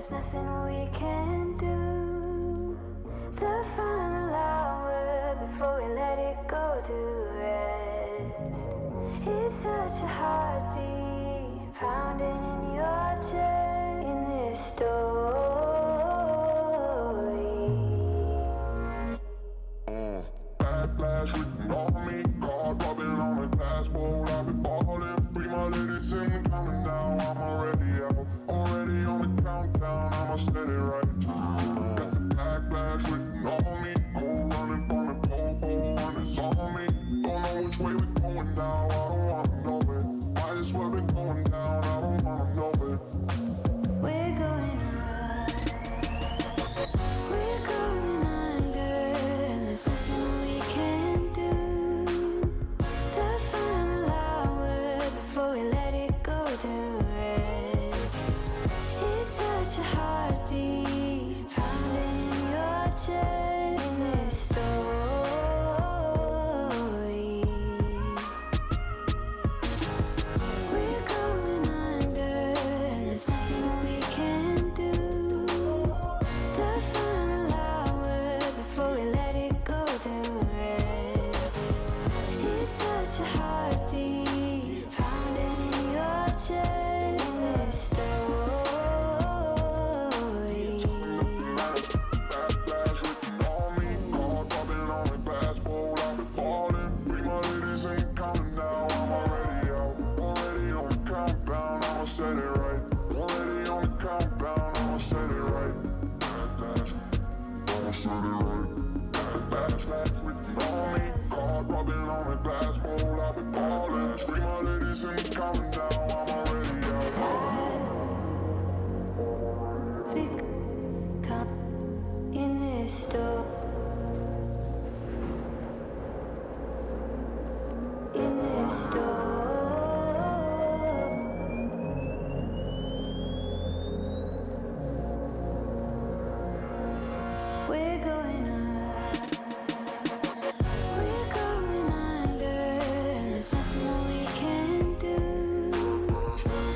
there's nothing we can do. The final hour before we let it go to rest. It's such a heartbeat pounding in your chest in this story. Backlash written on me, card rubbing on a glass bowl. I've been balling, free my ladies and counting down. I'm already out, already on the countdown. I'ma set it right. Got the backlash written on me, cool running from the popo and it's on me. Don't know which way we're going now, I don't wanna know it. Might as well be going down, I don't wanna know it. We're going up, we're going under, and there's nothing we can do. The final hour before we let it go to rest. It's such a heartbeat pounding in your chest in this story. We're going under, and there's nothing we can do. The final hour before we let it go to rest. It's such a heartbeat pounding in your chest in this story. Backlash written on me, card rubbing on a glass bowl. I've been balling, free my ladies and counting down. I'm already out, already on the countdown. I'ma set it right. Already on the countdown. I'ma set it right. Backlash, I'ma set it right. Backlash written on me, card rubbing on a glass bowl. I've been balling, free my ladies and counting down. I'm already out. Big cup in this store. In this store. We're going up. We're going under, and there's nothing we can do.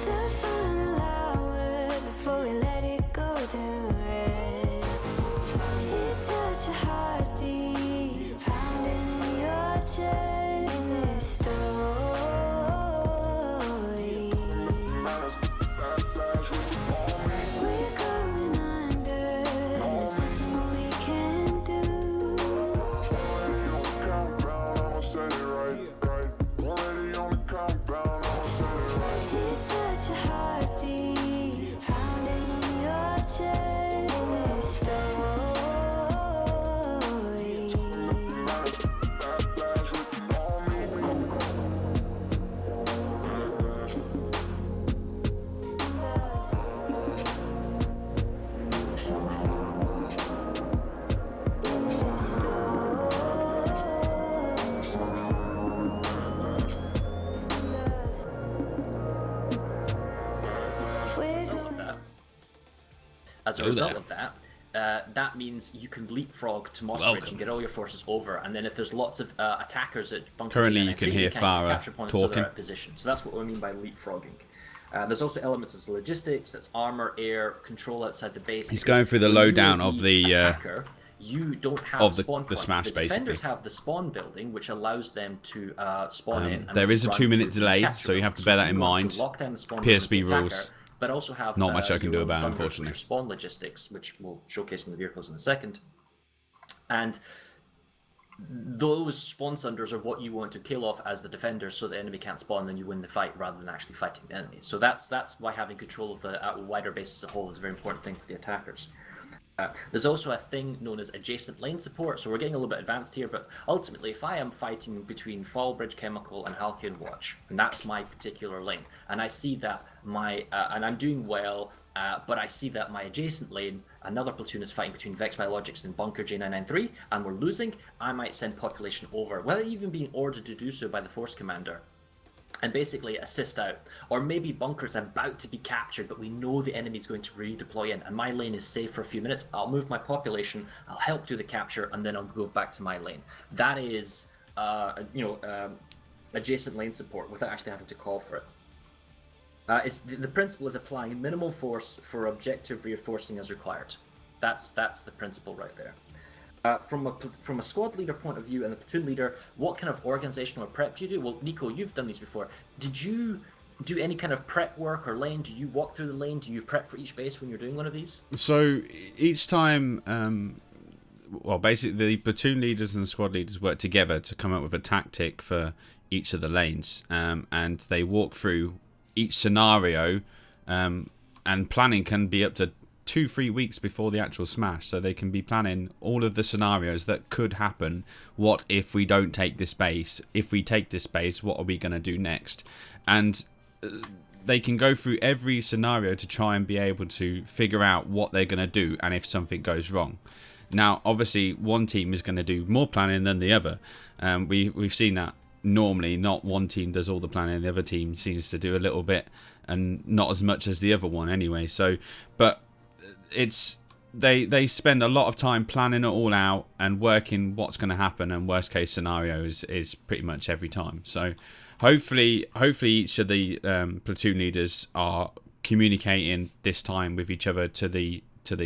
The final hour before we let it go to rest. It's such a heartbeat pounding in your chest in this story. Backlash written on me. We're going under, and there's nothing we can do. Already on the countdown, I'ma set it right, right. Already on the countdown, I'ma set it right. It's such a heartbeat pounding in your chest in this story. Backlash written on me. In this story. We're going As a Oh, result there. of that, that means you can leapfrog to Moss Ridge Welcome. and get all your forces over, and then if there's lots of attackers at Bunker Currently J993, you can hear can't Farah capture points so they're talking. out of position. So that's what we mean by leapfrogging. There's also elements of logistics, that's armor, air, control outside the base. He's because going through the when you are lowdown of the, attacker, you don't have of the spawn point. Smash, the defenders basically. have the spawn building, which allows them to spawn in. And there is a run 2-minute to delay, capture so you them. have to bear that you in want to mind. lock down the spawn PSB as the attacker, rules. but also have Not much I can your do about it, Sunbirds, unfortunately. which are spawn logistics, which we'll showcase in the vehicles in a second. And those spawn sunders are what you want to kill off as the defenders, so the enemy can't spawn, and you win the fight rather than actually fighting the enemy. So that's why having control of the wider base as a whole is a very important thing for the attackers. There's also a thing known as adjacent lane support, so we're getting a little bit advanced here, but ultimately if I am fighting between Fallbridge Chemical and Halcyon Watch, and that's my particular lane, and I see that and I'm doing well, but I see that my adjacent lane, another platoon is fighting between Vex Biologics and Bunker J993, and we're losing, I might send population over, without even being ordered to do so by the Force Commander, and basically assist out. Or maybe Bunker's about to be captured, but we know the enemy's going to redeploy in, and my lane is safe for a few minutes. I'll move my population, I'll help do the capture, and then I'll go back to my lane. That is, adjacent lane support without actually having to call for it. It's the principle is applying minimal force for objective reinforcing as required. That's the principle right there. From a squad leader point of view and the platoon leader, what kind of organizational prep do you do? Well, Nico, you've done these before. Did you do any kind of prep work or lane? Do you walk through the lane? Do you prep for each base when you're doing one of these? So each time, well, basically the platoon leaders and the squad leaders work together to come up with a tactic for each of the lanes, and they walk through each scenario, and planning can be up to 2-3 weeks before the actual smash, so they can be planning all of the scenarios that could happen. What if we don't take this base? If we take this base, what are we going to do next? And they can go through every scenario to try and be able to figure out what they're going to do and if something goes wrong. Now, obviously, one team is going to do more planning than the other. We've seen that normally. Not one team does all the planning, the other team seems to do a little bit, and not as much as the other one anyway. So, but it's they spend a lot of time planning it all out and working what's going to happen, and worst case scenarios is pretty much every time. So hopefully each of the platoon leaders are communicating this time with each other to the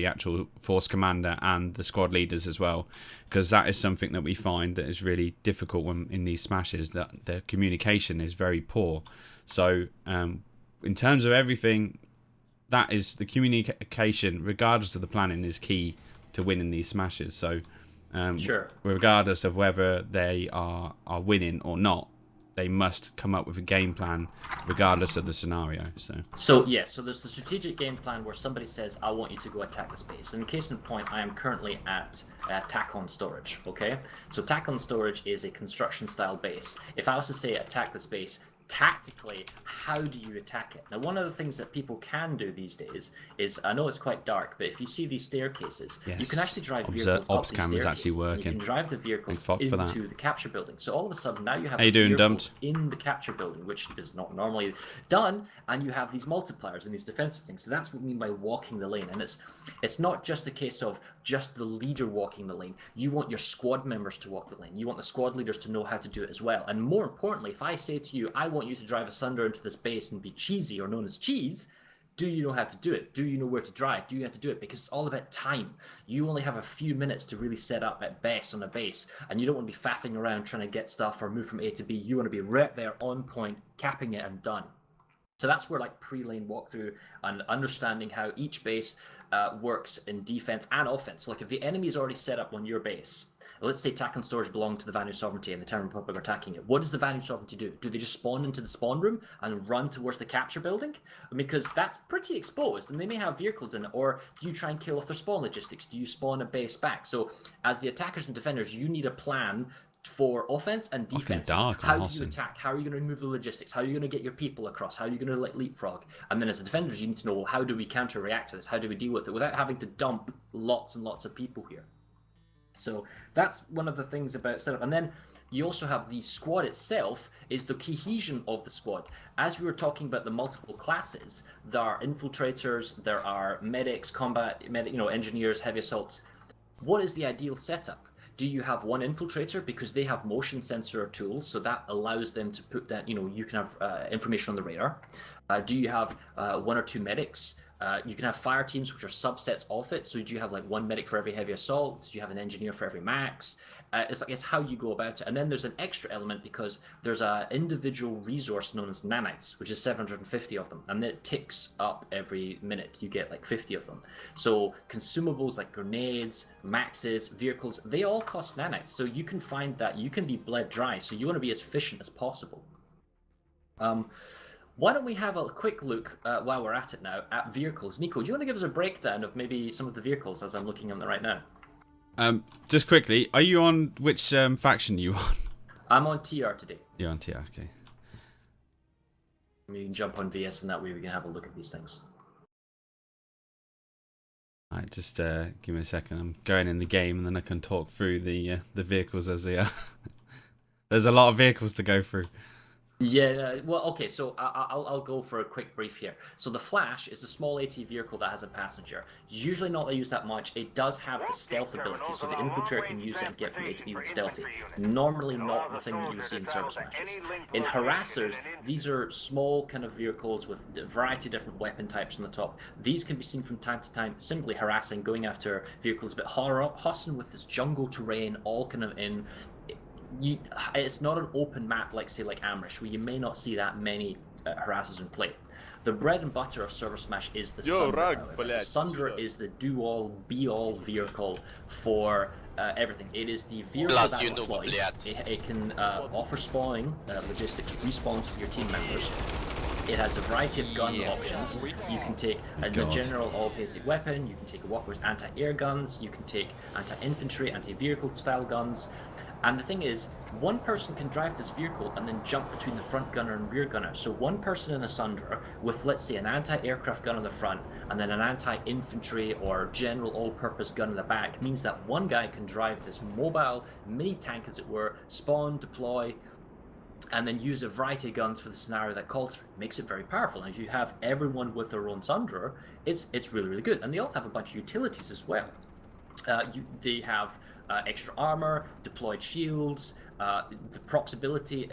actual force commander and the squad leaders as well, because that is something that we find that is really difficult when in these smashes, that the communication is very poor. So in terms of everything, that is the communication, regardless of the planning, is key to winning these smashes. So Sure. regardless of whether they are winning or not, they must come up with a game plan regardless of the scenario. So yes, so there's the strategic game plan where somebody says, I want you to go attack this base. And in case in point, I am currently at Tack-on Storage, okay? So Tack-on Storage is a construction style base. If I was to say attack this base, tactically, how do you attack it? Now, one of the things that people can do these days is, I know it's quite dark, but if you see these staircases, you can actually drive vehicles up these staircases. Actually working. You can drive the vehicles into the capture building. So all of a sudden, now you have vehicles in the capture building, which is not normally done, and you have these multipliers and these defensive things. So that's what we mean by walking the lane. And it's not just a case of just the leader walking the lane. You want your squad members to walk the lane. You want the squad leaders to know how to do it as well. And more importantly, if I say to you, I want you to drive asunder into this base and be cheesy, or known as cheese, do you know how to do it? Do you know where to drive? Do you know how to do it? Because it's all about time. You only have a few minutes to really set up at best on a base, and you don't want to be faffing around trying to get stuff or move from A to B. You want to be right there on point, capping it and done. So that's where like pre-lane walkthrough and understanding how each base works in defense and offense. So like if the enemy is already set up on your base, let's say Tack-on Storage belong to the Vanu Sovereignty and the Terran Republic are attacking it. What does the Vanu Sovereignty do? Do they just spawn into the spawn room and run towards the capture building? Because that's pretty exposed and they may have vehicles in it. Or do you try and kill off their spawn logistics? Do you spawn a base back? So as the attackers and defenders, you need a plan for offense and defense. How do you attack? How are you going to remove the logistics? How are you going to get your people across? How are you going to like leapfrog? And then as the defenders, you need to know, well, how do we counter react to this? How do we deal with it without having to dump lots and lots of people here? So that's one of the things about setup. And then you also have the squad itself is the cohesion of the squad. As we were talking about the multiple classes, there are infiltrators, there are medics, engineers, heavy assaults. What is the ideal setup? Do you have one infiltrator because they have motion sensor tools, so that allows them to put that, you can have information on the radar. Do you have one or two medics? You can have fire teams, which are subsets of it. So do you have like one medic for every heavy assault? Do you have an engineer for every max? It's how you go about it. And then there's an extra element because there's an individual resource known as nanites, which is 750 of them. And it ticks up every minute. You get like 50 of them. So consumables like grenades, maxes, vehicles, they all cost nanites. So you can find that you can be bled dry. So you want to be as efficient as possible. Why don't we have a quick look, while we're at it now, at vehicles. Nico, do you want to give us a breakdown of maybe some of the vehicles as I'm looking at them right now? Just quickly, are you on which faction are you on? I'm on TR today. You're on TR, okay. You can jump on VS and that way we can have a look at these things. Alright, just give me a second. I'm going in the game and then I can talk through the vehicles as they are. There's a lot of vehicles to go through. Yeah, well, okay, so I'll go for a quick brief here. So the Flash is a small AT vehicle that has a passenger. Usually not used that much. It does have the stealth ability, so the infiltrator can use it and get from A to B with stealthy. Normally not the thing that you see in ServerSmashes. In Harassers, these are small kind of vehicles with a variety of different weapon types on the top. These can be seen from time to time simply harassing, going after vehicles, but Hossin with this jungle terrain all kind of in... it's not an open map like, say, like Amrish, where you may not see that many harassers in play. The bread and butter of ServerSmash is the Sunder. The Sunder is the do-all, be-all vehicle for everything. It is the vehicle that deploys. It can offer spawning, logistics, respawns for your team members. It has a variety of gun options. You can take a general all-basic weapon, you can take a walker with anti-air guns, you can take anti-infantry, anti-vehicle style guns. And the thing is, one person can drive this vehicle and then jump between the front gunner and rear gunner. So one person in a Sunder with, let's say, an anti-aircraft gun on the front and then an anti-infantry or general all-purpose gun in the back means that one guy can drive this mobile mini-tank, as it were, spawn, deploy, and then use a variety of guns for the scenario that calls for it. Makes it very powerful. And if you have everyone with their own Sunder, it's really, really good. And they all have a bunch of utilities as well. They have extra armor, deployed shields, the proximity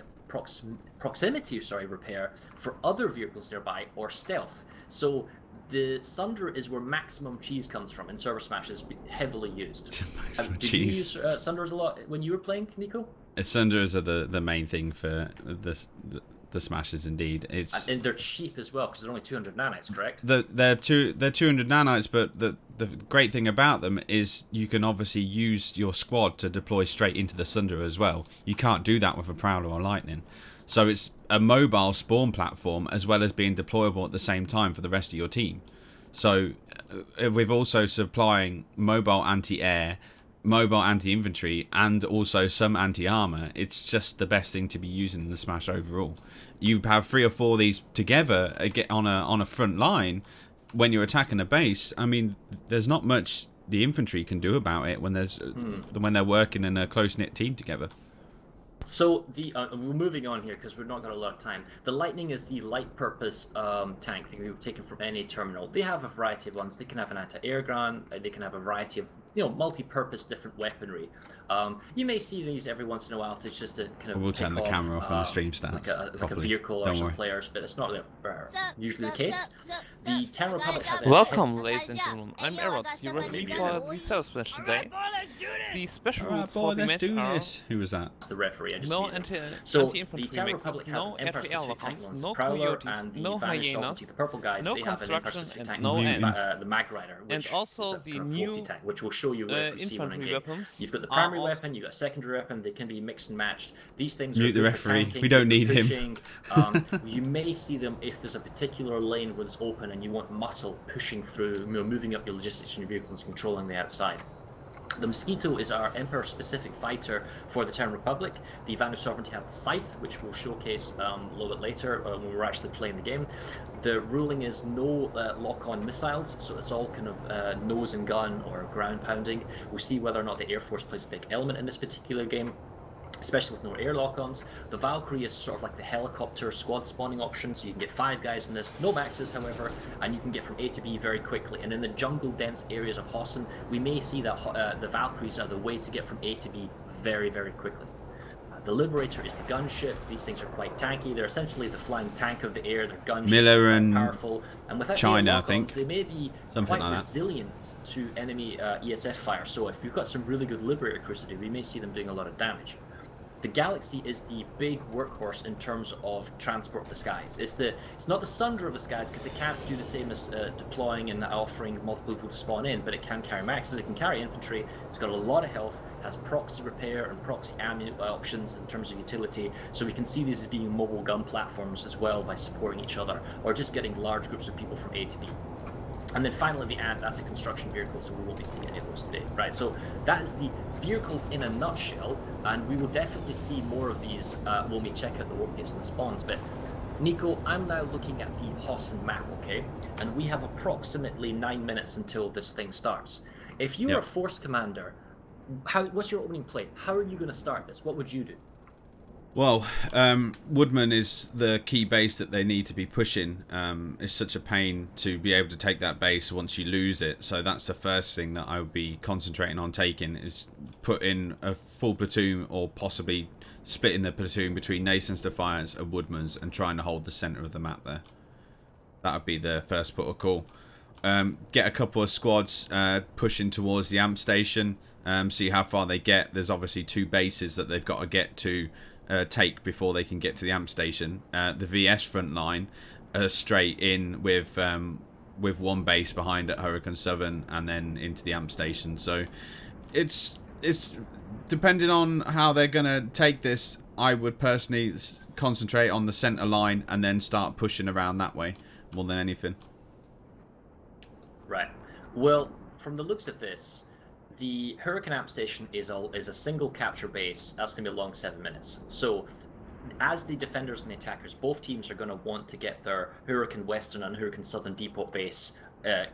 repair for other vehicles nearby, or stealth. So the Sunder is where maximum cheese comes from, and ServerSmash is heavily used. Did you use Sunders a lot when you were playing, Nico? Sunders are the main thing for the Smashes, indeed. And they're cheap as well because they're only 200 nanites, correct? They're 200 nanites, but the great thing about them is you can obviously use your squad to deploy straight into the Sunder as well. You can't do that with a Prowler or Lightning. So it's a mobile spawn platform as well as being deployable at the same time for the rest of your team. So we're also supplying mobile anti-air, mobile anti-infantry, and also some anti-armor. It's just the best thing to be using in the Smash overall. You have 3 or 4 of these together on a front line when you're attacking a base. I mean, there's not much the infantry can do about it when they're working in a close-knit team together. So we're moving on here because we've not got a lot of time. The Lightning is the light purpose tank that can be taken from any terminal. They have a variety of ones. They can have an anti-air gun. They can have a variety of multi-purpose different weaponry. You may see these every once in a while. It's just a kind of we'll turn the camera off on the stream stats. Like a vehicle or some players, but it's not usually the case. The Terran Republic has a Welcome, ladies and gentlemen. I'm Erox, your referee for the ServerSmash today. The special rules for the match are Who was that? the referee. no anti-infantry mixes, no RPL locals, no Prowler coyotes, and the no Vanner hyenas, Sovereignty, the purple guys, no they have an construction, specific and tank, no the Mag Rider, which and also is a the kind of new floaty tank, which will show you where you see one in infantry game. weapons. You've got the primary weapon, you've got a secondary weapon. They can be mixed and matched. These things Mute are the good for referee. tanking, We don't good for need him. pushing. You may see them if there's a particular lane where it's open and you want muscle pushing through, moving up your logistics in your vehicles, controlling the outside. The Mosquito is our Emperor-specific fighter for the Terran Republic. The Vanner Sovereignty have the Scythe, which we'll showcase a little bit later when we're actually playing the game. The ruling is no lock-on missiles, so it's all kind of nose and gun or ground pounding. We'll see whether or not the Air Force plays a big element in this particular game, especially with no air lock-ons. The Valkyrie is sort of like the helicopter squad spawning option, so you can get 5 guys in this, no maxes however, and you can get from A to B very quickly. And in the jungle dense areas of Hossin, we may see that the Valkyries are the way to get from A to B very, very quickly. The Liberator is the gunship. These things are quite tanky. They're essentially the flying tank of the air. They're gunships, Miller and powerful, and without China, I think. They may be Something quite like resilient to enemy ESF fire. So if you've got some really good Liberator crews to do, we may see them doing a lot of damage. The Galaxy is the big workhorse in terms of transport of the skies. It's not the Sunder of the skies because it can't do the same as deploying and offering multiple people to spawn in, but it can carry maxes, it can carry infantry, it's got a lot of health, has proxy repair and proxy ammo options in terms of utility, so we can see these as being mobile gun platforms as well by supporting each other, or just getting large groups of people from A to B. And then finally the Ant, that's a construction vehicle, so we won't be seeing any of those today, right? So that is the vehicles in a nutshell, and we will definitely see more of these when we check out the workplace and the spawns. But Nico, I'm now looking at the Hossin map, okay? And we have approximately 9 minutes until this thing starts. If you were a force commander, what's your opening play? How are you going to start this? What would you do? Well, Woodman is the key base that they need to be pushing. It's such a pain to be able to take that base once you lose it. So that's the first thing that I would be concentrating on taking, is put in a full platoon, or possibly splitting the platoon between Nason's Defiance and Woodman's, and trying to hold the centre of the map there. That would be the first port of call. Get a couple of squads pushing towards the amp station. See how far they get. There's obviously 2 bases that they've got to get to take before they can get to the amp station. The VS front line straight in with 1 base behind at Hurricane Southern, and then into the amp station. So it's depending on how they're gonna take this. I would personally concentrate on the center line and then start pushing around that way more than anything. Right. Well, from the looks of this, the Hurricane Amp Station is a single capture base. That's going to be a long 7 minutes. So, as the defenders and the attackers, both teams are going to want to get their Hurricane Western and Hurricane Southern Depot base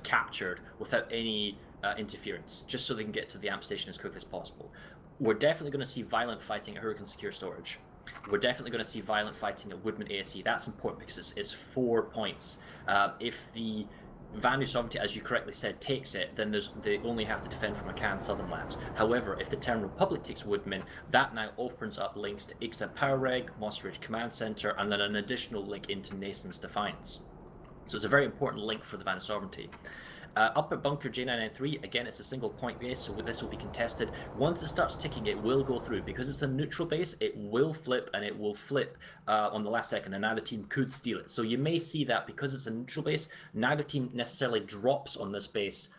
captured without any interference, just so they can get to the amp station as quickly as possible. We're definitely going to see violent fighting at Hurricane Secure Storage. We're definitely going to see violent fighting at Woodman ASE. That's important because it's 4 points. If the Vanu Sovereignty, as you correctly said, takes it, then they only have to defend from Akan Southern Labs. However, if the Terran Republic takes Woodman, that now opens up links to Ixta Power Reg, Moss Ridge Command Center, and then an additional link into Nason's Defiance. So it's a very important link for the Vanu Sovereignty. Up at Bunker J993, again, it's a single point base, so this will be contested. Once it starts ticking, it will go through. Because it's a neutral base, it will flip, and it will flip on the last second, and neither team could steal it. So you may see that because it's a neutral base, neither team necessarily drops on this base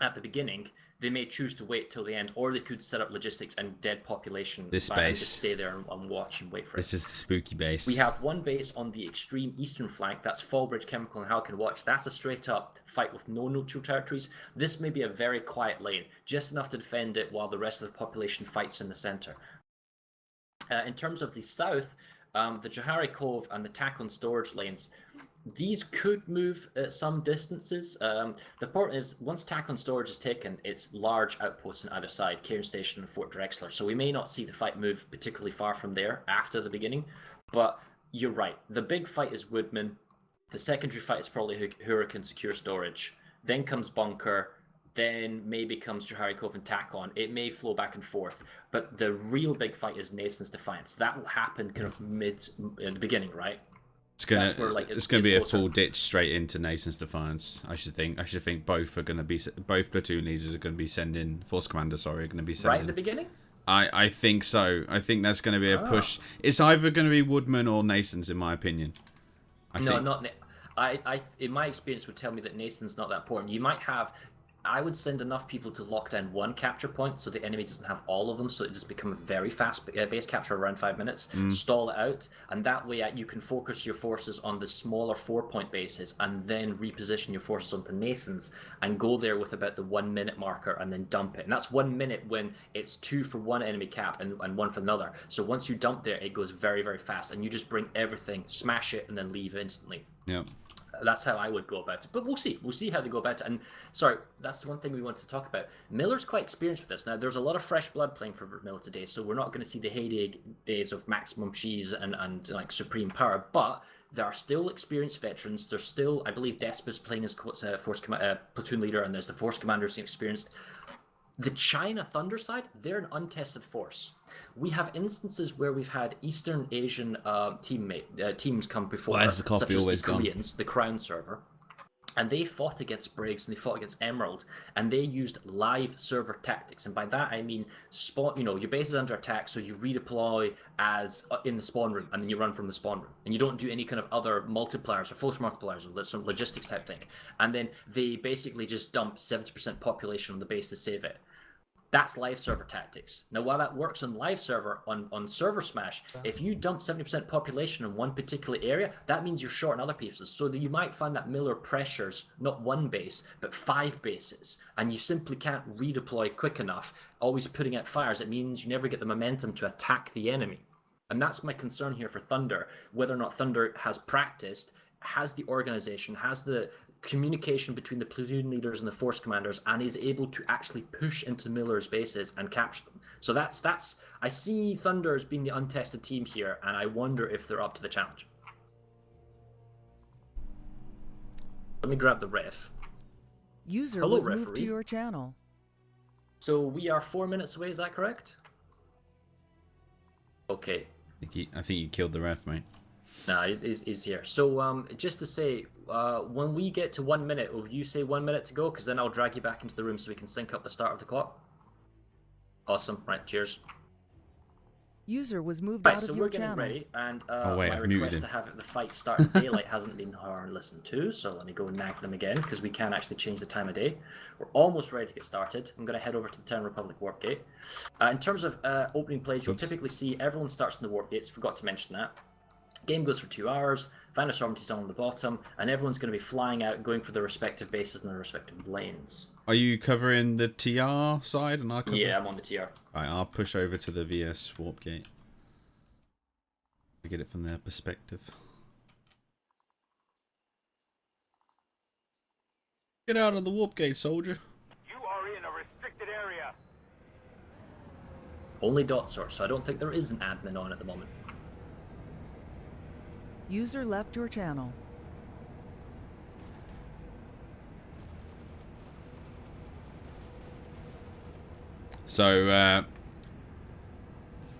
at the beginning. They may choose to wait till the end, or they could set up logistics and dead population This and base. just stay there and watch and wait for it. This is the spooky base. We have 1 base on the extreme eastern flank. That's Fallbridge Chemical and Halkin Watch. That's a straight up fight with no neutral territories. This may be a very quiet lane, just enough to defend it while the rest of the population fights in the center. In terms of the south, the Johari Cove and the Takon storage lanes, these could move some distances. The point is, once Takon storage is taken, it's large outposts on either side, Cairn Station and Fort Drexler. So we may not see the fight move particularly far from there after the beginning. But you're right. The big fight is Woodman. The secondary fight is probably Hurricane Secure Storage. Then comes Bunker. Then maybe comes Johari Cove and Takon. It may flow back and forth. But the real big fight is Nason's Defiance. That will happen kind of in the beginning, right? It's gonna be a full ditch straight into Nason's Defiance. I should think both platoon leaders are gonna be sending Force Commanders. Are gonna be sending right at the beginning. I think so. I think that's gonna be a push. It's either gonna be Woodman or Nason's, in my opinion. I in my experience would tell me that Nason's not that important. You might have. I would send enough people to lock down 1 capture point so the enemy doesn't have all of them, so it just becomes a very fast base capture around 5 minutes, stall it out, and that way you can focus your forces on the smaller 4-point bases and then reposition your forces onto Nason's and go there with about the 1 minute marker and then dump it. And that's 1 minute when it's 2 for one enemy cap and 1 for another. So once you dump there, it goes very, very fast, and you just bring everything, smash it, and then leave instantly. Yeah. That's how I would go about it. But we'll see. We'll see how they go about it. And sorry, that's one thing we want to talk about. Miller's quite experienced with this. Now, there's a lot of fresh blood playing for Miller today, so we're not going to see the heyday days of maximum cheese and like supreme power. But there are still experienced veterans. There's still, I believe, Despa's playing as platoon leader, and there's the force commander who's experienced. The China Thunder side, they're an untested force. We have instances where we've had Eastern Asian teams come before, Why is the coffee such as always the gone? Koreans, the Crown server, and they fought against Briggs and they fought against Emerald, and they used live server tactics. And by that I mean your base is under attack, so you redeploy as in the spawn room, and then you run from the spawn room, and you don't do any kind of other multipliers or force multipliers or some logistics type thing. And then they basically just dump 70% population on the base to save it. That's live server tactics. Now, while that works on live server, on ServerSmash, if you dump 70% population in one particular area, that means you're short on other pieces. So that you might find that Miller pressures not 1 base, but 5 bases, and you simply can't redeploy quick enough, always putting out fires. It means you never get the momentum to attack the enemy. And that's my concern here for Thunder, whether or not Thunder has practiced, has the organization, has the communication between the platoon leaders and the force commanders, and is able to actually push into Miller's bases and capture them. So that's I see Thunder as being the untested team here, and I wonder if they're up to the challenge. Let me grab the ref. User Hello, was moved referee. to your channel. So we are 4 minutes away, is that correct? Okay. I think you killed the ref, mate. Nah, he's here. So just to say, when we get to 1 minute, will you say 1 minute to go? Because then I'll drag you back into the room so we can sync up the start of the clock. Awesome. Right, cheers. User was moved Right, out so of we're your getting channel. ready, and wait, my I've muted request him. to have the fight start in daylight hasn't been listened to, so let me go and nag them again, because we can actually change the time of day. We're almost ready to get started. I'm going to head over to the Town Republic Warp Gate. In terms of opening plays, you'll typically see everyone starts in the Warp Gates, forgot to mention that. Game goes for 2 hours, Vanna Sovereignty's down on the bottom, and everyone's going to be flying out, going for their respective bases and their respective lanes. Are you covering the TR side and I'll cover? Yeah, I'm on the TR. Alright, I'll push over to the VS warp gate. To get it from their perspective. Get out of the warp gate, soldier. You are in a restricted area. Only dot source, so I don't think there is an admin on at the moment. User left your channel. So,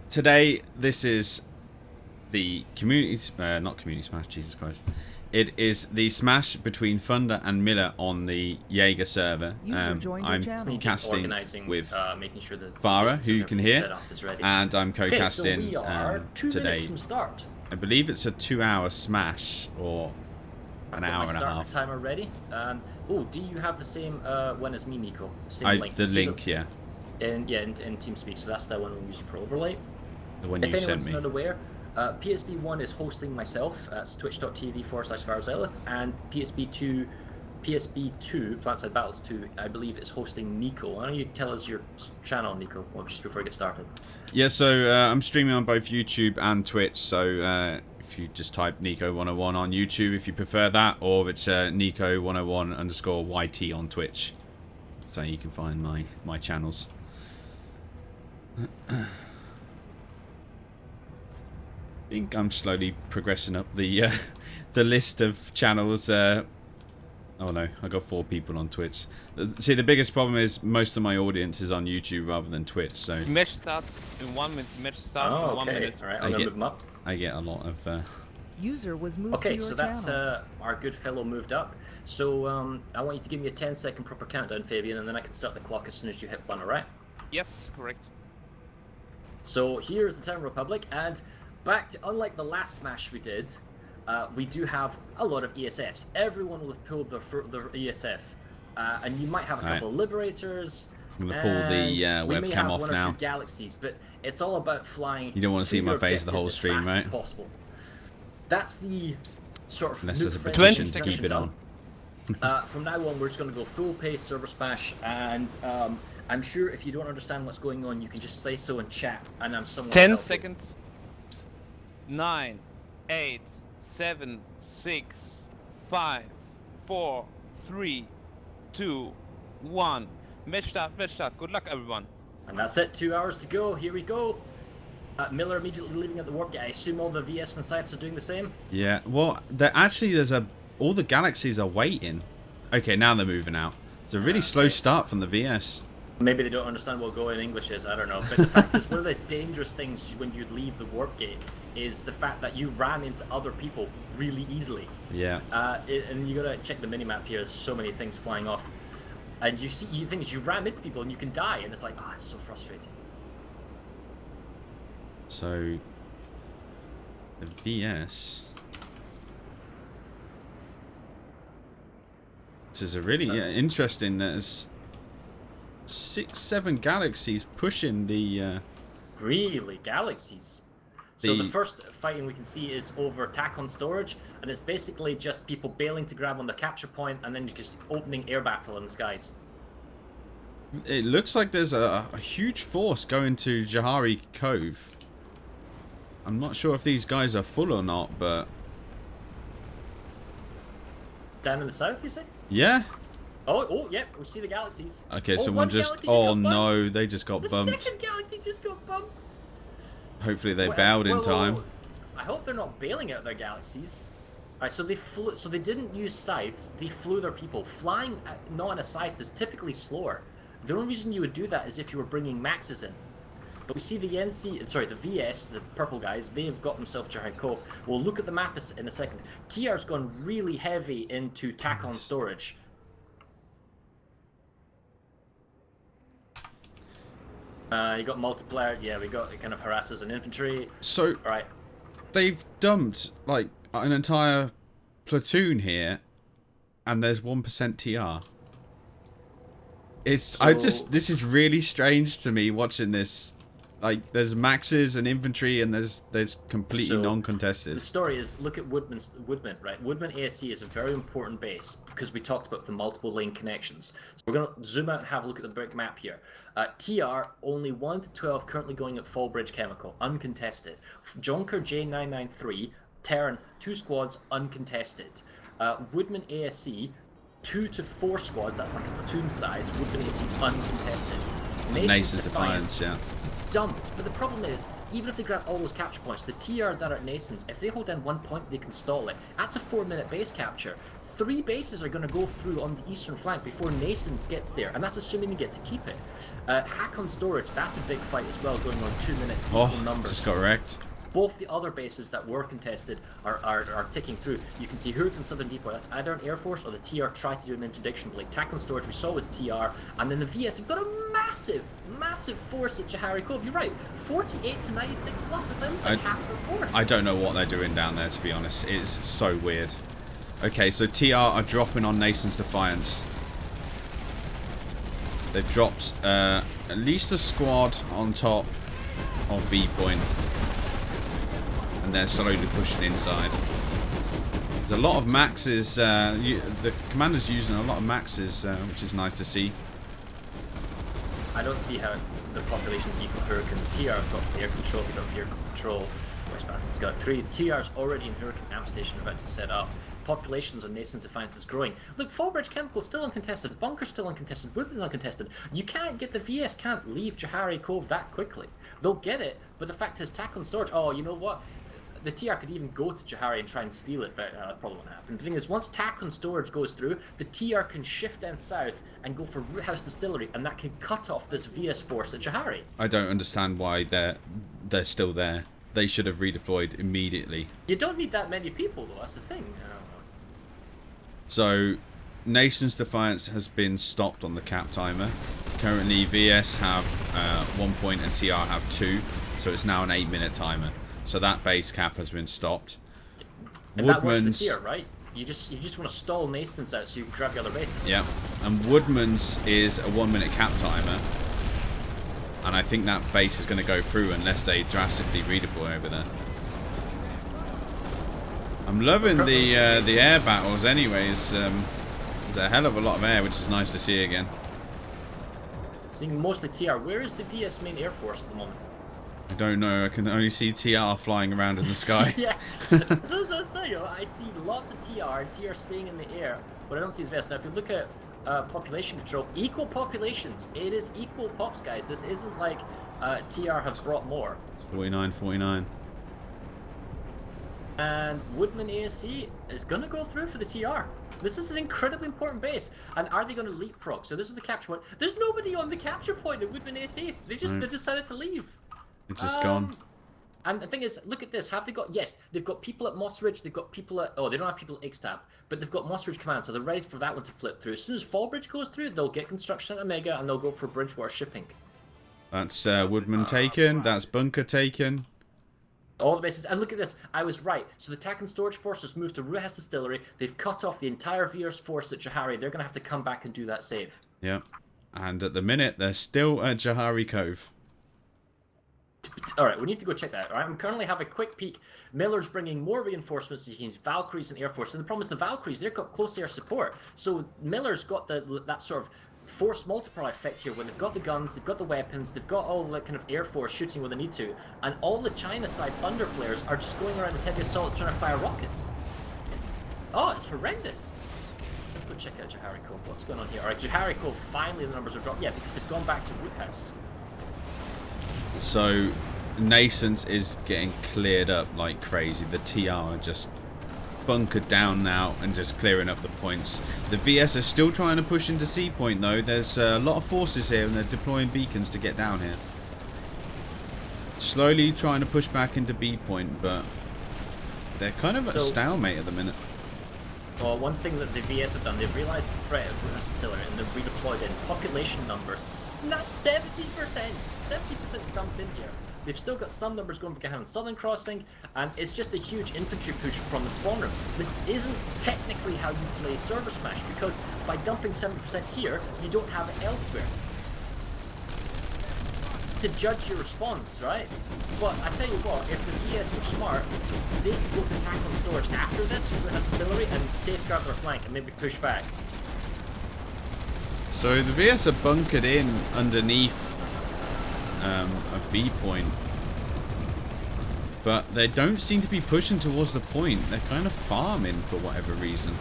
today, this is the community, not community smash, Jesus Christ. It is the smash between Thunder and Miller on the Jaeger server. User joined your I'm channel. Just casting organizing, with making sure that Farah, distance who you and can everything hear, set up is ready. and I'm Okay, so co-casting we are 2 today. minutes from start. I believe it's a 2-hour smash, or an I've got hour my and a start half. timer ready. Oh, do you have the same one as me, Nico? Same link. The You see link, yeah. in TeamSpeak, so that's the one we're using for overlay. The one If you sent anyone's me. not aware, PSB1 is hosting myself. That's twitch.tv/VarZelith, and PSB2, Planetside Battles 2, I believe, is hosting Nico. Why don't you tell us your channel, Nico, just before we get started? Yeah, so I'm streaming on both YouTube and Twitch, so if you just type Nico101 on YouTube if you prefer that, or it's Nico101_YT on Twitch. So you can find my channels. I think I'm slowly progressing up the the list of channels. Oh no, I got 4 people on Twitch. See, the biggest problem is most of my audience is on YouTube rather than Twitch, so The match starts in 1 minute. The match starts in 1 minute. All right, I'm gonna move them up. I get a lot of... User was moved to Okay, your so that's channel. our good fellow moved up. So I want you to give me a 10-second proper countdown, Fabian, and then I can start the clock as soon as you hit 1, alright? Yes, correct. So here's the Town Republic, and back to, unlike the last smash we did, we do have a lot of ESFs. Everyone will have pulled their ESF, and you might have a couple of Liberators. I'm gonna pull the and we may webcam have off one or now. two Galaxies, but it's all about flying. You don't want to see to my your face the whole objective stream, as fast as right? possible. That's the sort of Unless there's a noob-friendly petition to section keep it on. From now on, we're just going to go full pace ServerSmash, and I'm sure if you don't understand what's going on, you can just say so in chat, and I'm somewhat 10 helpful. seconds. 9, 8, 7, 6, 5, 4, 3, 2, 1. Match start, match start. Good luck, everyone. And that's it, 2 hours to go, here we go. Miller immediately leaving at the warp gate. I assume all the VS and sites are doing the same? Yeah, well, there's all the galaxies are waiting. Okay, now they're moving out. It's a really slow start from the VS. Maybe they don't understand what Go in English is, I don't know. But the fact is, one of the dangerous things when you leave the warp gate is the fact that you ran into other people really easily. Yeah. And you gotta check the minimap here, there's so many things flying off. And you think you ram into people and you can die, and it's like, it's so frustrating. So, the VS... This is a really interesting. There's 6-7 galaxies pushing the... Really? Galaxies? So the first fighting we can see is over attack on storage, and it's basically just people bailing to grab on the capture point, and then you're just opening air battle in the skies. It looks like there's a huge force going to Jahari Cove. I'm not sure if these guys are full or not, but... Down in the south, you say? Yeah. Oh, yeah, we see the galaxies. Okay, oh, someone one just... galaxy Oh, got no, bumped. they just got The bumped. second galaxy just got bumped. Hopefully they Well, bailed in well, time. well, I hope they're not bailing out their galaxies. Alright, so they flew. So they didn't use scythes. They flew their people. Flying not on a scythe is typically slower. The only reason you would do that is if you were bringing maxes in. But we see the the VS, the purple guys, they've got themselves Jahari Cove. We'll look at the map in a second. TR's gone really heavy into tack-on storage. You got multiplier. Yeah, we got kind of harassers and infantry. So, Alright. they've dumped, like, an entire platoon here, and there's 1% TR. This is really strange to me watching this. Like, there's maxes and infantry, and there's completely non-contested. The story is, look at Woodman, right? Woodman ASC is a very important base because we talked about the multiple lane connections. So we're going to zoom out and have a look at the brick map here. TR, only 1 to 12, currently going at Fallbridge Chemical, uncontested. Jonker J993, Terran, 2 squads, uncontested. Woodman ASC, 2 to 4 squads, that's like a platoon size. Woodman ASC, uncontested. Nason's Defiance, yeah. Dumped, but the problem is, even if they grab all those capture points, the TR that are at Nason's, if they hold down 1 point, they can stall it. That's a 4-minute base capture. 3 bases are going to go through on the eastern flank before Nason's gets there, and that's assuming they get to keep it. Hack on storage, that's a big fight as well, going on 2 minutes, equal numbers. Just got wrecked. Both the other bases that were contested are ticking through. You can see Hurricane Southern Depot, that's either an Air Force or the TR tried to do an interdiction blade. Tack on storage we saw was TR, and then the VS have got a massive force at Jahari Cove. You're right, 48 to 96 plus, that's like half their force. I don't know what they're doing down there, to be honest. It's so weird. Okay, so TR are dropping on Nason's Defiance. They've dropped at least a squad on top of B point. And they're slowly pushing inside. There's a lot of maxes. The commander's using a lot of maxes, which is nice to see. I don't see how the population's equal Hurricane. TR have got air control, they've got air control. Westpass has got 3. TR's already in Hurricane Amp Station about to set up. Populations on Nason's Defiance is growing. Look, Fallbridge Chemical still uncontested, Bunker's still uncontested, Woodman's uncontested. You can't get the VS can't leave Jahari Cove that quickly. They'll get it, but the fact is tack on storage. Oh, you know what? The TR could even go to Jahari and try and steal it, but that probably won't happen. The thing is, once tack on storage goes through, the TR can shift down south and go for Root House Distillery, and that can cut off this VS force at Jahari. I don't understand why they're still there. They should have redeployed immediately. You don't need that many people, though. That's the thing. So, Nason's Defiance has been stopped on the cap timer. Currently, VS have 1 point and TR have 2, so it's now an 8-minute timer. So that base cap has been stopped. And Woodman's, that was the TR, right? You just want to stall Nason's out so you can grab the other bases. Yeah, and Woodman's is a 1-minute cap timer, and I think that base is going to go through unless they drastically redeploy over there. I'm loving the air battles anyways. There's a hell of a lot of air, which is nice to see again. Seeing mostly TR. Where is the VS main air force at the moment? I don't know. I can only see TR flying around in the sky. Yeah. so you know, I see lots of TR and TR staying in the air, but I don't see his VS. Now, if you look at population control, equal populations. It is equal pops, guys. This isn't like TR have brought more. It's 49-49. And Woodman ASC is going to go through for the TR. This is an incredibly important base. And are they going to leapfrog? So this is the capture point. There's nobody on the capture point at Woodman ASC. They decided to leave. It's just gone. And the thing is, look at this. Have they got... Yes, they've got people at Moss Ridge. They've got people at... Oh, they don't have people at Ixtab. But they've got Moss Ridge Command, so they're ready for that one to flip through. As soon as Fallbridge goes through, they'll get construction at Omega, and they'll go for Bridgewater shipping. That's Woodman taken. That's Bunker taken. All the bases. And look at this. I was right. So the attack and storage forces moved to Ruhas Distillery. They've cut off the entire VS force at Jahari. They're going to have to come back and do that save. Yep. And at the minute, they're still at Jahari Cove. Alright, we need to go check that out. Alright, I'm currently having a quick peek. Miller's bringing more reinforcements. He can use Valkyries and Air Force. And the problem is the Valkyries, they've got close air support. So Miller's got that sort of force multiplier effect here when they've got the guns, they've got the weapons, they've got all the kind of Air Force shooting when they need to. And all the China side Thunder players are just going around as heavy assault trying to fire rockets. It's horrendous. It's go check out Jaharico. What's going on here? Alright, Jaharico, finally the numbers are dropped. Yeah, because they've gone back to Woodhouse. So, Nascence is getting cleared up like crazy. The TR are just bunkered down now and just clearing up the points. The VS are still trying to push into C point though. There's a lot of forces here and they're deploying beacons to get down here. Slowly trying to push back into B point, but they're kind of at a stalemate at the minute. Well, one thing that the VS have done, they've realised the threat of artillery and they've redeployed in population numbers. It's not 70%! 70% dumped in here. They've still got some numbers going for Gahan and Southern Crossing, and it's just a huge infantry push from the spawn room. This isn't technically how you play ServerSmash, because by dumping 70% here, you don't have it elsewhere to judge your response, right? But I tell you what, if the VS were smart, they could go to attack on storage after this with artillery and safeguard their flank and maybe push back. So the VS are bunkered in underneath a B point, but they don't seem to be pushing towards the point. They're kind of farming for whatever reason.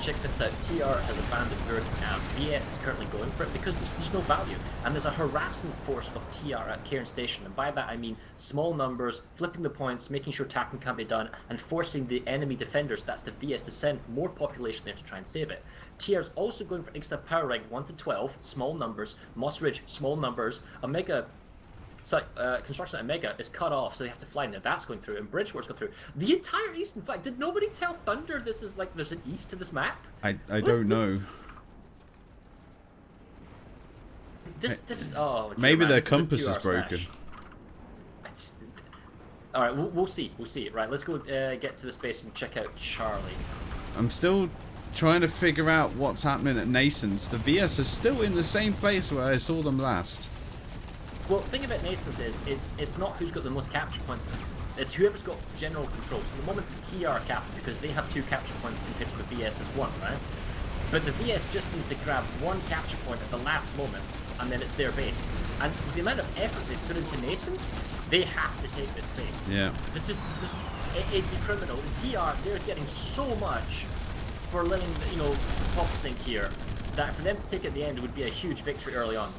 Check this out. TR has abandoned Hurricane Camp. VS is currently going for it because there's no value, and there's a harassment force of TR at Cairn Station, and by that I mean small numbers, flipping the points, making sure tackling can't be done, and forcing the enemy defenders, that's the VS, to send more population there to try and save it. TR is also going for Ixta Power Rank 1 to 12, small numbers, Moss Ridge, small numbers, Omega construction at Omega is cut off, so they have to fly in there. That's going through, and Bridgeport's going through. The entire east, in fact, did nobody tell Thunder this is like there's an east to this map? I don't know. This is maybe their this compass is 2-hour broken. All right, we'll see. Right, let's go get to the space and check out Charlie. I'm still trying to figure out what's happening at Nascence. The VS are still in the same place where I saw them last. Well, the thing about Nascence is, it's not who's got the most capture points, it's whoever's got general control. So the moment the TR are captured, because they have 2 capture points compared to the VS as 1, right? But the VS just needs to grab 1 capture point at the last moment, and then it's their base. And with the amount of effort they put into Nascence, they have to take this base. Yeah. It'd be criminal. The TR, they're getting so much for letting, pop sink here, that for them to take at the end, it would be a huge victory early on.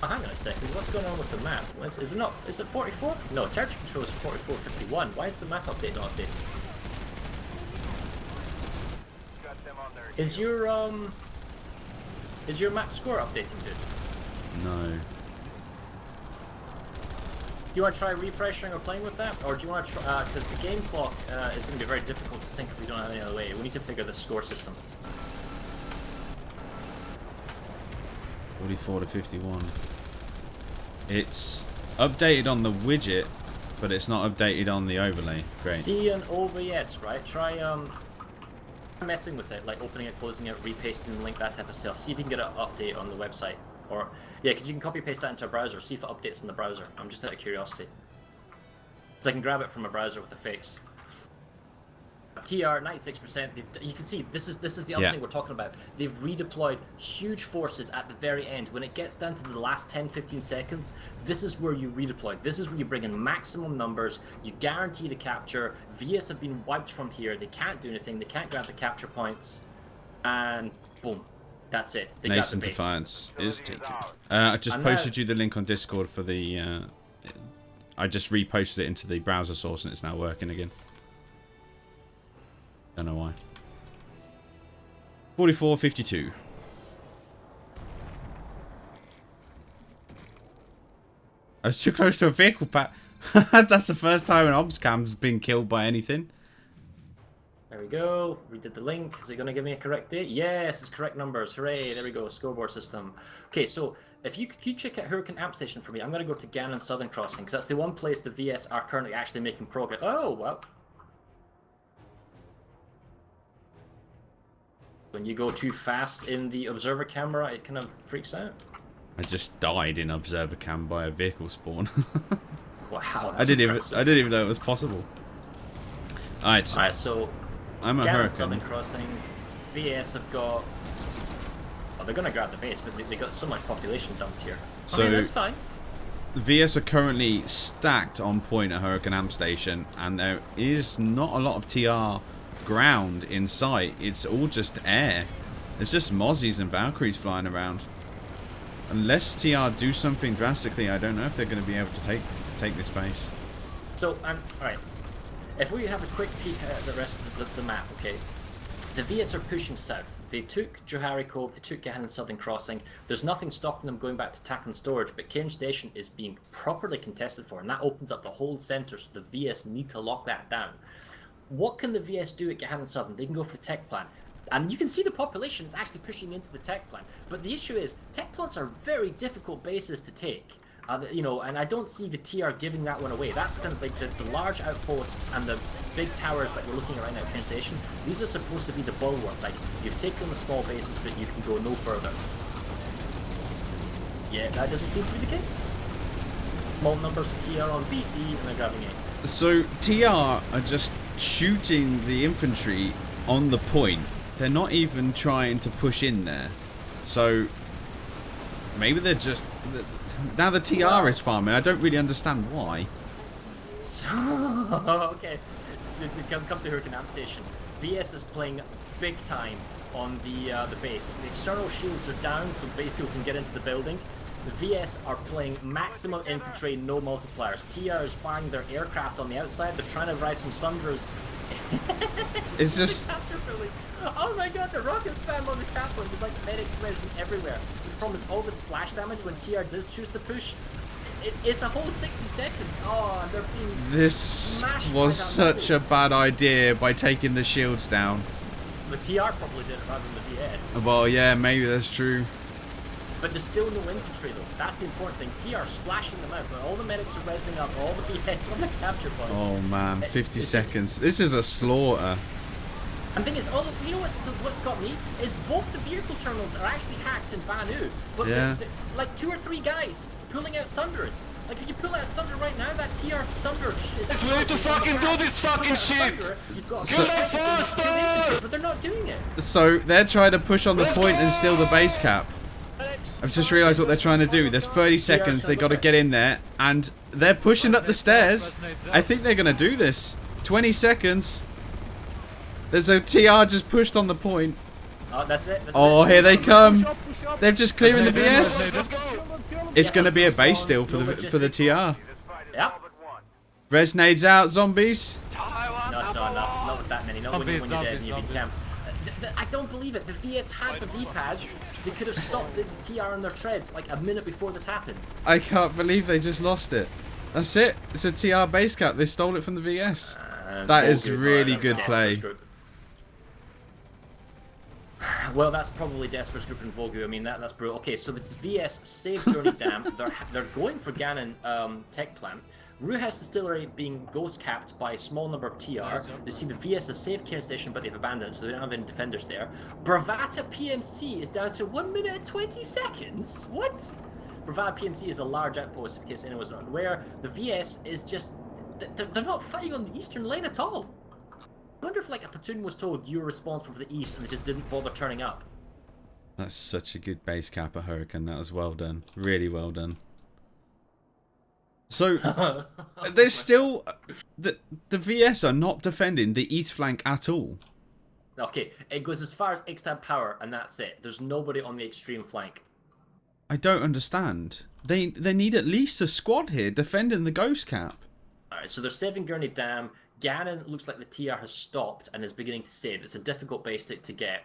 Oh, hang on a second, what's going on with the map? Is it 44? No, territory control is 4451. Why is the map update not updated? Is your map score updating, dude? No. Do you want to try refreshing or playing with that? Or do you want to try, because the game clock is going to be very difficult to sync if we don't have any other way. We need to figure the score system. 44 to 51. It's updated on the widget, but it's not updated on the overlay. Great. See an OBS, right? Try messing with it, like opening it, closing it, repasting the link, that type of stuff. See if you can get an update on the website. Or yeah, because you can copy paste that into a browser. See if it updates in the browser. I'm just out of curiosity. So I can grab it from a browser with a fix. TR 96%. You can see this is the other thing we're talking about. They've redeployed huge forces at the very end. When it gets down to the last 10-15 seconds, this is where you redeploy. This is where you bring in maximum numbers. You guarantee the capture. VS have been wiped from here. They can't do anything. They can't grab the capture points, and boom, that's it. They Nascent got the base. Defiance is taken. I just posted you the link on Discord for the. I just reposted it into the browser source and it's now working again. Don't know why. 44-52. I was too close to a vehicle pack. That's the first time an ops cam's been killed by anything. There we go. We did the link. Is it going to give me a correct date? Yes, it's correct numbers. Hooray. There we go. Scoreboard system. Okay, so if you check out Hurricane Amp Station for me, I'm going to go to Gannon Southern Crossing because that's the one place the VS are currently actually making progress. Oh, well. When you go too fast in the observer camera, it kind of freaks out. I just died in observer cam by a vehicle spawn. Wow, I didn't even know it was possible. Alright, so I'm a Gannon Hurricane. Southern Crossing, VS have got. Well, they're gonna grab the base, but they got so much population dumped here. So okay, that's fine. VS are currently stacked on point at Hurricane Amp Station, and there is not a lot of TR ground in sight. It's all just air. It's just Mozzies and Valkyries flying around. Unless TR do something drastically, I don't know if they're going to be able to take this base. So, alright. If we have a quick peek at the rest of the map, okay? The VS are pushing south. They took Johari Cove, they took Gahan and Southern Crossing. There's nothing stopping them going back to Tack and Storage, but Cairn Station is being properly contested for, and that opens up the whole centre, so the VS need to lock that down. What can the VS do at Gahan and Southern? They can go for the tech plant. And you can see the population is actually pushing into the tech plant. But the issue is, tech plants are very difficult bases to take. You know, and I don't see the TR giving that one away. That's kind of like the large outposts and the big towers that we're looking at right now at Train Station. These are supposed to be the bulwark. Like, you've taken the small bases, but you can go no further. Yeah, that doesn't seem to be the case. Small numbers of TR on BC, and they're grabbing it. So, TR are just shooting the infantry on the point. They're not even trying to push in there. So, maybe they're just... Now the TR is farming. I don't really understand why. Okay, come to Hurricane Amp Station. VS is playing big time on the base. The external shields are down, so base people can get into the building. The VS are playing maximum infantry, no multipliers. TR is firing their aircraft on the outside. They're trying to ride some Sundras. It's just... Oh my god, the rocket spam on the Kaplan with like medics resident everywhere. The problem is all the splash damage when TR does choose to push. It's a whole 60 seconds. Oh, they're being This was such a bad idea by taking the shields down. The TR probably did it rather than the VS. Well, yeah, maybe that's true. But there's still no infantry though. That's the important thing. TR splashing them out, but all the medics are resing up, all the VS on the capture point. Oh man, 50 seconds. This is a slaughter. And the thing is, you know what's got me? Is both the vehicle terminals are actually hacked in Vanu, but yeah. like 2 or 3 guys pulling out Sunders. Like if you pull out a Sunder right now, that TR Sunder is... It's way to fucking do this fucking shit! You've got but they're not doing it. So they're trying to push on the point and steal the base cap. I've just realised what they're trying to do. There's 30 seconds, they got to get in there, and they're pushing up the stairs. I think they're going to do this. 20 seconds. There's a TR just pushed on the point. Oh, that's it. Oh, here they come. They're just clearing the VS. It's going to be a base steal for the TR. Yep. Res nades out, zombies. No, not with that many. Not when you're dead and you've been camped. I don't believe it. The VS had the V-pads. They could have stopped the TR on their treads like a minute before this happened. I can't believe they just lost it. That's it. It's a TR base cap. They stole it from the VS. That is really good play. Well, that's probably Desperate Group and Vogu. I mean, that's brutal. Okay, so the VS saved Gurney Dam. They're going for Ganon Tech Plant. Ruhaus Distillery being ghost capped by a small number of TR. You see the VS has saved Cairn Station, but they've abandoned it, so they don't have any defenders there. Bravata PMC is down to 1 minute and 20 seconds. What? Bravata PMC is a large outpost, in case anyone was not aware. The VS is just... They're not fighting on the eastern lane at all. I wonder if like a platoon was told you were responsible for the east and they just didn't bother turning up. That's such a good base cap, a Hurricane. That was well done. Really well done. So, there's still... The VS are not defending the east flank at all. Okay, it goes as far as Ixtab Power and that's it. There's nobody on the extreme flank. I don't understand. They need at least a squad here defending the ghost cap. Alright, so they're saving Gurney Dam. Ganon looks like the TR has stopped and is beginning to save. It's a difficult base to get.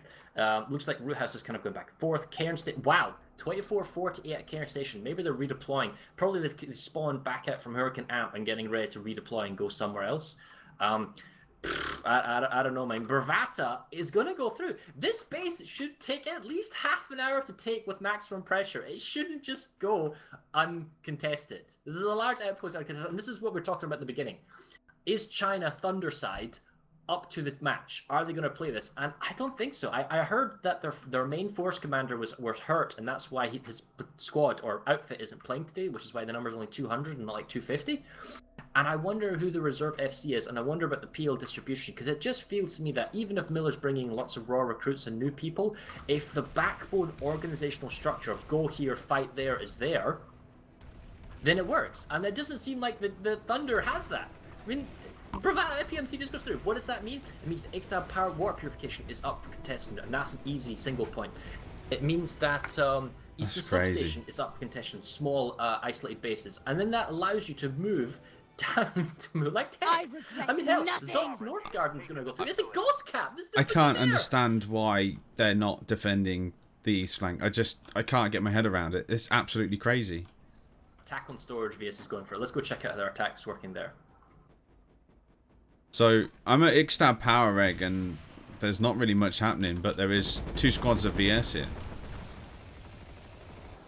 Looks like Roothouse is kind of going back and forth. Cairn Station, wow, 24-48 at Cairn Station. Maybe they're redeploying. Probably they've spawned back out from Hurricane Amp and getting ready to redeploy and go somewhere else. I don't know, man. Bravata is going to go through. This base should take at least half an hour to take with maximum pressure. It shouldn't just go uncontested. This is a large outpost uncontested, and this is what we're talking about at the beginning. Is China Thunderside up to the match? Are they going to play this? And I don't think so. I heard that their main force commander was hurt, and that's why his squad or outfit isn't playing today, which is why the number is only 200 and not like 250. And I wonder who the reserve FC is, and I wonder about the PL distribution, because it just feels to me that even if Miller's bringing lots of raw recruits and new people, if the backbone organizational structure of go here, fight there is there, then it works. And it doesn't seem like the Thunder has that. I mean, PMC just goes through. What does that mean? It means the Ixtab power warp purification is up for contestation, and that's an easy single point. It means that Eastern Substation is up for contention, small isolated bases, and then that allows you to move down to Mulek Tech. I mean, hell, Zot's North Garden's going to go through. It's a ghost cap. I can't understand why they're not defending the east flank. I can't get my head around it. It's absolutely crazy. Attack on storage, VS is going for it. Let's go check out how their attack's working there. So I'm at Ixtab Power Egg, and there's not really much happening, but there is 2 squads of VS here.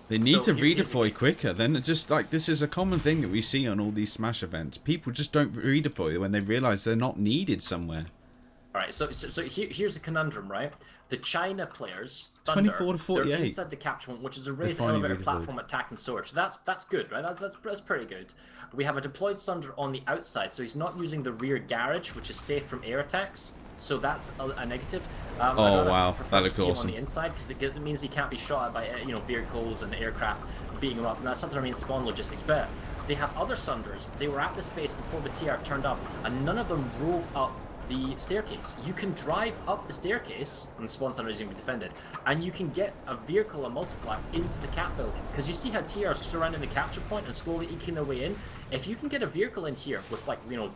They need to redeploy quicker. Then just like this is a common thing that we see on all these Smash events. People just don't redeploy when they realize they're not needed somewhere. All right, so here's the conundrum, right? The China players, Thunder, 24 to 48. They're inside the capture point, which is a raised elevator platform attack and storage. So that's good, right? That's pretty good. We have a deployed Thunder on the outside, so he's not using the rear garage, which is safe from air attacks. So that's a negative. Oh wow, that looks awesome. On the inside, because it means he can't be shot at by vehicles and aircraft beating him up, and that's something I mean spawn logistics. But they have other Thunders. They were at the space before the TR turned up, and none of them drove up the staircase. You can drive up the staircase, and the spawn Thunder is going to be defended, and you can get a vehicle, a multiplier, into the cap building. Because you see how TR's surrounding the capture point and slowly eking their way in. If you can get a vehicle in here with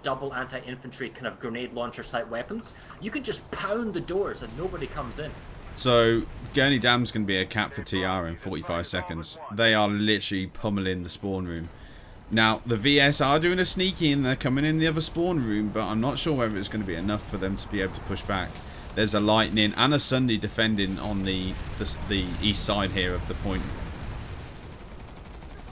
double anti-infantry kind of grenade launcher type weapons, you can just pound the doors and nobody comes in. So Gurney Dam's going to be a cap for TR in 45 seconds. They are literally pummeling the spawn room. Now, the VS are doing a sneaky and they're coming in the other spawn room, but I'm not sure whether it's going to be enough for them to be able to push back. There's a Lightning and a Sunday defending on the east side here of the point.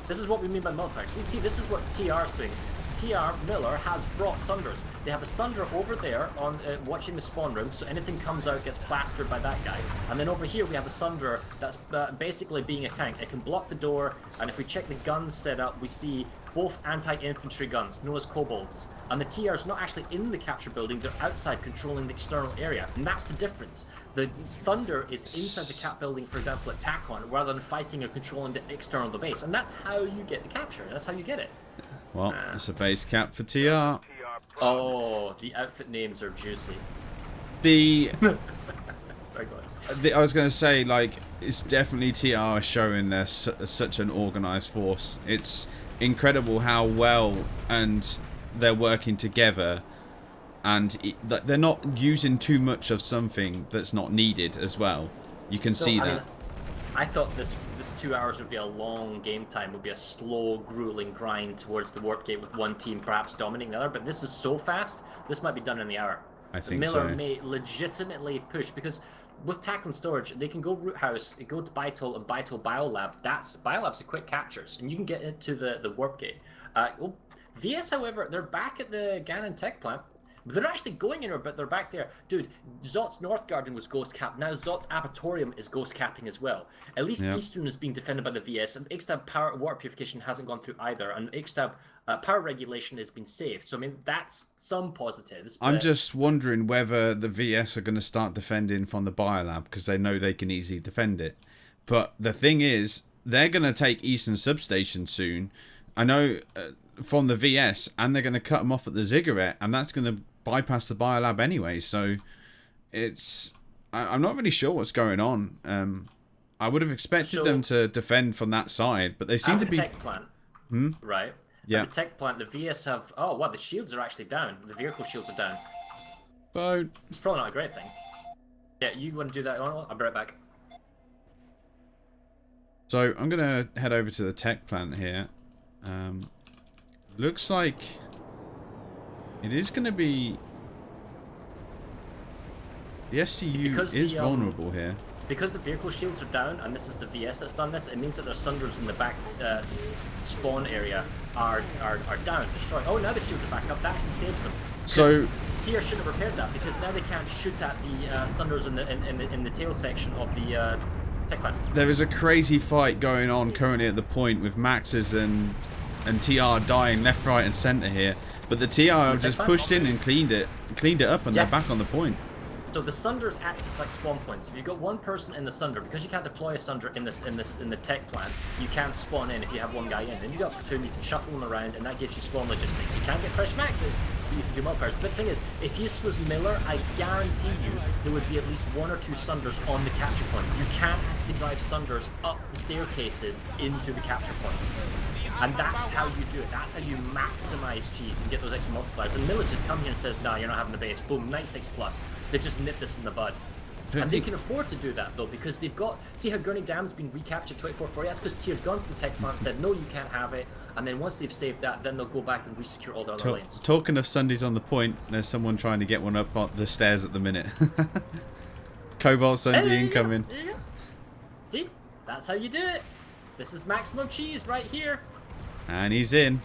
This is what we mean by multipliers. So you see, this is what TR is doing. TR Miller has brought Sunders. They have a Sunder over there on watching the spawn room, so anything comes out gets plastered by that guy. And then over here we have a Sunder that's basically being a tank. It can block the door, and if we check the guns setup, we see both anti-infantry guns, known as kobolds. And the TR is not actually in the capture building, they're outside controlling the external area. And that's the difference. The Thunder is inside the cap building, for example, at TACON, rather than fighting or controlling the external of the base. And that's how you get the capture. That's how you get it. Well, it's a base cap for TR. Oh, the outfit names are juicy. The... Sorry, go ahead. I was going to say, like, it's definitely TR showing they're such an organised force. It's incredible how well and they're working together, and they're not using too much of something that's not needed as well. You can see that. I thought this 2 hours would be a long game time, would be a slow, grueling grind towards the warp gate with one team perhaps dominating the other, but this is so fast, this might be done in the hour. I think Miller so. may legitimately push, because with tackle and storage, they can go Root House, go to Bytol and Bytol Biolab. Biolab's a quick captures, and you can get into the warp gate. VS, however, they're back at the Ganon Tech plant. They're actually going in, but they're back there. Dude, Zot's North Garden was ghost capped. Now Zot's Apatorium is ghost capping as well. At least Eastern is being defended by the VS, and Ixtab power water purification hasn't gone through either, and Ixtab power regulation has been saved. So I mean, that's some positives. I'm just wondering whether the VS are going to start defending from the Biolab, because they know they can easily defend it. But the thing is, they're going to take Eastern Substation soon. I know from the VS, and they're going to cut them off at the Ziggurat, and that's going to bypass the Biolab anyway. So it's I'm not really sure what's going on. I would have expected them to defend from that side, but they seem to be tech plant. Right. Yeah. At the tech plant, the VS have the shields are actually down. The vehicle shields are down. But it's probably not a great thing. Yeah, you want to do that? I'll be right back. So I'm gonna head over to the tech plant here. Looks like it is going to be... The STU is vulnerable here. Because the vehicle shields are down, and this is the VS that's done this, it means that their Sunders in the back spawn area are down, destroyed. Oh, now the shields are back up. That actually saves them. So TR should have repaired that, because now they can't shoot at the Sunders in the tail section of the tech plant. There is a crazy fight going on currently at the point with Maxes and TR dying left, right, and centre here. But the TR have just pushed in and cleaned it up, and they're back on the point. So the Sunders act as like spawn points. If you've got one person in the Sunder, because you can't deploy a Sunder in the tech plant, you can spawn in if you have one guy in. Then you got a platoon, you can shuffle them around, and that gives you spawn logistics. You can't get fresh maxes, but you can do multipliers. But the thing is, if this was Miller, I guarantee you there would be at least 1 or 2 Sunders on the capture point. You can't actually drive Sunders up the staircases into the capture point. And that's how you do it. That's how you maximize cheese and get those extra multipliers. And Miller just come here and says, nah, you're not having the base. Boom, 96 plus. They've just nipped this in the bud. And they can afford to do that, though, because they've got... See how Gurney Dam's been recaptured 24-40? That's because Tier's gone to the tech plant and said, no, you can't have it. And then once they've saved that, then they'll go back and resecure all their other lanes. Talking of Sundays on the point, there's someone trying to get one up on the stairs at the minute. Cobalt Sunday incoming. There you go. See? That's how you do it. This is maximum cheese right here. And he's in.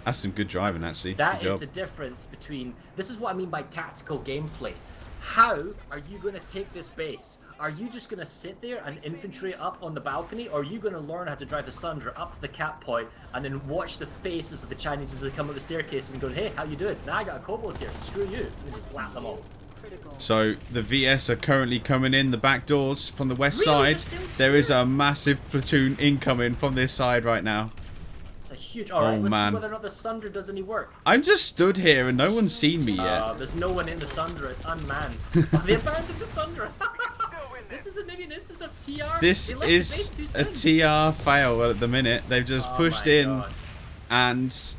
That's some good driving, actually. That good is job. the difference between... This is what I mean by tactical gameplay. How are you going to take this base? Are you just going to sit there and infantry up on the balcony? Or are you going to learn how to drive the Sundra up to the cap point and then watch the faces of the Chinese as they come up the staircases and go, hey, how you doing? Now I got a kobold here. Screw you. And just slap them all. So the VS are currently coming in the back doors from the west side. There is a massive platoon incoming from this side right now. It's a huge... Alright, let's man. see whether or not the Sundra does any work. I'm just stood here and no one's seen me yet. There's no one in the Sundra. It's unmanned. They abandoned the Sundra. This is maybe an instance of TR. This They left is the base a too soon. TR fail at the minute. They've just Oh pushed my in God. and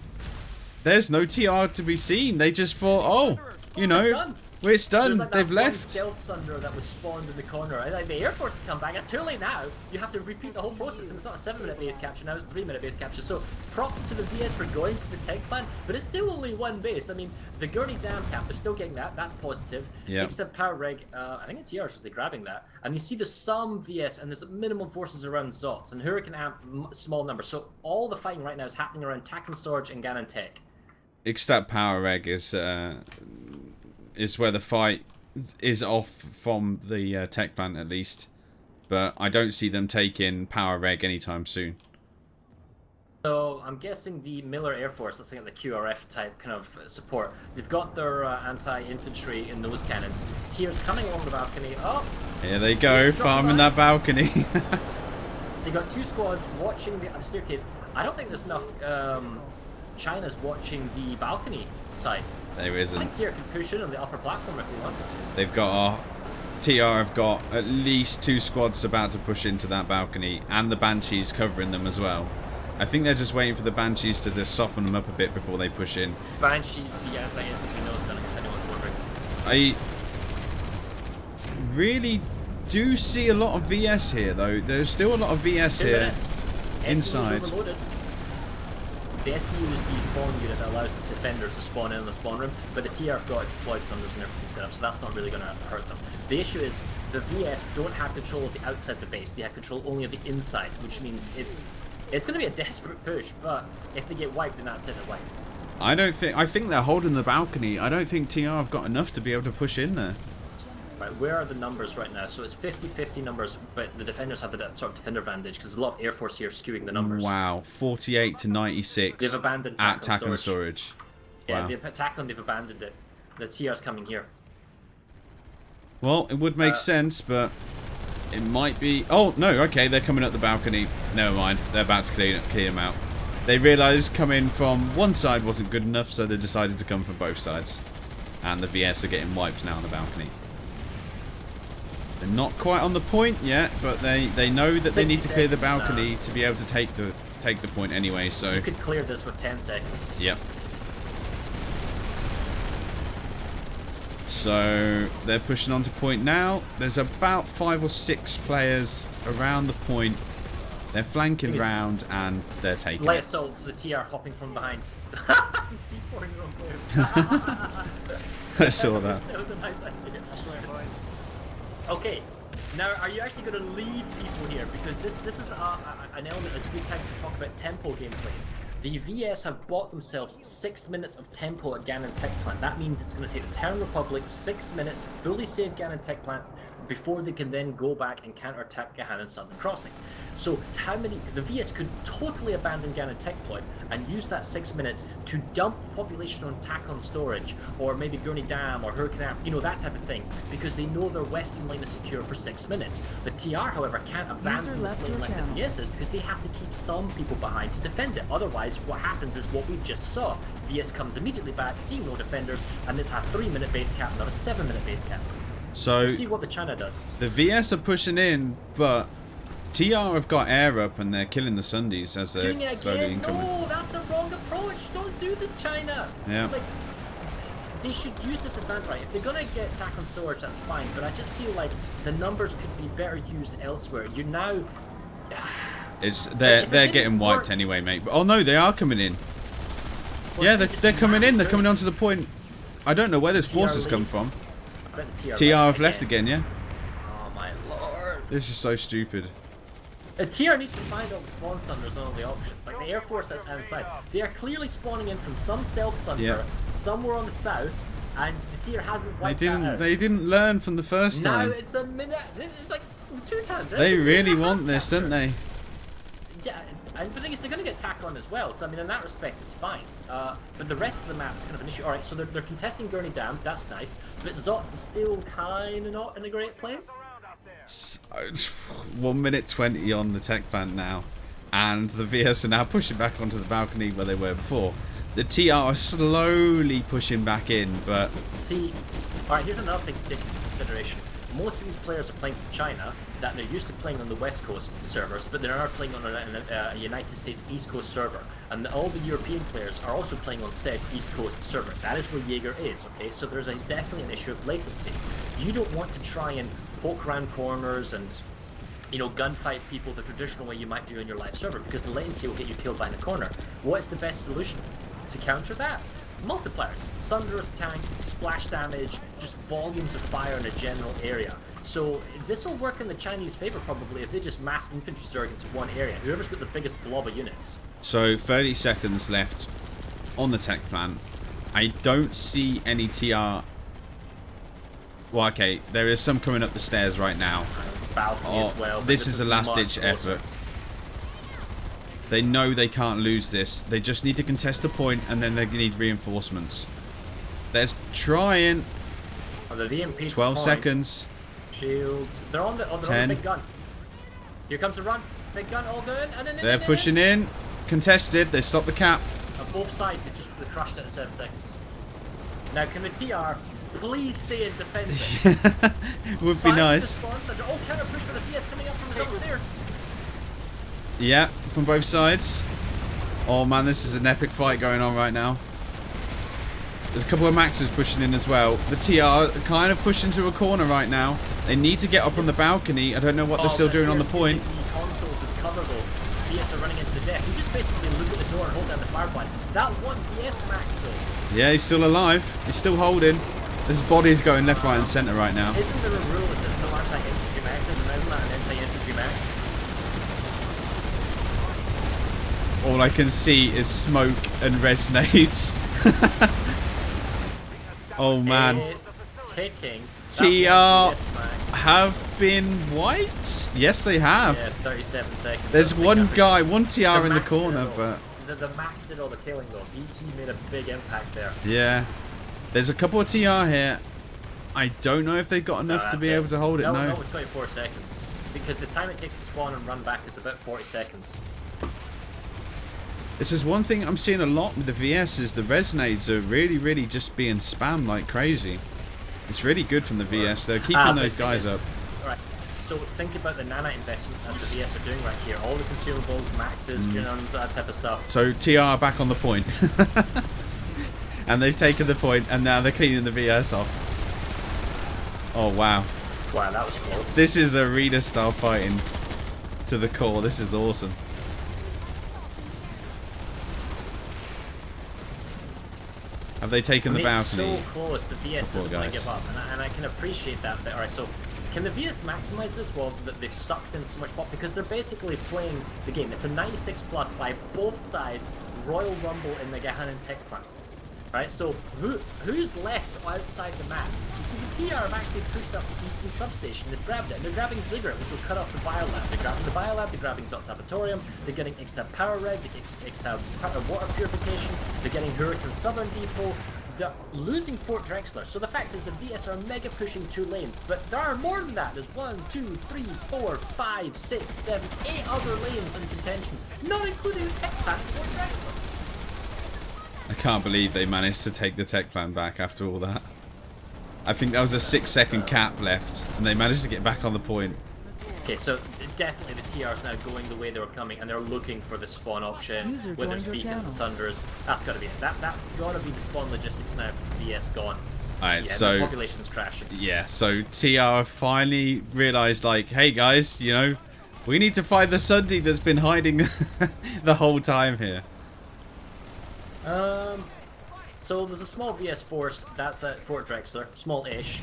there's no TR to be seen. They just thought, oh, you know, done. it's done. There's like They've that one left. stealth Sundra that was spawned in the corner. And like the Air Force has come back. It's too late now. You have to repeat the whole process. And it's not a 7-minute base capture now. It's a 3-minute base capture. So props to the VS for going to the tech plant. But it's still only one base. I mean, the Gurney Dam cap, they're still getting that. That's positive. Yep. Except Power Reg, I think it's TR just grabbing that. And you see there's some VS and there's minimum forces around Zots. And Hurricane Amp, small numbers. So all the fighting right now is happening around Tac and Storage and Ganon Tech. Except Power Reg is where the fight is off from the tech plant at least, but I don't see them taking Power Reg anytime soon. So I'm guessing the Miller Air Force, let's think of the QRF type kind of support. They've got their anti-infantry in those cannons. Tiers coming along the balcony. Oh, Here they go, farming that balcony. they got 2 squads watching the staircase. I don't think there's enough. China's watching the balcony side. There I isn't. think TR could push in on the upper platform if they wanted to. They've got TR have got at least 2 squads about to push into that balcony, and the Banshees covering them as well. I think they're just waiting for the Banshees to just soften them up a bit before they push in. Banshees, the anti-infantry nose gun, if anyone's wondering. I really do see a lot of VS here, though. There's still a lot of VS 2 here minutes. inside. SCU is overloaded. The SCU is the spawn unit that allows the defenders to spawn in the spawn room, but the TR have got deployed Sunders and everything set up, so that's not really going to hurt them. The issue is the VS don't have control of the outside of the base. They have control only of the inside, which means it's going to be a desperate push, but if they get wiped, then that's it, they're wiped. I think they're holding the balcony. I don't think TR have got enough to be able to push in there. Right, where are the numbers right now? So it's 50-50 numbers, but the defenders have the sort of defender advantage because there's a lot of Air Force here skewing the numbers. Wow, 48 to 96 They've abandoned at Tac Tac and Storage. Yeah, Wow. they've attacked and they've abandoned it. The TR's coming here. Well, it would make sense, but it might be... Oh, no, okay, they're coming up the balcony. Never mind, they're about to clear them out. They realised coming from one side wasn't good enough, so they decided to come from both sides. And the VS are getting wiped now on the balcony. They're not quite on the point yet, but they know that they need to clear the balcony to be able to take the point anyway, so... You could clear this with 10 seconds. Yep. So they're pushing on to point now. There's about 5 or 6 players around the point. They're flanking round and they're taking Light it. assaults, the TR hopping from behind. C4 your own players. I saw that. That was a nice idea. Okay, now are you actually going to leave people here? Because this is an element that's a good time to talk about tempo gameplay. The VS have bought themselves 6 minutes of tempo at Ganon Tech Plant. That means it's going to take the Terran Republic 6 minutes to fully save Ganon Tech Plant, before they can then go back and counterattack Gahan's southern crossing. So the VS could totally abandon Gahan Tech Point and use that 6 minutes to dump population on Takon storage, or maybe Gurney Dam or Hurricane Arm, you know, that type of thing, because they know their western line is secure for 6 minutes. The TR, however, can't abandon this lane like the VS is, because they have to keep some people behind to defend it. Otherwise, what happens is what we just saw. VS comes immediately back, seeing no defenders, and this has a 3-minute base cap, not a 7-minute base cap. So see what the China does. The VS are pushing in, but TR have got air up and they're killing the Sundays as they're Doing it slowly again? incoming. No, that's the wrong approach. Don't do this, China. Yeah. Like, they should use this advantage. Right, if they're gonna get attack on storage, that's fine. But I just feel like the numbers could be better used elsewhere. You're now. They're getting wiped anyway, mate. Oh no, they are coming in. Well, yeah, they're coming in. They're coming onto the point. I don't know where this forces come from. TR have left again, yeah? Oh my lord. This is so stupid. TR needs to find all the spawn sunders and all the options. Like the Air Force that's outside. They are clearly spawning in from some stealth sunder, somewhere on the south, and the TR hasn't wiped that out. They didn't learn from the first time. Now it's a minute. It's like 2 times. They really want this, don't they? Yeah, and the thing is, they're going to get tack on as well. So I mean, in that respect, it's fine. But the rest of the map is kind of an issue. All right, so they're contesting Gurney Dam. That's nice. But Zot's is still kind of not in a great place. 1 minute 20 on the tech plant now, and the VS are now pushing back onto the balcony where they were before. The TR are slowly pushing back in, but see, all right, here's another thing to take into consideration. Most of these players are playing from China, that they're used to playing on the West Coast servers, but they are playing on a United States East Coast server, and all the European players are also playing on said East Coast server. That is where Jaeger is. Okay, so there's definitely an issue of latency. You don't want to try and poke around corners and, you know, gunfight people the traditional way you might do on your live server, because the latency will get you killed behind a corner. What is the best solution to counter that? Multipliers, sunders, tanks, splash damage, just volumes of fire in a general area. So this will work in the Chinese favor probably if they just mass infantry surge into one area. Whoever's got the biggest blob of units. So 30 seconds left on the tech plant. I don't see any TR. Well, okay, there is some coming up the stairs right now. As well, this is a last-ditch effort. They know they can't lose this. They just need to contest a point, and then they need reinforcements. They're trying. Oh, the VMP 12 seconds. Shields. They're on the 10. on the big gun. Here comes the run. Big gun all going. And They're pushing in. Contested. They stopped the cap. On both sides, they crushed it at 7 seconds. Now, can the TR please stay in defense? Would be nice. Oh, counter push for the VS coming up from the double stairs. Yeah, from both sides. Oh man, this is an epic fight going on right now. There's a couple of Maxes pushing in as well. The TR are kind of pushed into a corner right now. They need to get up on the balcony. I don't know what they're still doing on the point. The consoles is coverable. VS are running into the deck. You just basically look at the door and hold down the fire point. That one VS Max though. Yeah, he's still alive. He's still holding. His body's going left, right and centre right now. Isn't there a rule that there's no anti-infantry Maxes and there's not an anti-infantry Max? All I can see is smoke and resonades. Oh man. It's ticking. TR have been wiped? Yes, they have. Yeah, 37 seconds. There's one guy, one TR in the corner, but the Max did all the killing though. He made a big impact there. yeah. There's a couple of TR here. I don't know if they've got enough to be able to hold it. No, No. not with 24 seconds. Because the time it takes to spawn and run back is about 40 seconds. This is one thing I'm seeing a lot with the VS is the resonades are really just being spammed like crazy. It's really good from the VS. They're keeping those guys up. Alright, so think about the nana investment that the VS are doing right here. All the consumables, maxes, guns, that type of stuff. So TR back on the point. And they've taken the point and now they're cleaning the VS off. Oh wow. Wow, that was close. This is arena style fighting to the core. This is awesome. Have they taken the balcony? So close, the VS doesn't want to give up, and I can appreciate that bit. Alright, so can the VS maximize this? Well, they've sucked in so much pop because they're basically playing the game. It's a 96+ by both sides, Royal Rumble in the Gahanan Tech Plant. Right, so who's left outside the map? You see, the TR have actually pushed up the Eastern Substation. They've grabbed it, and they're grabbing Ziggurat, which will cut off the Biolab. They're grabbing the Biolab, they're grabbing Zot Sabotorium, they're getting Ixtab Power Red, they're getting Ixtab Water Purification, they're getting Hurricane Southern Depot. They're losing Fort Drexler. So the fact is the VS are mega pushing 2 lanes, but there are more than that. There's 1, 2, 3, 4, 5, 6, 7, 8 other lanes in contention, not including the tech plant Fort Drexler. I can't believe they managed to take the tech plan back after all that. I think that was a 6-second cap left, and they managed to get back on the point. Okay, so definitely the TR is now going the way they were coming, and they're looking for the spawn option, User whether it's joined your beacons channel. and sunders. That's got to be it. That's got to be the spawn logistics now for VS gone. Alright, Yeah, so the population's crashing. yeah, so TR finally realised, like, hey guys, you know, we need to find the Sunday that's been hiding the whole time here. So there's a small VS force that's at Fort Drexler, small-ish.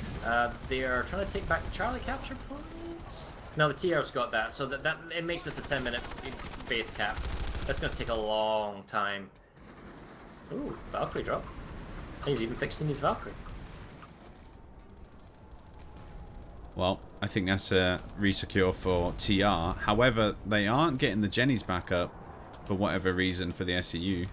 They are trying to take back the Charlie capture points. No, the TR's got that, so that it makes this a 10-minute base cap. That's going to take a long time. Ooh, Valkyrie drop. He's even fixing his Valkyrie. Well, I think that's a resecure for TR. However, they aren't getting the Jennies back up for whatever reason for the SEU.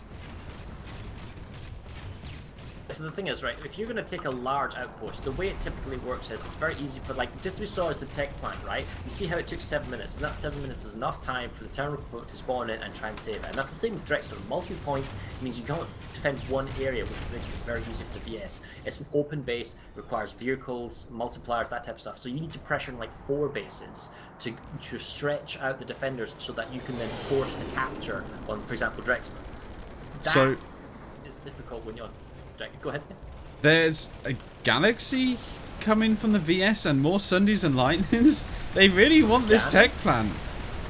So the thing is, right, if you're going to take a large outpost, the way it typically works is it's very easy for, like, just as we saw as the tech plant, right? You see how it took 7 minutes, and that 7 minutes is enough time for the town recruit to spawn in and try and save it. And that's the same with Drexler. Multiple points means you can't defend one area, which makes it very easy for the VS. It's an open base, requires vehicles, multipliers, that type of stuff. So you need to pressure in like 4 bases to stretch out the defenders so that you can then force the capture on, for example, Drexler. That So is difficult when you're on. Go ahead. there's a Galaxy coming from the VS and more Sundays and Lightnings. They really want this tech plant.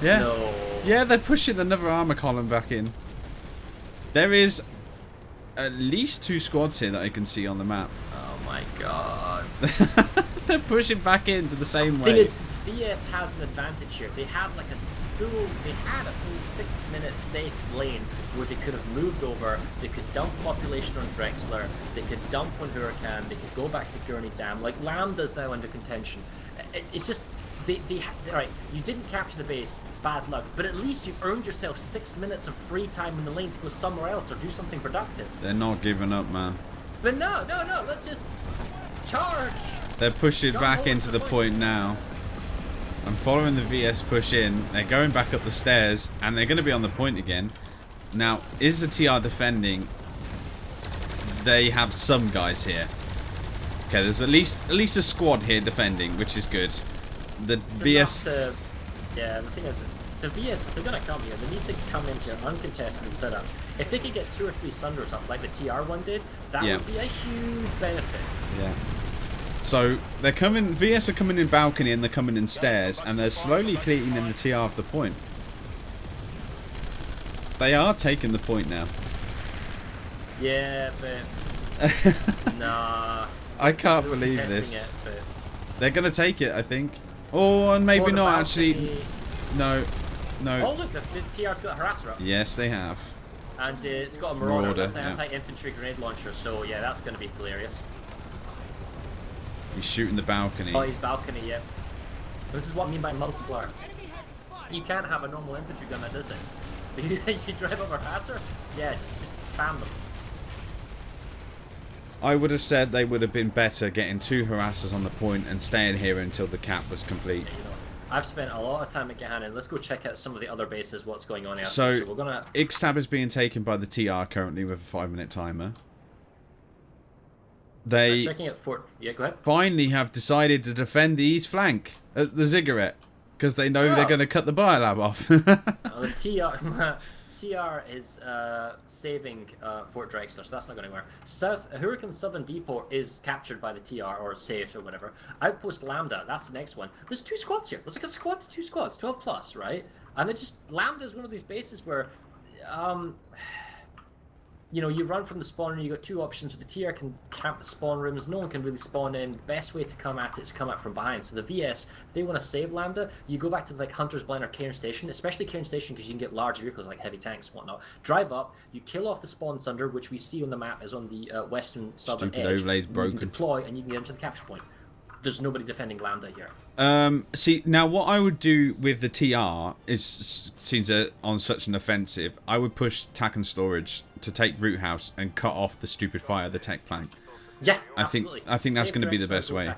Yeah. No. Yeah, they're pushing another armor column back in. There is at least 2 squads here that I can see on the map. Oh my god. They're pushing back into the same The thing way. is, VS has an advantage here. They had like a full 6 minute safe lane where they could have moved over, they could dump population on Drexler, they could dump on Huracan, they could go back to Gurney Dam. Like Lambda's now under contention. It's just, right, you didn't capture the base, bad luck, but at least you've earned yourself 6 minutes of free time in the lane to go somewhere else or do something productive. They're not giving up, man. But no, let's just charge! They're pushing back into the point now. I'm following the VS push in. They're going back up the stairs, and they're going to be on the point again. Now, is the TR defending? They have some guys here. Okay, there's at least a squad here defending, which is good. The VS. Yeah, the thing is, the VS, if they're going to come here, they need to come into an uncontested setup. If they could get 2 or 3 Sunders up like the TR one did, that would be a huge benefit. Yeah. So they're coming. VS are coming in balcony and they're coming in stairs, and they're slowly cleaning in the TR off the point. They are taking the point now. Yeah, but nah. I can't They were believe contesting this. it, but They're gonna take it, I think. Oh, and maybe for the not balcony- actually. No, Oh no. look, the TR's got a harasser up, Yes, they have. and it's got a marauder. Marauder, That's an yeah. anti-infantry grenade launcher. So yeah, that's going to be hilarious. He's shooting the balcony. Oh, he's balcony, yep. This is what I mean by multiplier. You can't have a normal infantry gun that does this. You drive up a harasser? Yeah, just spam them. I would have said they would have been better getting 2 harassers on the point and staying here until the cap was complete. You know, I've spent a lot of time at Gahanan. Let's go check out some of the other bases, what's going on here. So we're gonna... Ixtab is being taken by the TR currently with a 5-minute timer. They checking out Fort... Yeah, go ahead. finally have decided to defend the east flank at the Ziggurat because they know they're going to cut the biolab off. The TR is saving Fort Drexler, so that's not going anywhere. Hurricane Southern Depot is captured by the TR, or saved, or whatever. Outpost Lambda, that's the next one. There's 2 squads here. There's like a squad to 2 squads, 12 plus, right? And it just... Lambda is one of these bases where... you know, you run from the spawner, you got two options. The TR can camp the spawn rooms, no one can really spawn in. The best way to come at it is come out from behind. So the VS, if they want to save Lambda, you go back to like Hunter's Blind or Cairn Station, especially Cairn Station because you can get large vehicles like heavy tanks and whatnot. Drive up, you kill off the spawn sunder, which we see on the map is on the western southern Stupid edge. overlay's broken. You can deploy and you can get into the capture point. There's nobody defending Lambda here. See, now what I would do with the TR is, since they're on such an offensive, I would push TAC and storage to take Root House and cut off the stupid fire of the tech plant. Yeah, I think that's going to be the best way.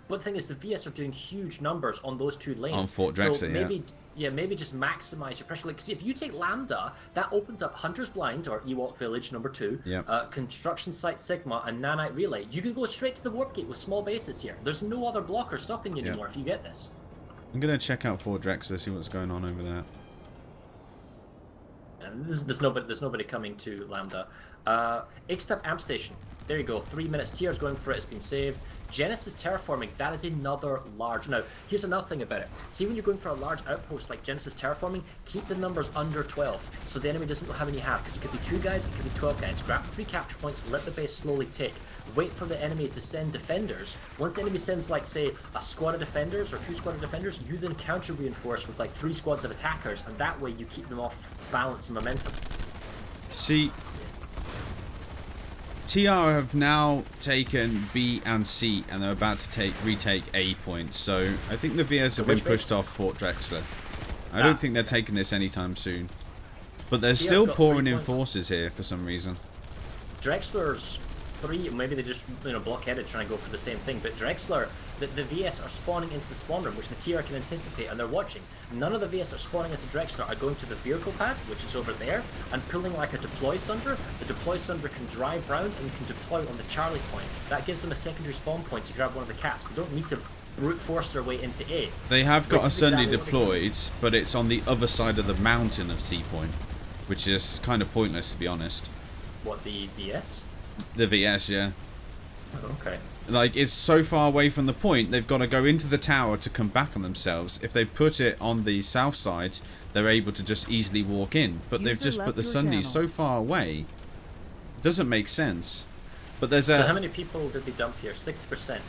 But the thing is, the VS are doing huge numbers on those two lanes. On Fort Drexler, so maybe just maximize your pressure. Like, see, if you take Lambda, that opens up Hunter's Blind or Ewok Village #2, Yep. Construction Site Sigma, and Nanite Relay. You can go straight to the Warp Gate with small bases here. There's no other blocker stopping you anymore if you get this. I'm going to check out Fort Drexler, see what's going on over there. And there's nobody coming to Lambda. Ixtab Amp Station. There you go. 3 minutes. TR's going for it. It's been saved. Genesis terraforming. That is another large. Now, here's another thing about it. See, when you're going for a large outpost like Genesis terraforming, keep the numbers under 12, so the enemy doesn't know how many you have. Because it could be 2 guys, it could be 12 guys. Grab 3 capture points. Let the base slowly tick. Wait for the enemy to send defenders. Once the enemy sends, like, say, a squad of defenders or 2 squad of defenders, you then counter reinforce with like 3 squads of attackers, and that way you keep them off balance and momentum. See, TR have now taken B and C, and they're about to retake A point. So I think the VS have been pushed off Fort Drexler. I don't think they're taking this anytime soon. But they're still pouring in forces here for some reason. Drexler's 3, maybe they just blockheaded trying to go for the same thing. But Drexler, the VS are spawning into the spawn room, which the TR can anticipate, and they're watching. None of the VS are spawning into Drexler are going to the vehicle pad, which is over there, and pulling like a deploy sunder. The deploy sunder can drive round and can deploy on the Charlie point. That gives them a secondary spawn point to grab one of the caps. They don't need to brute force their way into A. They have got a Sunday deployed, but it's on the other side of the mountain of C point, which is kind of pointless to be honest. What, the VS? The VS, yeah. Okay. Like, it's so far away from the point, they've got to go into the tower to come back on themselves. If they put it on the south side, they're able to just easily walk in. But they've just put the Sunday so far away. It doesn't make sense. But there's So how many people did they dump here? 6%.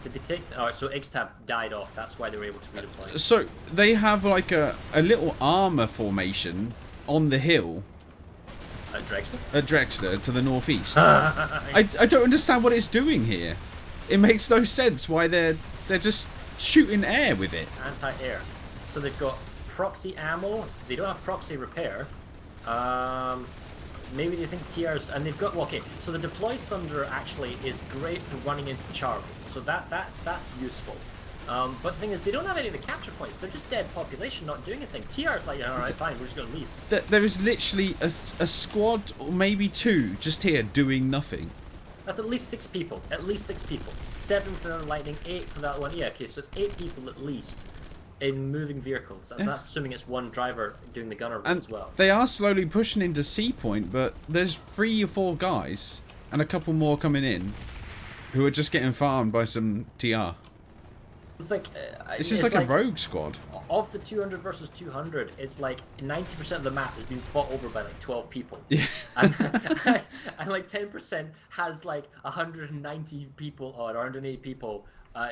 Did they take... Alright, so Ixtab died off. That's why they were able to redeploy. So, they have like a little armor formation on the hill. At Drexler? At Drexler, to the northeast. I don't understand what it's doing here. It makes no sense why they're just shooting air with it. Anti-air. So they've got proxy ammo. They don't have proxy repair. Maybe they think TR's... And they've got... Well, okay, so the deploy sunder actually is great for running into Charlie. So that's useful. But the thing is, they don't have any of the capture points. They're just dead population, not doing anything. TR's like, alright, fine, we're just going to leave. There is literally a squad, or maybe 2, just here doing nothing. That's at least 6 people. At least 6 people. 7 for the lightning, 8 for that one. Yeah, okay, so it's 8 people at least in moving vehicles. And that's assuming it's one driver doing the gunner as well. They are slowly pushing into C point, but there's 3 or 4 guys, and a couple more coming in, who are just getting farmed by some TR. It's like it's just like a rogue squad. Of the 200 versus 200, it's like 90% of the map is being fought over by like 12 people. Yeah. and like 10% has like 190 people or 180 people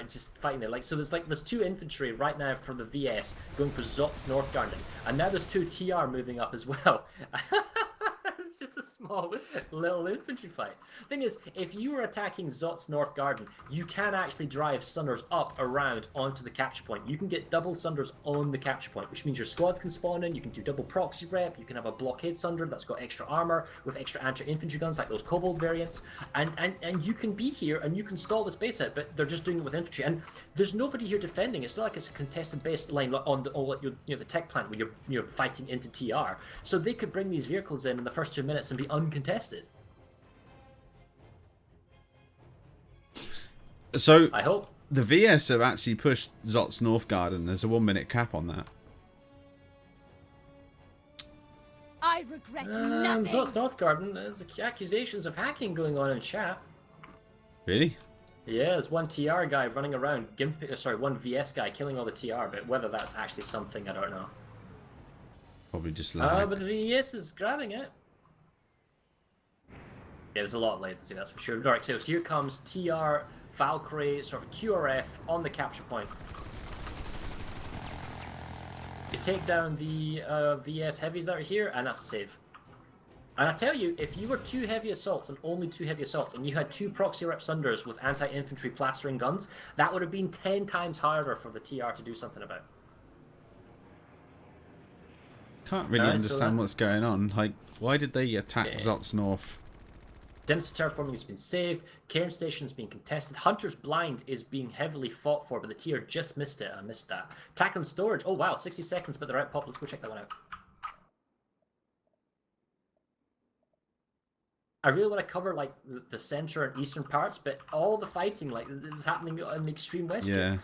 just fighting there. Like, so there's 2 infantry right now from the VS going for Zot's North Garden, and now there's 2 TR moving up as well. It's just a small little infantry fight. Thing is, if you were attacking Zot's North Garden, you can actually drive Sunders up around onto the capture point. You can get double Sunders on the capture point, which means your squad can spawn in, you can do double proxy rep, you can have a blockade Sunder that's got extra armor with extra anti-infantry guns like those Kobold variants, and you can be here and you can stall this base out, but they're just doing it with infantry. And there's nobody here defending. It's not like it's a contested base line on the tech plant where you're fighting into TR. So they could bring these vehicles in the first 2 minutes and be uncontested. So I hope the VS have actually pushed Zot's North Garden. There's a 1 minute cap on that. I regret nothing. Zot's North Garden, there's accusations of hacking going on in chat. Really? Yeah, there's one TR guy running around, one VS guy killing all the TR, but whether that's actually something, I don't know. Probably just lag. But the VS is grabbing it. Yeah, there's a lot of latency, that's for sure. Alright, so here comes TR, Valkyrie, sort of QRF on the capture point. You take down the VS heavies that are here, and that's a save. And I tell you, if you were 2 heavy assaults and only 2 heavy assaults, and you had 2 proxy rep sunders with anti-infantry plastering guns, that would have been 10 times harder for the TR to do something about. Can't really understand what's going on. Like, why did they attack Zots North? Density terraforming has been saved. Cairn Station is being contested. Hunter's Blind is being heavily fought for, but the TR just missed it. I missed that. Tackling Storage. Oh wow, 60 seconds, but they're out pop. Let's go check that one out. I really want to cover like the center and eastern parts, but all the fighting like this is happening in the extreme west. Yeah. Here.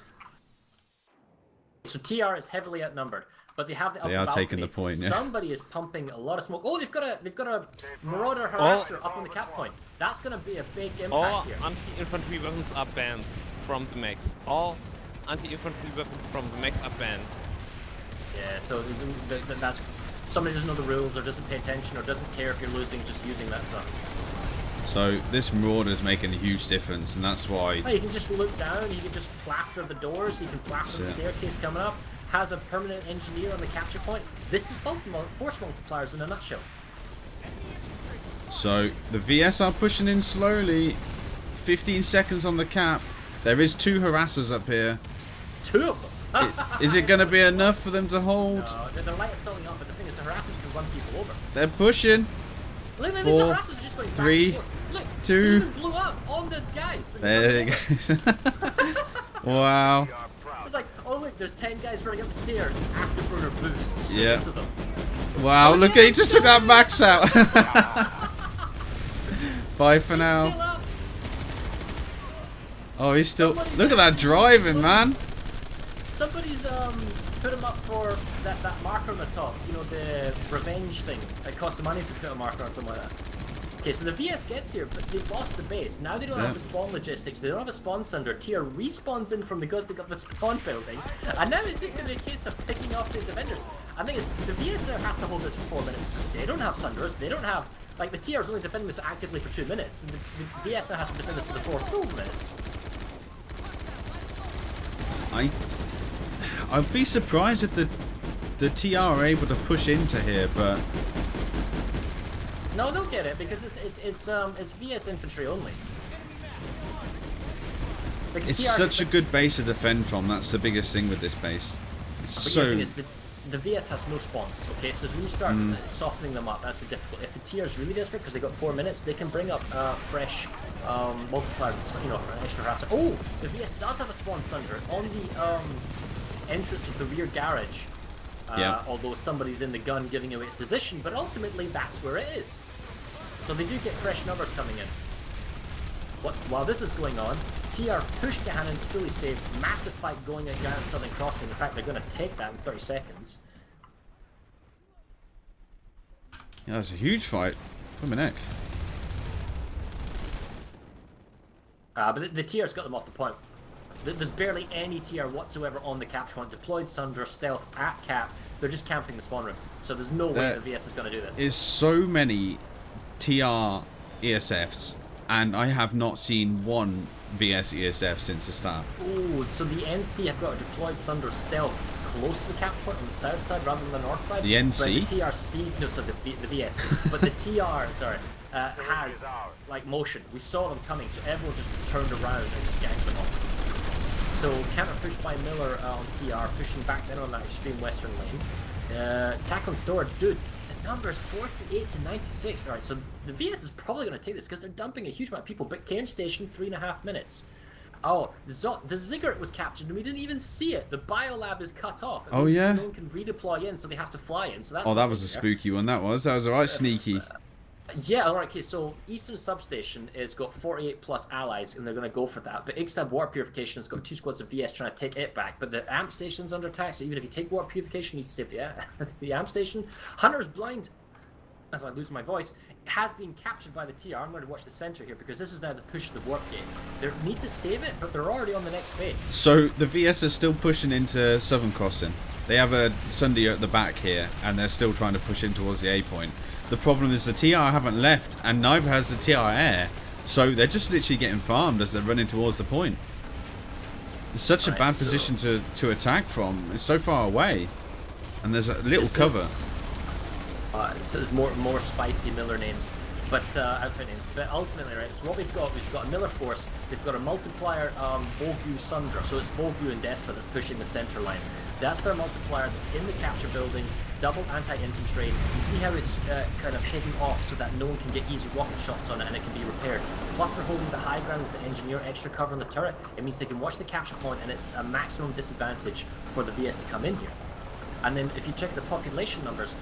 So TR is heavily outnumbered. But they have the They are taking the point, yeah. Somebody is pumping a lot of smoke. Oh, they've got a Marauder Harasser up on the cap point. That's going to be a big impact here. All anti-infantry weapons are banned from the max. All anti-infantry weapons from the max are banned. Yeah, so that's somebody doesn't know the rules or doesn't pay attention or doesn't care if you're losing, just using that stuff. So this Marauder is making a huge difference, and that's why. Oh, you can just look down. You can just plaster the doors. You can plaster the staircase coming up. Has a permanent engineer on the capture point. This is force multipliers in a nutshell. So the VS are pushing in slowly. 15 seconds on the cap. There is 2 harassers up here. 2 of them. Is it going to be enough for them to hold? No, they're light assaulting up, but the thing is the harassers can run people over. They're pushing. Look, the 4, harassers are just going 3, back and forth. Look, 2. they even blew up on the guys. There it goes. Wow. It's like, oh look, there's 10 guys running up the stairs. Afterburner boost. Yeah. Into them. Wow, look, he just took that max out. Bye for now. Oh, he's still. Look at that driving, man. Somebody's put him up for that marker on the top. You know, the revenge thing. It costs money to put a marker on something like that. Okay, so the VS gets here, but they've lost the base. Now they don't have the spawn logistics. They don't have a spawn sunder. TR respawns in from because they got the spawn building. And now it's just going to be a case of picking off the defenders. I think it's the VS now has to hold this for 4 minutes. They don't have sunders. They don't have... Like, the TR is only defending this actively for 2 minutes. And the VS now has to defend this for the 4 full minutes. I'd be surprised if the TR are able to push into here, but... No, they'll get it because it's VS infantry only. Like, it's such a good base to defend from. That's the biggest thing with this base. It's so. The thing is, the VS has no spawns. Okay, so when you start softening them up, that's the difficult. If the TR is really desperate because they got 4 minutes, they can bring up fresh multipliers. You know, an extra harasser. Oh, the VS does have a spawn sunder on the entrance of the rear garage. Although somebody's in the gun giving away its position, but ultimately that's where it is. So they do get fresh numbers coming in. While this is going on, TR push cannons fully saved, massive fight going down Southern Crossing. In fact, they're going to take that in 30 seconds. Yeah, that's a huge fight. Put my neck. But the TR's got them off the point. There's barely any TR whatsoever on the capture point. Deployed Sunder, stealth, at cap. They're just camping the spawn room. So there's no way the VS is going to do this. There's so many TR ESFs, and I have not seen one VS ESF since the start. Oh, so the NC have got a deployed Sunder stealth close to the cap point on the south side rather than the north side. The NC? But the TRC, no, so the VS. But the TR, sorry, has like motion. We saw them coming, so everyone just turned around and just ganked them off. So counter push by Miller on TR, pushing back then on that extreme western lane. Tackling storage, dude. The number is 48 to 96. All right, so the VS is probably going to take this because they're dumping a huge amount of people. But Cairn Station, 3.5 minutes. Oh, the Ziggurat was captured and we didn't even see it. The biolab is cut off. Oh yeah. No one can redeploy in, so they have to fly in. So that's. Oh, that was a spooky one. That was alright, sneaky. Yeah, alright, okay, so Eastern Substation has got 48 plus allies and they're going to go for that, but Ixtab Water Purification has got 2 squads of VS trying to take it back, but the AMP Station's under attack, so even if you take Water Purification, you need to save the AMP Station. Hunter's Blind, as I lose my voice, has been captured by the TR. I'm going to watch the center here because this is now the push of the warp gate. They need to save it, but they're already on the next phase. So the VS is still pushing into Southern Crossing. They have a Sunday at the back here, and they're still trying to push in towards the A point. The problem is the TR haven't left, and neither has the TR air. So they're just literally getting farmed as they're running towards the point. It's such a bad position to attack from. It's so far away, and there's a little cover. It's more spicy Miller names, but outfit names. But ultimately, right, so what we've got a Miller force. They've got a multiplier Volgu Sundra, so it's Volgu and Despa that's pushing the center line. That's their multiplier that's in the capture building, double anti-infantry. You see how it's kind of hidden off so that no one can get easy rocket shots on it and it can be repaired. Plus they're holding the high ground with the engineer extra cover on the turret. It means they can watch the capture point and it's a maximum disadvantage for the VS to come in here. And then if you check the population numbers,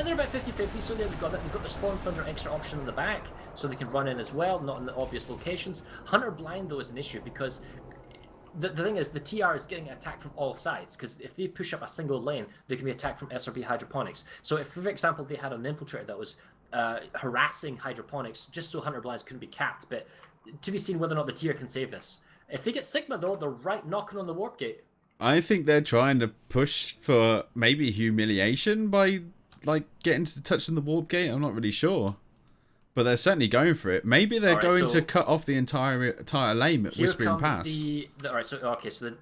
they're about 50-50, so they've got the spawn under extra option in the back, so they can run in as well, not in the obvious locations. Hunter blind though is an issue because the thing is the TR is getting attacked from all sides, because if they push up a single lane, they can be attacked from SRB hydroponics. So if, for example, they had an infiltrator that was harassing hydroponics, just so Hunter blinds couldn't be capped, but to be seen whether or not the TR can save this. If they get Sigma though, they're right knocking on the warp gate. I think they're trying to push for maybe humiliation by like getting to touching the warp gate. I'm not really sure, but they're certainly going for it. Maybe they're going to cut off the entire lane at Whispering Pass. Alright, so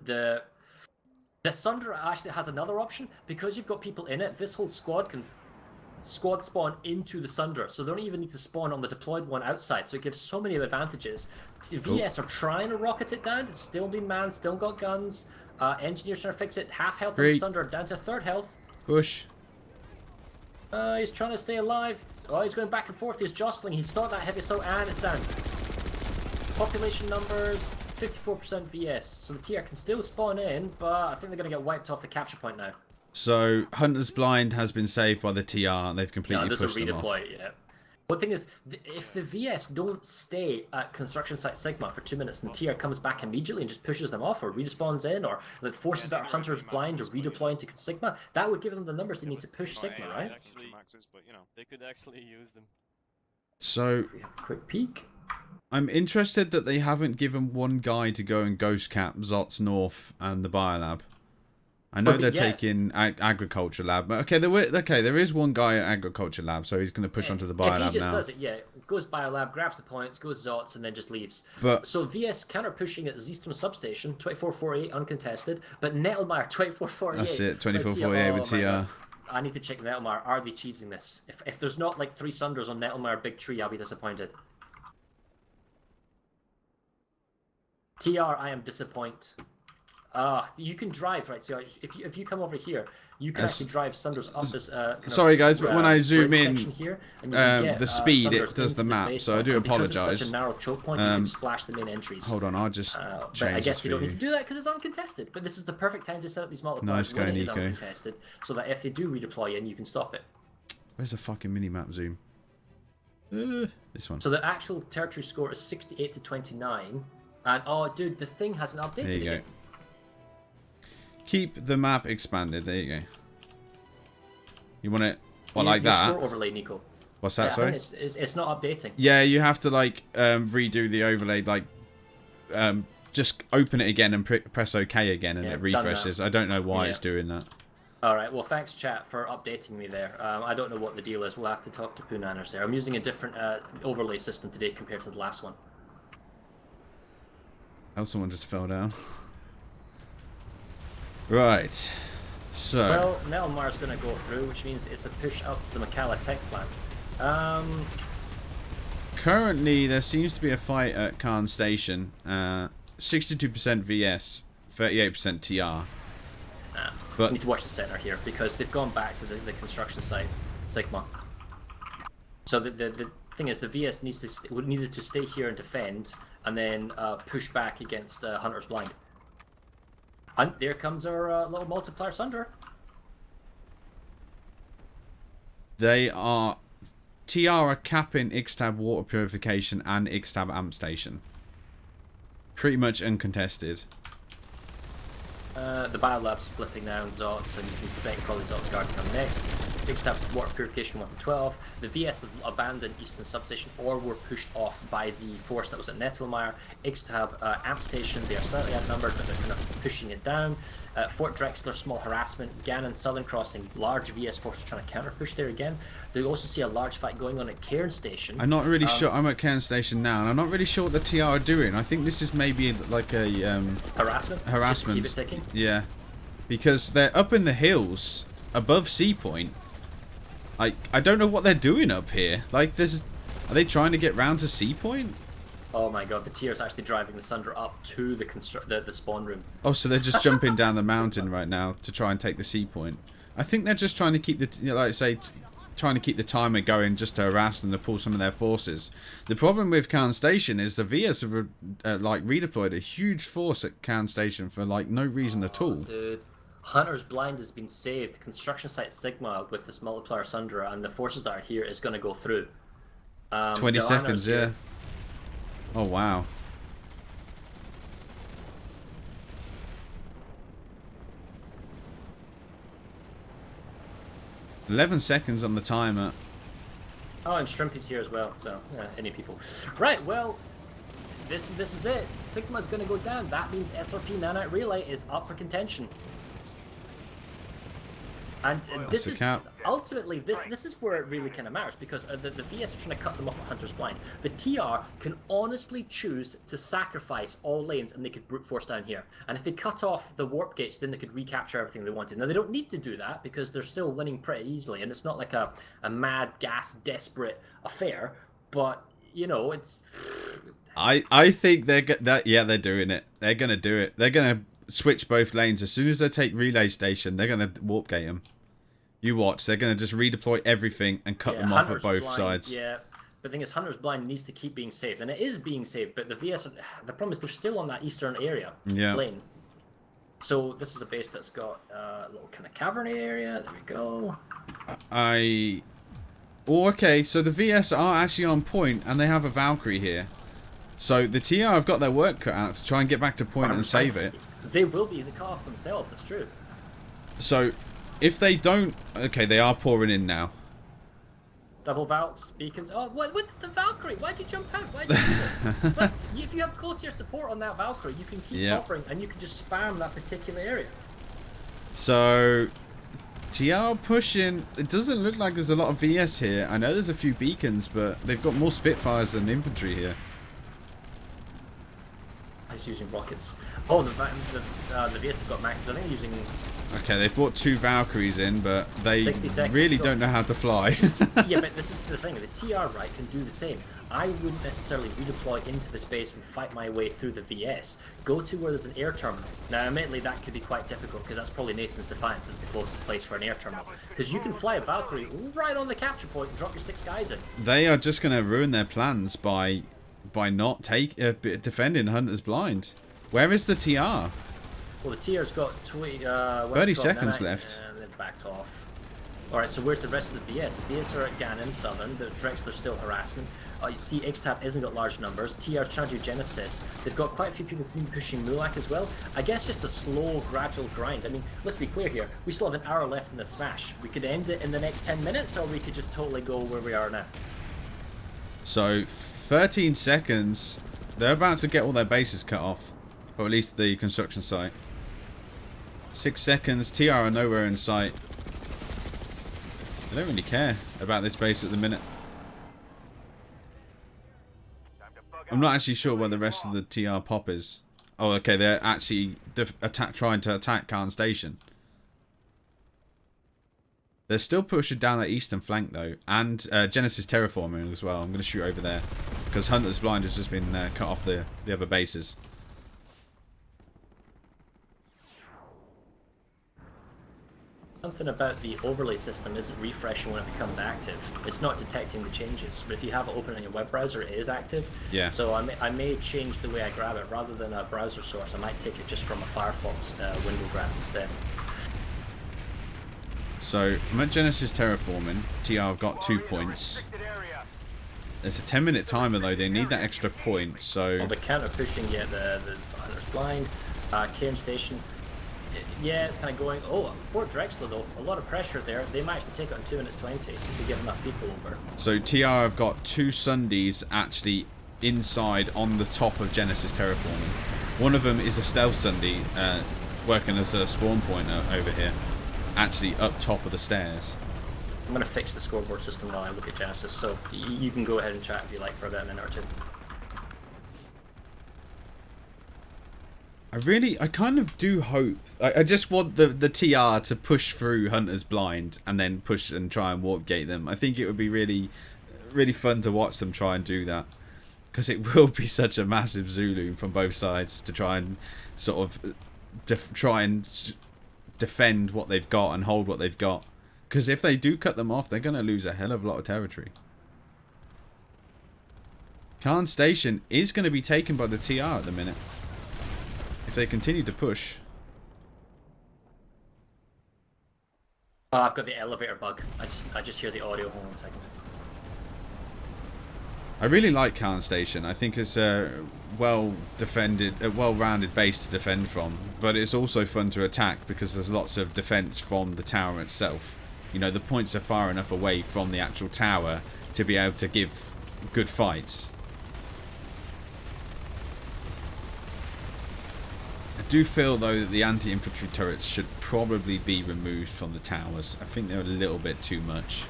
the Sundra actually has another option because you've got people in it. This whole squad can squad spawn into the Sundra, so they don't even need to spawn on the deployed one outside. So it gives so many advantages. The VS are trying to rocket it down. It's still being manned, still got guns. Engineers trying to fix it. Half health on the Sundra, down to third health. Push. He's trying to stay alive. Oh, he's going back and forth. He's jostling. He's started that heavy assault and it's down. Population numbers, 54% VS. So the TR can still spawn in, but I think they're going to get wiped off the capture point now. So Hunter's Blind has been saved by the TR. They've completely pushed them off. Yeah. One thing is, if the VS don't stay at construction site Sigma for 2 minutes and the TR comes back immediately and just pushes them off or respawns in or the forces that are Hunter's Blind or redeploying to Sigma, that would give them the numbers they need to push Sigma, right? But you know, they could actually use them. So, quick peek. I'm interested that they haven't given one guy to go and ghost cap Zots North and the Biolab. I know they're taking Agriculture Lab, but there is one guy at Agriculture Lab, so he's going to push onto the Biolab now. If he just does it, goes Biolab, grabs the points, goes Zots, and then just leaves. But so VS counter pushing at Zeestrom substation, 2448 uncontested, but Nettelmeyer 2448. That's it, 2448 with TR. I need to check Nettelmeyer. Are they cheesing this? If there's not like 3 Sunders on Nettelmeyer Big Tree, I'll be disappointed. TR, I am disappointed. You can drive, right? So if you come over here, you can actually drive Sunders up this. Sorry guys, but when I zoom in, here, the speed it does the map, so I do apologise. Such a narrow choke point, you can splash the main entries. Hold on, I'll just change but I guess this you don't for need to do that because it's uncontested. But this is the perfect time to set up these multipliers Nice when guy, it is Nico. uncontested, so that if they do redeploy in, you can stop it. Where's the fucking mini-map zoom? This one. So the actual territory score is 68 to 29, and oh, dude, the thing hasn't updated There you go. again. Keep the map expanded. There you go. You want it like that? Score overlay, Nico. What's that? Sorry. It's not updating. Yeah, you have to like redo the overlay. Like, just open it again and press OK again, and it refreshes. I don't know why it's doing that. All right. Well, thanks, chat, for updating me there. I don't know what the deal is. We'll have to talk to Poonanners there. I'm using a different overlay system today compared to the last one. Oh, someone just fell down. Right, so... Well, Nettelmeyer's going to go through, which means it's a push up to the Macalla tech plant. Currently, there seems to be a fight at Khan Station. 62% VS, 38% TR. But we need to watch the center here, because they've gone back to the construction site, Sigma. So the thing is, the VS needed to stay here and defend, and then push back against Hunter's Blind. And there comes our little multiplier Sunder. They are... TR are capping Ixtab water purification and Ixtab amp station. Pretty much uncontested. The Biolab's flipping now on Zots, and you can expect probably Zots guard to come next. Ixtab water purification 1 to 12. The VS have abandoned Eastern Substation or were pushed off by the force that was at Nettelmeyer. Ixtab Amp Station, they are slightly outnumbered, but they're kind of pushing it down. Fort Drexler, small harassment. Gannon, Southern Crossing, large VS forces trying to counter push there again. They also see a large fight going on at Cairn Station. I'm not really sure. I'm at Cairn Station now, and I'm not really sure what the TR are doing. I think this is maybe like a harassment. Harassment. Just keep it ticking. Yeah, because they're up in the hills above Sea Point. I don't know what they're doing up here. Like, are they trying to get round to Sea Point? Oh my god, the TR is actually driving the Sunder up to the spawn room. Oh, so they're just jumping down the mountain right now to try and take the Sea Point. I think they're just trying to keep the, like I say, trying to keep the timer going just to harass them to pull some of their forces. The problem with Cairn Station is the VS have like redeployed a huge force at Cairn Station for like no reason at all. Dude. Hunter's Blind has been saved. Construction site Sigma with this multiplier Sunder and the forces that are here is going to go through. 20 seconds, yeah. Here. Oh, wow. $11 seconds on the timer. Oh, and Shrimpy's here as well, so any people. Right, well, this is it. Sigma's going to go down. That means SRP Nanite Relay is up for contention. And this is ultimately this is where it really kind of matters, because the VS are trying to cut them off at Hunter's Blind. The TR can honestly choose to sacrifice all lanes and they could brute force down here. And if they cut off the warp gates, then they could recapture everything they wanted. Now they don't need to do that because they're still winning pretty easily, and it's not like a mad gas desperate affair. But you know, it's. I think they're doing it. They're gonna do it. They're gonna switch both lanes as soon as they take relay station. They're gonna warp gate them. You watch. They're gonna just redeploy everything and cut them off at both sides. Yeah, but the thing is, Hunter's Blind needs to keep being saved, and it is being saved. But the VS, the problem is they're still on that eastern area lane. So this is a base that's got a little kind of cavernous area. There we go. Oh, okay. So the VS are actually on point, and they have a Valkyrie here. So the TR have got their work cut out to try and get back to point and save it. They will be the cut off themselves, that's true. So, if they don't... Okay, they are pouring in now. Double Valks, beacons... Oh, what with the Valkyrie? Why'd you jump out? Why'd you do it? But if you have closer support on that Valkyrie, you can keep offering, and you can just spam that particular area. So, TR pushing... It doesn't look like there's a lot of VS here. I know there's a few beacons, but they've got more Spitfires than infantry here. He's using rockets. Oh, the VS have got maxes. I think they're using... Okay, they've brought 2 Valkyries in, but they really don't know how to fly. Yeah, but this is the thing. The TR, right, can do the same. I wouldn't necessarily redeploy into the space and fight my way through the VS. Go to where there's an air terminal. Now, admittedly, that could be quite difficult, because that's probably Nason's Defiance is the closest place for an air terminal. Because you can fly a Valkyrie right on the capture point and drop your 6 guys in. They are just going to ruin their plans by not defending Hunter's Blind. Where is the TR? Well, the TR's got 30 seconds left. And they've backed off. Alright, so where's the rest of the VS? The VS are at Gannon, Southern. The Drexler's still harassment. You see, Ixtab hasn't got large numbers. TR trying to do Genesis. They've got quite a few people pushing Mulak as well. I guess just a slow, gradual grind. I mean, let's be clear here. We still have an hour left in the Smash. We could end it in the next 10 minutes, or we could just totally go where we are now. So, 13 seconds. They're about to get all their bases cut off. Or at least the construction site. 6 seconds. TR are nowhere in sight. They don't really care about this base at the minute. I'm not actually sure where the rest of the TR pop is. Oh, okay. They're actually trying to attack Cairn Station. They're still pushing down that eastern flank, though. And Genesis terraforming as well. I'm going to shoot over there. Because Hunter's Blind has just been cut off the other bases. Something about the overlay system isn't refreshing when it becomes active. It's not detecting the changes, but if you have it open in your web browser, it is active. Yeah. So I may change the way I grab it. Rather than a browser source, I might take it just from a Firefox window grab instead. So, I'm at Genesis terraforming. TR have got 2 points. There's a 10-minute timer, though. They need that extra point, so... Well, the counter pushing, yeah, the Hunter's Blind. Cairn Station. Yeah, it's kind of going. Oh, Fort Drexler though, a lot of pressure there. They managed to take it in 2 minutes 20 if we get enough people over. So TR have got 2 Sundays actually inside on the top of Genesis terraforming. One of them is a stealth Sunday working as a spawn point over here, actually up top of the stairs. I'm going to fix the scoreboard system while I look at Genesis, so you can go ahead and chat if you like for about a minute or two. I kind of do hope. I just want the TR to push through Hunter's blind and then push and try and warp gate them. I think it would be really, really fun to watch them try and do that. Because it will be such a massive Zulu from both sides to try and sort of defend what they've got and hold what they've got. Because if they do cut them off, they're going to lose a hell of a lot of territory. Khan Station is going to be taken by the TR at the minute. If they continue to push. Oh, I've got the elevator bug. I just hear the audio. Hold on a second. I really like Khan Station. I think it's a well-rounded base to defend from, but it's also fun to attack because there's lots of defense from the tower itself. You know, the points are far enough away from the actual tower to be able to give good fights. I do feel though that the anti-infantry turrets should probably be removed from the towers. I think they're a little bit too much.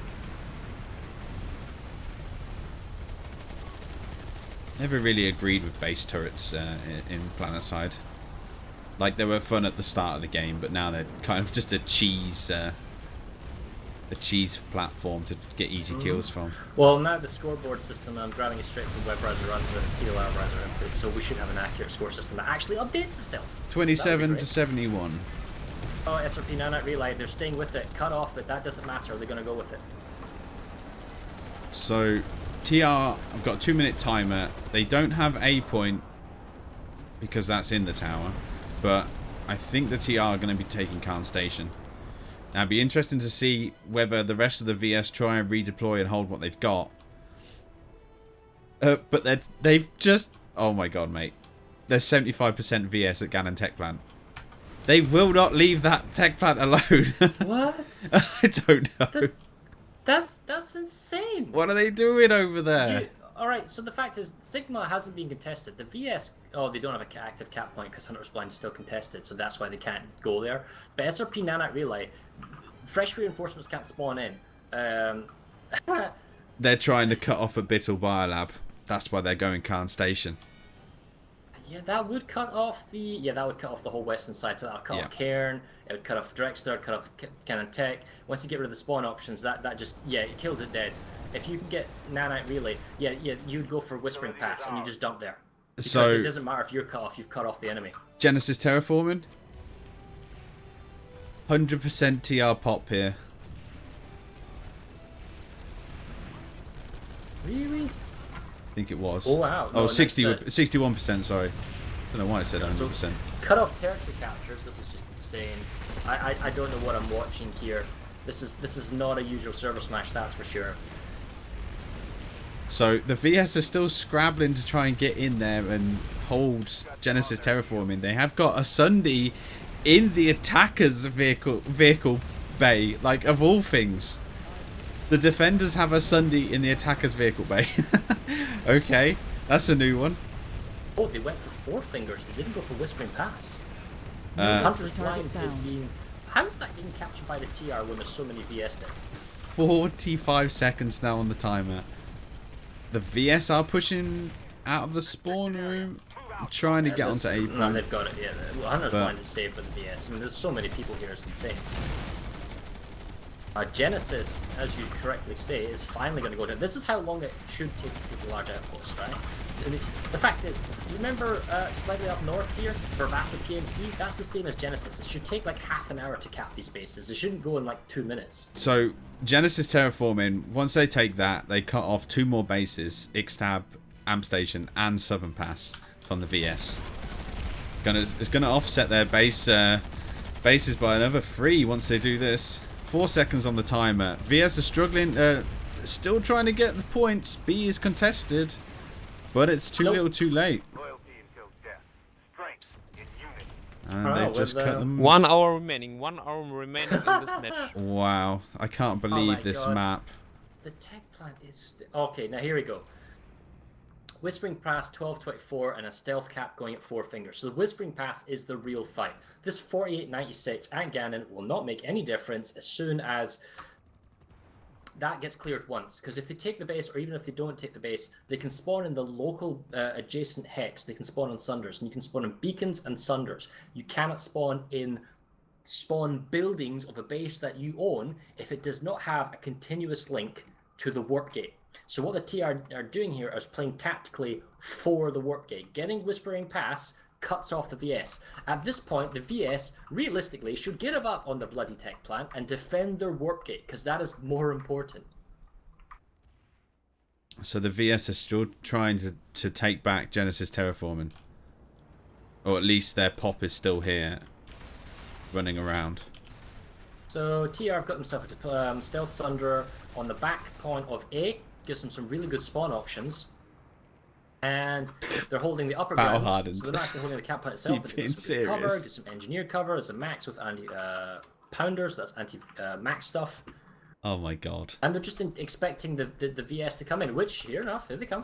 Never really agreed with base turrets in Planetside. Like, they were fun at the start of the game, but now they're kind of just a cheese platform to get easy kills from. Well, now the scoreboard system, I'm grabbing it straight from the web browser rather than the CLR browser input, so we should have an accurate score system that actually updates itself. 27 to 71. Oh, SRP Nanite Relay, they're staying with it. Cut off, but that doesn't matter. They're going to go with it. So, TR, I've got a 2-minute timer. They don't have A point because that's in the tower, but I think the TR are going to be taking Khan Station. Now, it'd be interesting to see whether the rest of the VS try and redeploy and hold what they've got. But they've just... Oh my god, mate. There's 75% VS at Gannon Tech Plant. They will not leave that tech plant alone. What? I don't know. That's insane. What are they doing over there? Alright, so the fact is, Sigma hasn't been contested. The VS, oh, they don't have an active cap point because Hunter's Blind is still contested, so that's why they can't go there. But SRP Nanite Relay, fresh reinforcements can't spawn in. They're trying to cut off a Bittle Biolab. That's why they're going Khan Station. Yeah, that would cut off the whole western side. So that would cut off Cairn, it would cut off Drexler, cut off Cannon Tech. Once you get rid of the spawn options, that just, yeah, it kills it dead. If you can get Nanite Relay, yeah, you'd go for Whispering Pass and you just dump there. Because so it doesn't matter if you're cut off, you've cut off the enemy. Genesis terraforming. 100% TR pop here. Really? I think it was. Oh wow. No, oh, 61%, sorry. I don't know why I said 100%. So, cut off territory captures, this is just insane. I don't know what I'm watching here. This is not a usual ServerSmash, that's for sure. So the VS are still scrabbling to try and get in there and hold Genesis terraforming. They have got a Sunday in the attacker's vehicle bay, like of all things. The defenders have a Sunday in the attacker's vehicle bay. Okay, that's a new one. Oh, they went for 4 fingers. They didn't go for Whispering Pass. Hunter's Blind is being... How is that being captured by the TR when there's so many VS there? 45 seconds now on the timer. The VS are pushing out of the spawn room, trying to get onto A point. No, they've got it, yeah. Well, Hunter's Blind is saved by the VS. I mean, there's so many people here, it's insane. Genesis, as you correctly say, is finally going to go down. This is how long it should take to take a large outpost, right? I mean, the fact is, you remember slightly up north here, Vervata PMC? That's the same as Genesis. It should take like half an hour to cap these bases. It shouldn't go in like 2 minutes. So, Genesis terraforming, once they take that, they cut off 2 more bases, Ixtab, Amp Station, and Southern Pass from the VS. It's going to offset their bases by another 3 once they do this. 4 seconds on the timer. VS are struggling, still trying to get the points. B is contested, but it's too little too late. And Oh, they've just with, cut them. 1 hour remaining. 1 hour remaining in this match. Wow, I can't my believe this God. map. The tech plant is... Okay, now here we go. Whispering Pass 1224 and a stealth cap going at 4 fingers. So the Whispering Pass is the real fight. This 4896 and Ganon will not make any difference as soon as that gets cleared once. Because if they take the base, or even if they don't take the base, they can spawn in the local adjacent hex. They can spawn on Sunders, and you can spawn in beacons and Sunders. You cannot spawn in buildings of a base that you own if it does not have a continuous link to the warp gate. So what the TR are doing here is playing tactically for the warp gate. Getting Whispering Pass cuts off the VS. At this point, the VS, realistically, should give up on the bloody tech plant and defend their warp gate, because that is more important. So the VS are still trying to take back Genesis terraforming. Or at least their pop is still here, running around. So TR have got themselves a Stealth Sunder on the back point of A. Gives them some really good spawn options. And they're holding the upper Battle ground. hardened. So they're not actually holding the camp plant itself. You But being some cover, serious? do some engineered cover. There's a max with anti-pounders. That's anti-max stuff. Oh my god. And they're just expecting the VS to come in, which, here enough, here they come.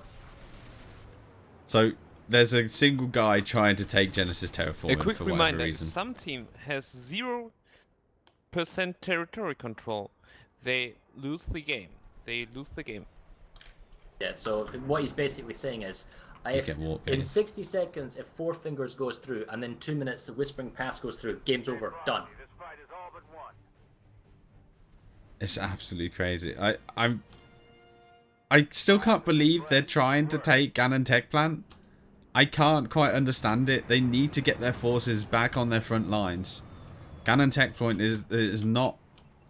So there's a single guy trying to take Genesis A terraforming quick for whatever reminder, if reason. some team has 0% territory control, they lose the game. Yeah, so what he's basically saying is, if get walk in in. 60 seconds, if 4 fingers goes through, and then 2 minutes the Whispering Pass goes through, game's over, done. This fight is all but won. It's absolutely crazy. I still can't believe they're trying to take Ganon Tech Plant. I can't quite understand it. They need to get their forces back on their front lines. Ganon Tech Point is not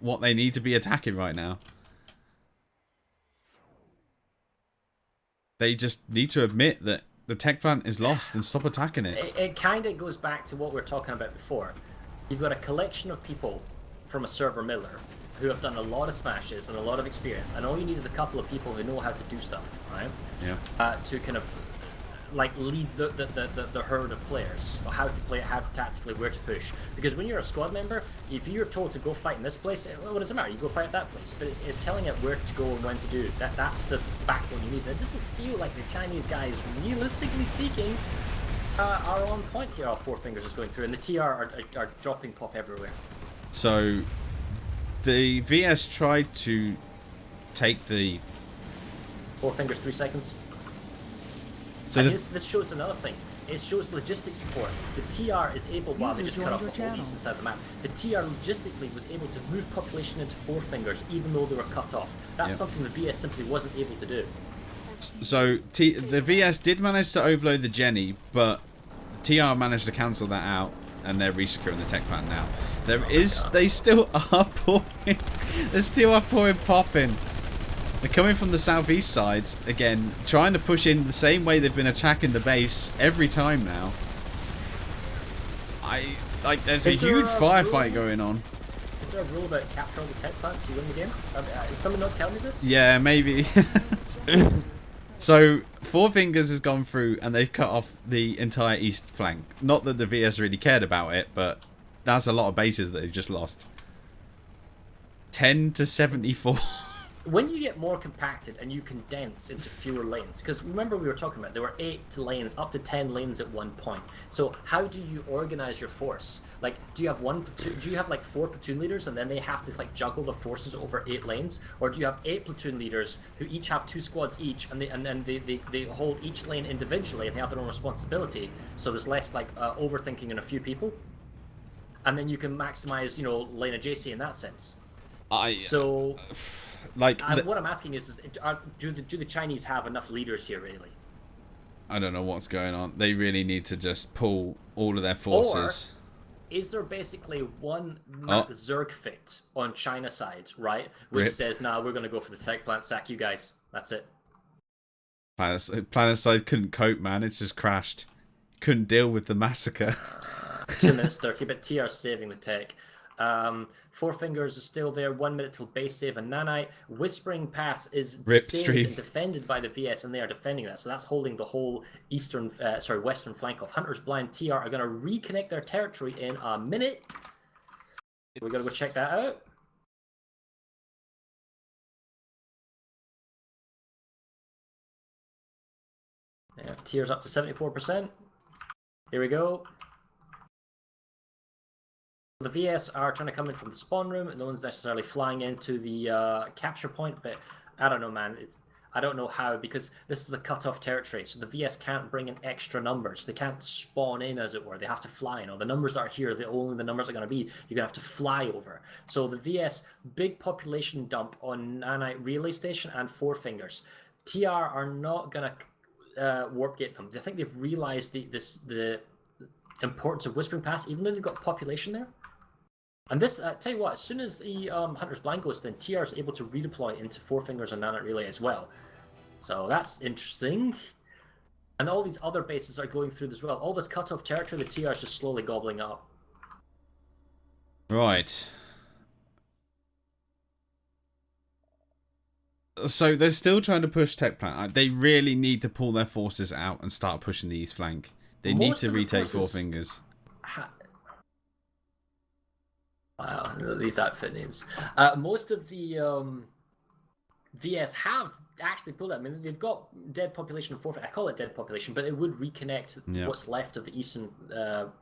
what they need to be attacking right now. They just need to admit that the tech plant is lost and stop attacking it. It kind of goes back to what we were talking about before. You've got a collection of people from a server Miller who have done a lot of smashes and a lot of experience, and all you need is a couple of people who know how to do stuff, right? Yeah. To kind of like lead the herd of players, or how to play it, how to tactically, where to push. Because when you're a squad member, if you're told to go fight in this place, what does it matter? You go fight at that place. But it's telling it where to go and when to do. That's the backbone you need. It doesn't feel like the Chinese guys, realistically speaking, are on point here. All 4 fingers is going through, and the TR are dropping pop everywhere. So the VS tried to take the 4 fingers, 3 seconds. So And this shows another thing. It shows logistics support. The TR is able, while they User just cut off joined the your whole channel. eastern side of the map, the TR logistically was able to move population into 4 fingers even though they were cut off. That's Yep. something the VS simply wasn't able to do. So the VS did manage to overload the Jenny, but TR managed to cancel that out, and they're resecuring the tech plant now. They still are pouring. They still are pouring pop in. They're coming from the southeast side again, trying to push in the same way they've been attacking the base every time now. There's a Is there huge a firefight rule? going on. Is there a rule about capture all the tech plants, you win the game? Is someone not telling me this? Yeah, maybe. So 4 fingers has gone through and they've cut off the entire east flank. Not that the VS really cared about it, but that's a lot of bases that they've just lost. 10 to 74. When you get more compacted and you condense into fewer lanes, because remember we were talking about there were 8 lanes, up to 10 lanes at one point. So how do you organize your force? Like, do you have one platoon? Do you have like 4 platoon leaders, and then they have to like juggle the forces over 8 lanes, or do you have 8 platoon leaders who each have 2 squads each, and then they hold each lane individually and they have their own responsibility? So there's less like overthinking in a few people, and then you can maximize, lane adjacency in that sense. So. Like what I'm asking is do the Chinese have enough leaders here, really? I don't know what's going on. They really need to just pull all of their forces. Or is there basically one Zerg fit on China side, right? Which Rip. says, nah, we're going to go for the tech plant, sack you guys. That's it. Planetside couldn't cope, man. It's just crashed. Couldn't deal with the massacre. 2 minutes 30, but TR saving the tech. Four Fingers is still there. 1 minute till base save and Nanite. Whispering Pass is Rip saved stream. and defended by the VS, and they are defending that. So that's holding the whole western flank of Hunter's Blind. TR are going to reconnect their territory in a minute. We're going to go check that out. Yeah, TR's up to 74%. Here we go. The VS are trying to come in from the spawn room, and no one's necessarily flying into the capture point, but I don't know, man. I don't know how, because this is a cut-off territory, so the VS can't bring in extra numbers. They can't spawn in, as it were. They have to fly in. The numbers are here. Only the numbers are going to be. You're going to have to fly over. So the VS, big population dump on Nanite Relay Station and Four Fingers. TR are not going to warp gate them. I think they've realized the importance of Whispering Pass, even though they've got population there. And this, tell you what, as soon as the Hunter's Blind goes, then TR is able to redeploy into Four Fingers and Nanite Relay as well. So that's interesting. And all these other bases are going through as well. All this cut-off territory, the TR is just slowly gobbling up. Right. So they're still trying to push tech plant. They really need to pull their forces out and start pushing the east flank. They need to retake Four Fingers. Wow, these outfit names. Most of the VS have actually pulled it. I mean, they've got dead population of 4. I call it dead population, but it would reconnect what's left of the eastern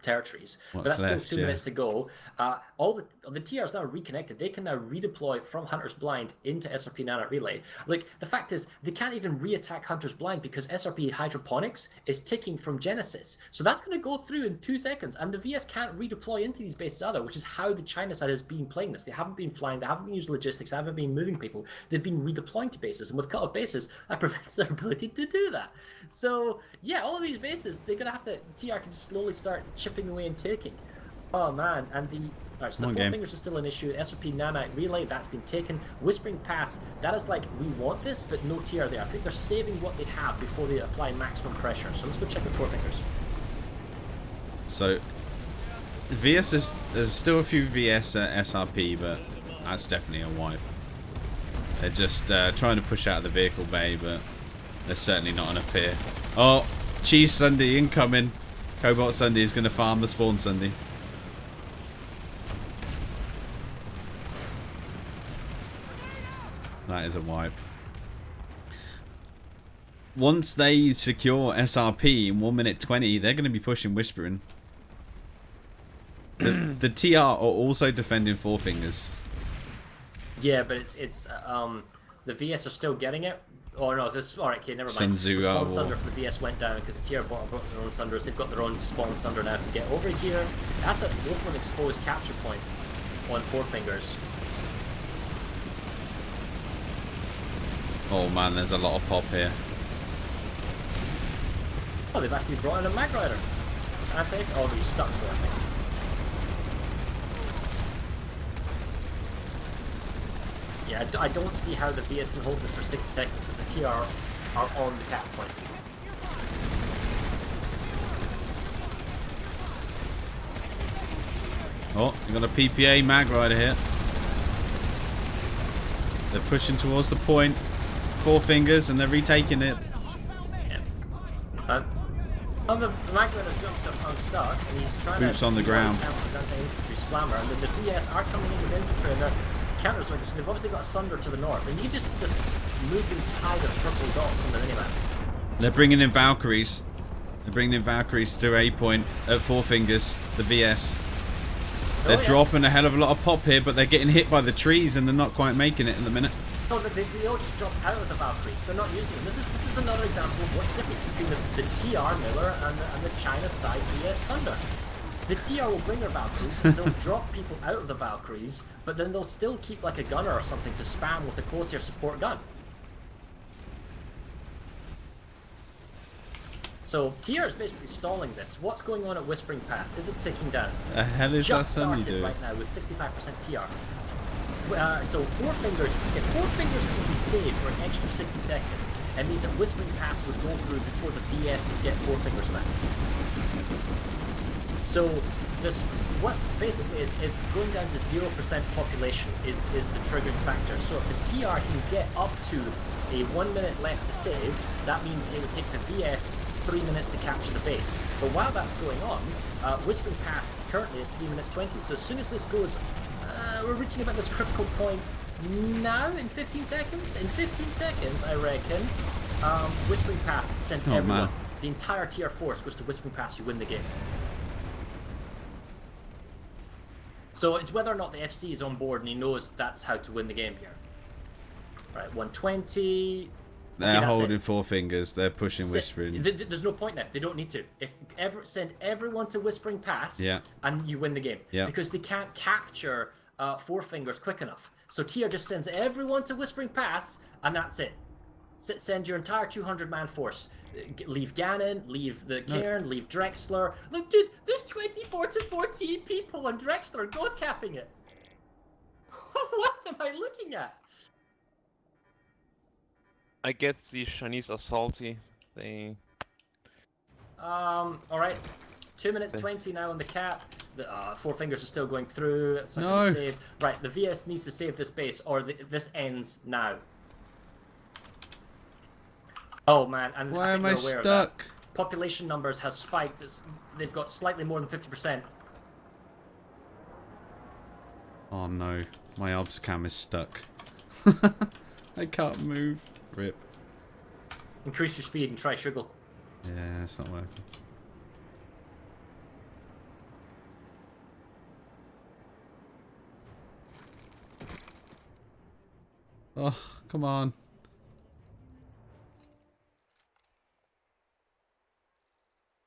territories. But that's still 2 minutes to go. All the TRs now are reconnected. They can now redeploy from Hunter's Blind into SRP Nanite Relay. Like, the fact is, they can't even re-attack Hunter's Blind because SRP Hydroponics is ticking from Genesis. So that's going to go through in 2 seconds, and the VS can't redeploy into these bases either, which is how the China side has been playing this. They haven't been flying, they haven't been using logistics, they haven't been moving people. They've been redeploying to bases, and with cut-off bases, that prevents their ability to do that. So, yeah, all of these bases, they're going to have to, TR can just slowly start chipping away and taking. Oh, man, and the... Alright, so the Four Fingers is still an issue. SRP Nanite Relay, that's been taken. Whispering Pass, that is like, we want this, but no TR there. I think they're saving what they have before they apply maximum pressure. So let's go check the Four Fingers. So, VS there's still a few VS SRP, but that's definitely a wipe. They're just trying to push out of the vehicle bay, but there's certainly not enough here. Oh, Cheese Sunday incoming. Cobalt Sunday is going to farm the Spawn Sunday. That is a wipe. Once they secure SRP in 1 minute 20, they're going to be pushing Whispering. The TR are also defending Four Fingers. Yeah, but it's the VS are still getting it. Oh no, this alright, okay, never mind. The Spawn Sunder for the VS went down because the TR brought their own Sunders. They've got their own Spawn Sunder now to get over here. That's an open exposed capture point on Four Fingers. Oh man, there's a lot of pop here. Oh, they've actually brought in a Mag Rider. I think. Oh, they're stuck for I think. Yeah, I don't see how the VS can hold this for 60 seconds because the TR are on the cap point. Oh, you got a PPA Mag Rider here. They're pushing towards the point. Four Fingers, and they're retaking it. Yeah. Oh, the Mag Rider jumps up unstuck, and he's trying Boots to... on the ground. Infantry Splammer, and then the VS are coming in with infantry, and they're counters, so they've obviously got a Sunder to the north, and you just see this moving tide of purple dots on the minimap. They're bringing in Valkyries. They're bringing in Valkyries to A point at Four Fingers, the VS. They're dropping a hell of a lot of pop here, but they're getting hit by the trees, and they're not quite making it in the minute. No, they all just dropped out of the Valkyries. They're not using them. This is another example of what's the difference between the TR Miller and the China side VS Thunder. The TR will bring their Valkyries, and they'll drop people out of the Valkyries, but then they'll still keep like a gunner or something to spam with a close-air support gun. So TR is basically stalling this. What's going on at Whispering Pass? Is it ticking down? The hell is that started you do? right now with 65% TR. So Four Fingers, if Four Fingers could be saved for an extra 60 seconds, it means that Whispering Pass would go through before the VS could get Four Fingers back. So this what basically is going down to 0% population is the triggering factor. So if the TR can get up to a 1 minute left to save, that means it would take the VS 3 minutes to capture the base. But while that's going on, Whispering Pass currently is 3 minutes 20. So as soon as this goes, we're reaching about this critical point now in 15 seconds. In 15 seconds, I reckon, Whispering Pass sent everyone. The entire TR force goes to Whispering Pass. You win the game. So it's whether or not the FC is on board and he knows that's how to win the game here. Right, 120. They're holding 4 fingers. They're pushing Whispering. There's no point now. They don't need to. If send everyone to Whispering Pass, and you win the game. Yeah. Because they can't capture 4 fingers quick enough. So TR just sends everyone to Whispering Pass, and that's it. Send your entire 200-man force. Leave Ganon, leave the Cairn, leave Drexler. Look, dude, there's 24 to 14 people on Drexler ghost capping it. What am I looking at? I guess these Chinese are salty. They... alright. 2 minutes 20 now on the cap. The 4 fingers are still going through. It's not going to save. Right, the VS needs to save this base, or this ends now. Oh man, and why am I stuck? Population numbers has spiked. They've got slightly more than 50%. Oh no, my obs cam is stuck. I can't move. Rip. Increase your speed and try Sugar. Yeah, it's not working. Oh, come on.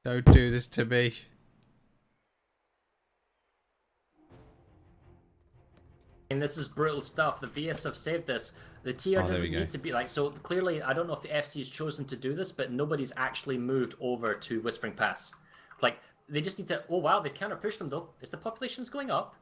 Don't do this to me. And this is brutal stuff. The VS have saved this. The TR doesn't need to be like, so clearly, I don't know if the FC's chosen to do this, but nobody's actually moved over to Whispering Pass. Like, they just need to, oh wow, they counter push them though. Is the populations going up?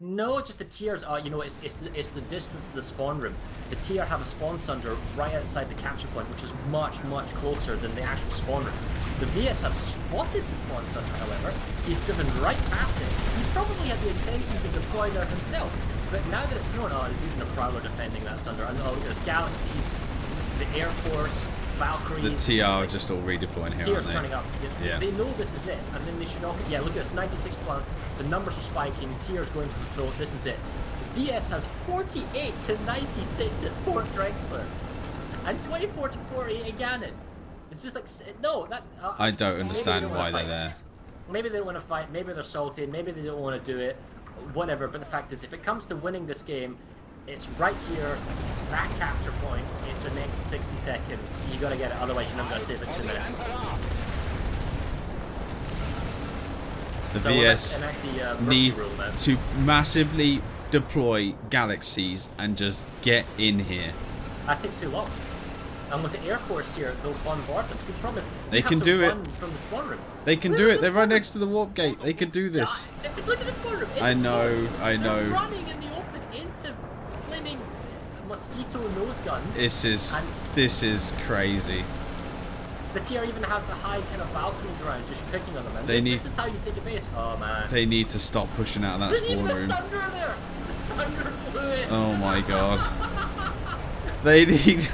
No, just the TRs are, you know, it's the distance to the spawn room. The TR have a spawn sunder right outside the capture point, which is much closer than the actual spawn room. The VS have spotted the spawn sunder, however. He's driven right past it. He probably had the intention to deploy there himself. But now that it's known, oh, there's even a Prowler defending that sunder. And oh, there's Galaxies, the Air Force, Valkyries. The TR are just all redeploying here, TR's turning up. They know this is it, and then they should all... Yeah, look at this, 96 plus. The numbers are spiking. TR's going for the throat. This is it. The VS has 48 to 96 at Fort Drexler, and 24 to 48 at Ganon. It's just like, no, that... I don't understand why they're there. Maybe they don't want to fight, maybe they're salty, maybe they don't want to do it, whatever, but the fact is, if it comes to winning this game, it's right here, it's that capture point, it's the next 60 seconds. You gotta get it, otherwise you're not gonna save it 2 minutes. The VS need to massively deploy Galaxies and just get in here. That takes too long. And with the Air Force here, they'll bombard them. See, the problem is, they can do it from the spawn room. They can do it. They're right next to the warp gate. They can do this. Look at the spawn room. I know. They're running in the open into flaming mosquito nose guns. This is crazy. The TR even has the high kind of Valkyrie ground, just picking on them. And this is how you take a base. Oh man. They need to stop pushing out of that spawn room. There's even a Sunder there. The Sunder blew it. Oh my god. They need.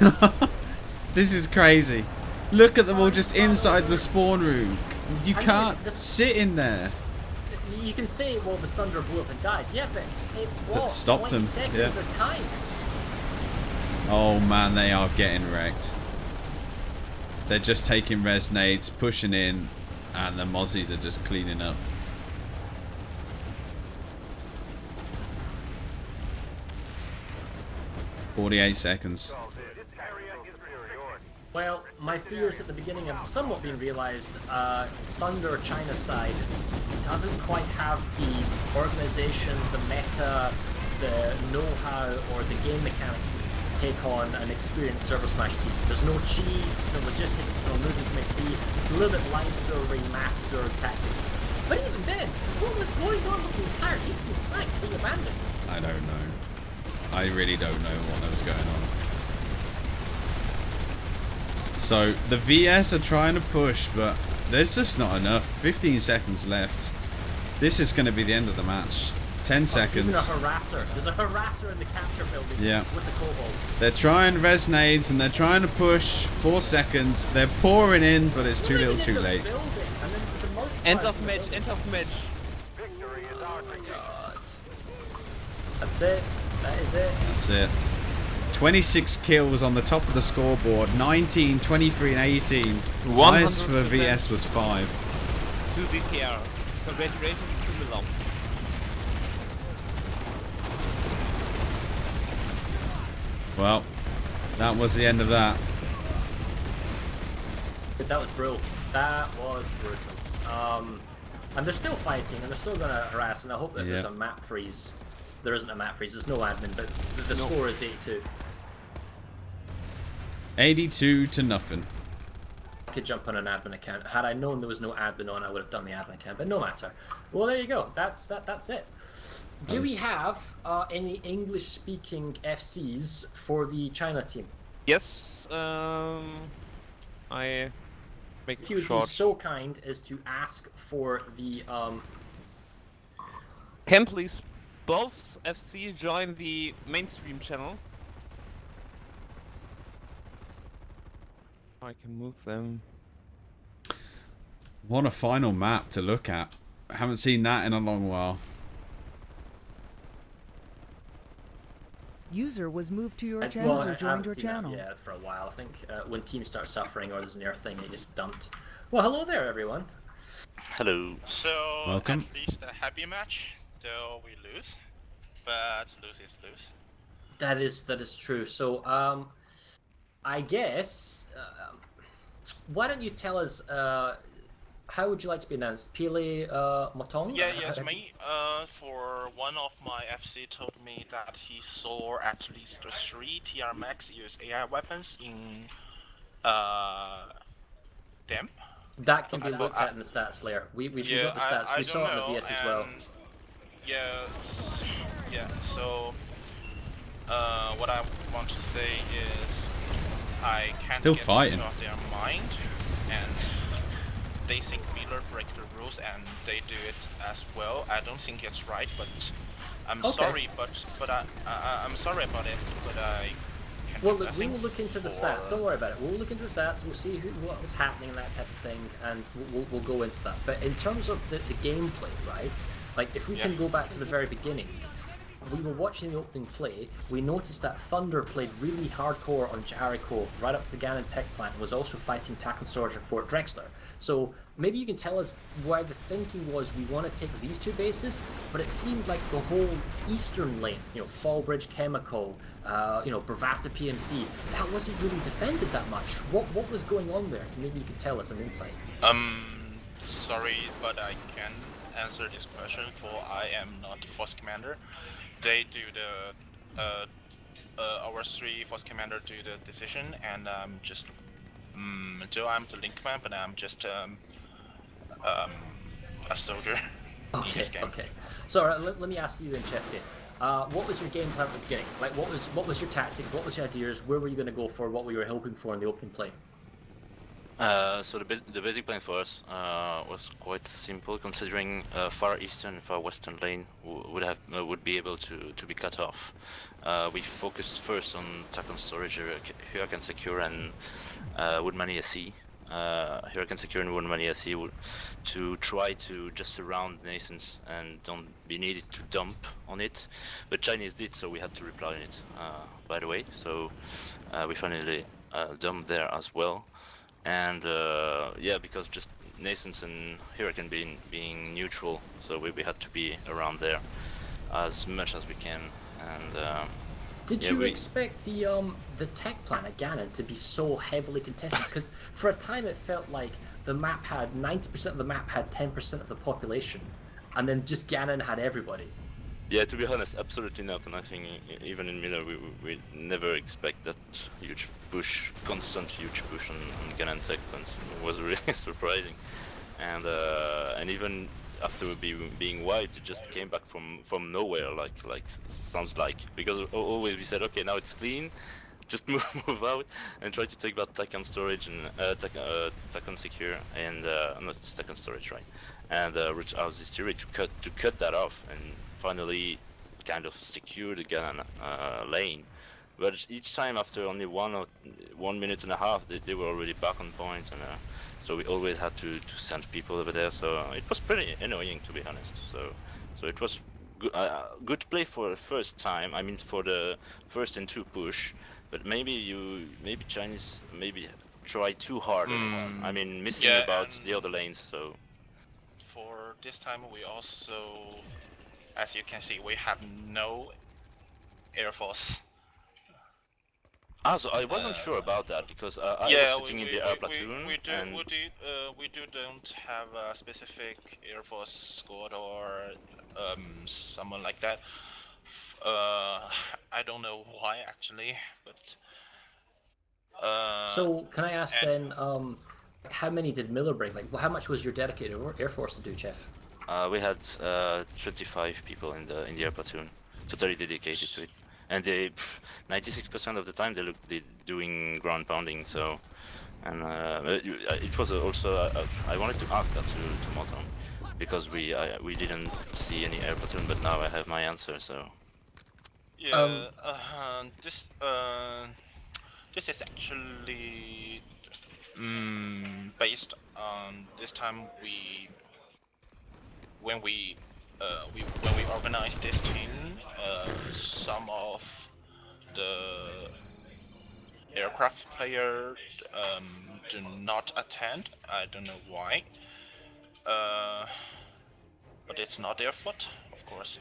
This is crazy. Look at them all just inside the spawn room. You can't sit in there. You can say, well, the Sunder blew up and died. Yeah, but it stopped him. Yeah. Of time. Oh man, they are getting wrecked. They're just taking res nades, pushing in, and the Mozzies are just cleaning up. "48 seconds. Well, my fears at the beginning have somewhat been realised. Thunder China side doesn't quite have the organisation, the meta, the know-how, or the game mechanics to take on an experienced ServerSmash team. There's no cheese, there's no logistics, there's no moving to make B. It's a little bit live serving, mass serve tactics. But even then, what was going on with the entire eastern flank being abandoned? I don't know. I really don't know what was going on. So the VS are trying to push, but there's just not enough. 15 seconds left. This is going to be the end of the match. 10 seconds. Even a harasser. There's a harasser in the capture building with the cobalt. They're trying res nades and they're trying to push. 4 seconds. They're pouring in, but it's too little too late. End of match, end of match. Victory is ours. Oh my god. That's it. That is it. That's it. 26 kills on the top of the scoreboard. 19, 23, and 18. Highest for VS was 5. To DTR. Congratulations to Milan. Well, that was the end of that. That was brutal. That was brutal. And they're still fighting, and they're still going to harass, and I hope that there's a map freeze. There isn't a map freeze, there's no admin, but the score is 82. 82 to nothing. I could jump on an admin account. Had I known there was no admin on, I would have done the admin account, but no matter. Well, there you go. That's it. Do we have any English-speaking FCs for the China team? Yes, I make If you would be so kind as to ask for the Can please both FC join the mainstream channel? I can move them. What a final map to look at. I haven't seen that in a long while. User was moved to your channel. User joined your channel. Yeah, for a while. I think when teams start suffering or there's an air thing, it just dumped. Well, hello there, everyone. Hello. So, welcome. At least a happy match, though we lose. But lose is lose. That is true. So, I guess, why don't you tell us, how would you like to be announced? Pele Motong? Yeah, yes, me. For one of my FC told me that he saw at least 3 TR Max use AI weapons in them. That can be looked at in the stats layer. We've got the stats. We saw it in the VS as well. Yeah. So, what I want to say is, I can't still get fighting out of their mind, and they think Wheeler break the rules, and they do it as well. I don't think it's right, but I'm sorry, but I'm sorry about it, but I. Well, look, we will look into the stats. Don't worry about it. We'll look into the stats. We'll see what was happening and that type of thing, and we'll go into that. But in terms of the gameplay, right? Like, if we can go back to the very beginning, we were watching the opening play. We noticed that Thunder played really hardcore on Jericho right up to the Ganon tech plant and was also fighting Tac and Storage at Fort Drexler. So maybe you can tell us why the thinking was we want to take these 2 bases, but it seemed like the whole eastern lane, Fallbridge Chemical, Bravata PMC, that wasn't really defended that much. What was going on there? Maybe you could tell us some insight. Sorry, but I can't answer this question, for I am not Force Commander. They do our 3 Force Commander do the decision, and just so I'm the link man, but I'm just a soldier in this game. Okay. So let me ask you then, Chef K. What was your game plan at the beginning? Like, what was your tactics? What was your ideas? Where were you going to go for? What were you hoping for in the opening play? So the basic plan for us was quite simple, considering far eastern and far western lane would be able to be cut off. We focused first on Tac and Storage, Hurricane Secure, and Woodmania Sea. Hurricane Secure and Woodmania Sea to try to just surround Nascence and don't be needed to dump on it. But Chinese did, so we had to reply on it. By the way, so we finally dumped there as well. And because just Nascence and Hurricane being neutral, so we had to be around there as much as we can. And did you expect the tech plant at Ganon to be so heavily contested? Because for a time it felt like the map had 90% of the map had 10% of the population, and then just Ganon had everybody. Yeah, to be honest, absolutely not. And I think even in Miller, we never expect that huge push, constant huge push on Ganon tech plants. It was really surprising. And even after being wide, it just came back from nowhere, like sounds like, because always we said, okay, now it's clean, just move out and try to take that tech on storage and tech on secure and not tech on storage, right? And reach out this theory to cut that off and finally kind of secure the gun lane. But each time after only 1 minute and a half, they were already back on points, and so we always had to send people over there. So it was pretty annoying, to be honest. So it was good play for the first time. I mean, for the first and 2 push. But maybe Chinese try too hard. I mean, missing about the other lanes. So for this time, we also, as you can see, we have no Air Force. So I wasn't sure about that because I was sitting in the air platoon. We don't have a specific Air Force squad or someone like that. I don't know why actually, but. So can I ask then, how many did Miller bring? Like, how much was your dedicated Air Force to do, Chef? We had 25 people in the air platoon, totally dedicated to it. And they, 96% of the time they're doing ground pounding. So, and it was also I wanted to ask that to Moton because we didn't see any air platoon, but now I have my answer. So. Yeah. This is actually based on this time when we organized this team, some of the aircraft players do not attend. I don't know why, but it's not their fault, of course.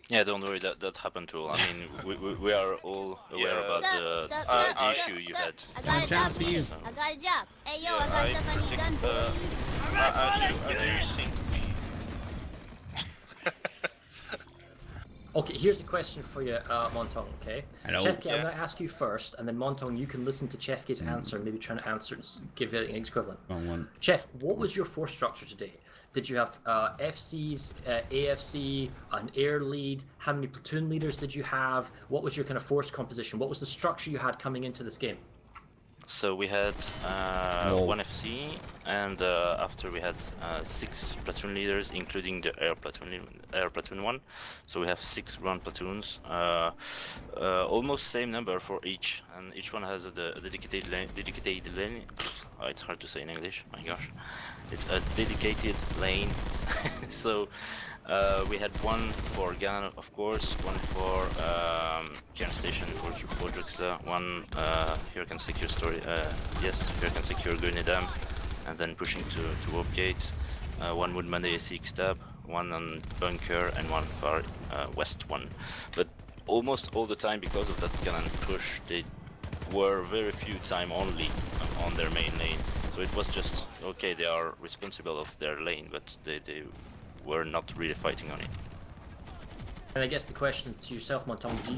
Yeah, don't worry, that happened to all. I mean, we are all aware about the issue you had. I got a job for you. I got a job. Hey yo, I got stuff I need done, boy. I think Okay, here's a question for you, Montong, okay? Hello. Chefke, I'm going to ask you first, and then Montong, you can listen to Chefke's answer and maybe try to answer, give it an equivalent. Wrong one. Chef, what was your force structure today? Did you have FCs, AFC, an air lead? How many platoon leaders did you have? What was your kind of force composition? What was the structure you had coming into this game? So we had 1 FC, and after we had 6 platoon leaders, including the air platoon one. So we have 6 ground platoons, almost same number for each, and each one has a dedicated lane. Oh, it's hard to say in English. My gosh, it's a dedicated lane. So we had 1 for Ghana, of course, 1 for Cairn Station for Drexler, 1 Hurricane Secure Story, Hurricane Secure Grenadam, and then pushing to Warp Gate, 1 Woodman ASX Tab, 1 on Bunker, and 1 far west one. But almost all the time, because of that Ghana push, they were very few time only on their main lane. So it was just, okay, they are responsible of their lane, but they were not really fighting on it. And I guess the question to yourself, Montong, do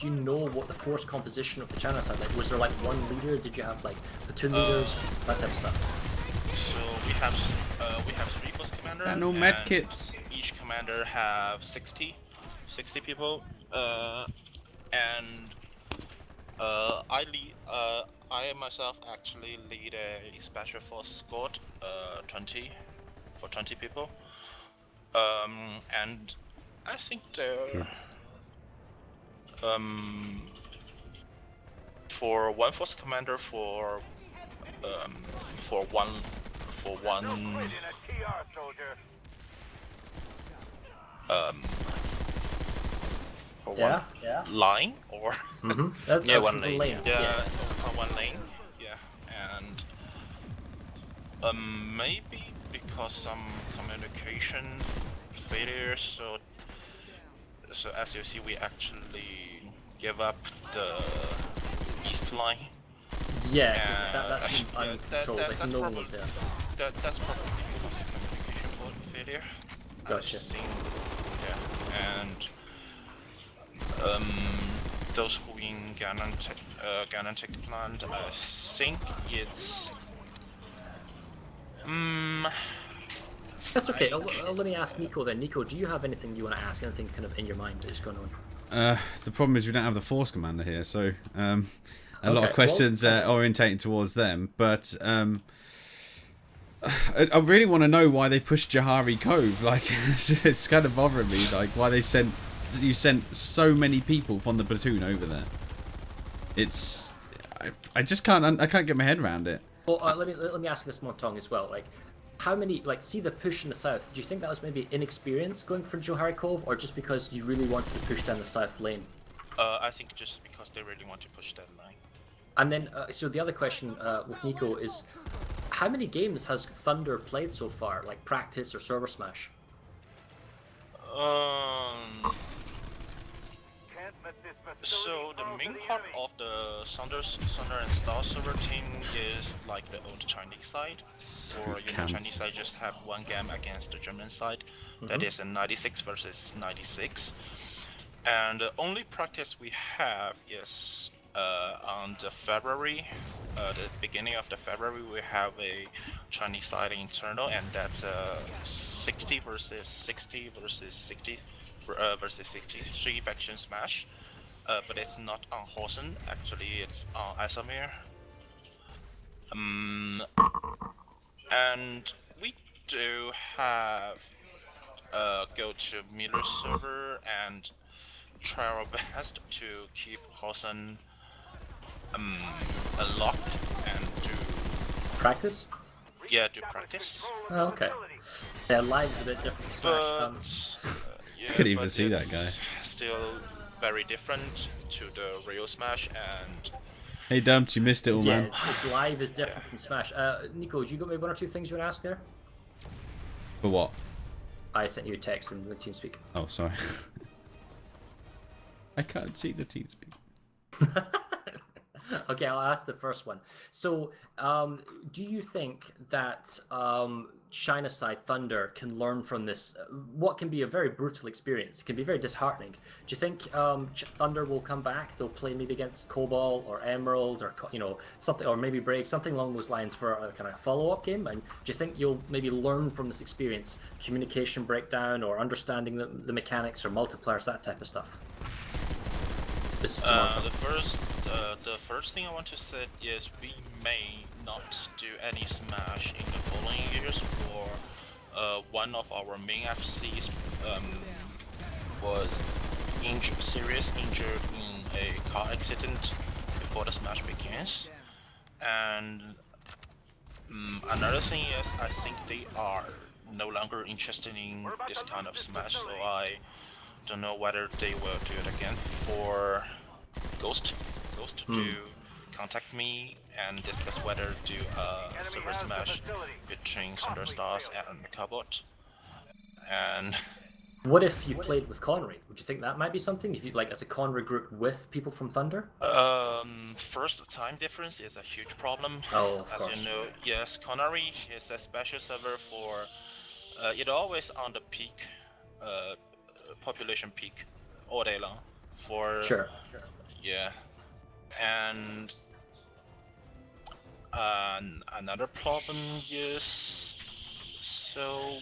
you know what the force composition of the channel had? Like, was there like 1 leader? Did you have like platoon leaders? That type of stuff. So we have 3 force commanders. There are no med kits. Each commander have 60 people. I myself actually lead a special force squad, 20 people. And I think there for 1 force commander for one line or That's one lane. for 1 lane, and maybe because some communication failure, so as you see, we actually give up the east line. Yeah, that's uncontrolled, like no one was there. That's probably because of communication failure. Gotcha. And those who in Ganon Tech Plant, I think it's That's okay. Let me ask Nico then. Nico, do you have anything you want to ask? Anything kind of in your mind that is going on? The problem is we don't have the Force Commander here, so a lot of questions orientating towards them. But I really want to know why they pushed Johari Cove. Like, it's kind of bothering me. Like, why you sent so many people from the platoon over there. It's I just can't get my head around it. Well, let me ask this Montong as well. Like, how many, like, see the push in the south? Do you think that was maybe inexperience going for Johari Cove, or just because you really wanted to push down the south lane? I think just because they really want to push that line. And then, so the other question with Nico is, how many games has Thunder played so far, like practice or ServerSmash? So the main part of the Thunder and Star server team is like the old Chinese side, or Chinese side just have one game against the German side. That is a 96 versus 96, and the only practice we have is on the February, the beginning of the February, we have a Chinese side internal, and that's 60 versus 60 versus 60 versus 63 faction smash. But it's not on Hossin, actually it's on Isamir. And we do have go to Miller's server and try our best to keep Hossin locked and do practice. Yeah, do practice. Oh, okay. Yeah, live's a bit different from Smash. Yeah, couldn't even see that guy. Still very different to the real Smash, and hey Dumped, you missed it all, man. Live is different from Smash. Nico, do you got maybe one or two things you want to ask there? For what? I sent you a text in the TeamSpeak. Oh, sorry. I can't see the TeamSpeak. Okay, I'll ask the first one. So, do you think that China side Thunder can learn from this, what can be a very brutal experience? It can be very disheartening. Do you think Thunder will come back? They'll play maybe against Cobalt or Emerald, or something, or maybe Break, something along those lines for a kind of follow-up game? And do you think you'll maybe learn from this experience, communication breakdown, or understanding the mechanics or multipliers, that type of stuff? This is the first thing I want to say is we may not do any Smash in the following years, for one of our main FCs was seriously injured in a car accident before the Smash begins, and another thing is I think they are no longer interested in this kind of Smash, so I don't know whether they will do it again. For Ghost to contact me and discuss whether to ServerSmash between Thunderstars and Cabot. And what if you played with Connery? Would you think that might be something? If you like as a Connery group with people from Thunder? First, the time difference is a huge problem. Oh, of course. As you know, yes, Connery is a special server for it always on the peak, population peak all day long. For sure. Yeah, and another problem is, so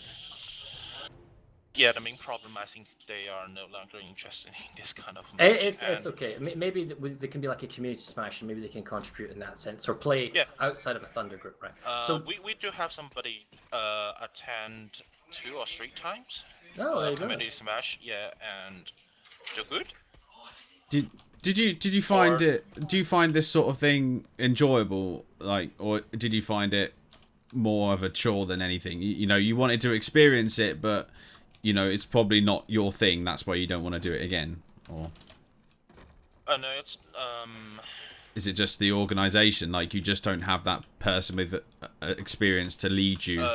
yeah, the main problem, I think they are no longer interested in this kind of match. It's okay. Maybe there can be like a community smash, and maybe they can contribute in that sense, or play outside of a Thunder group, right? So we do have somebody attend 2 or 3 times. Oh, there you community smash, yeah, and do good. Did you find it? Do you find this sort of thing enjoyable, like, or did you find it more of a chore than anything? You wanted to experience it, but it's probably not your thing. That's why you don't want to do it again, or? No, it's Is it just the organization? Like, you just don't have that person with experience to lead you?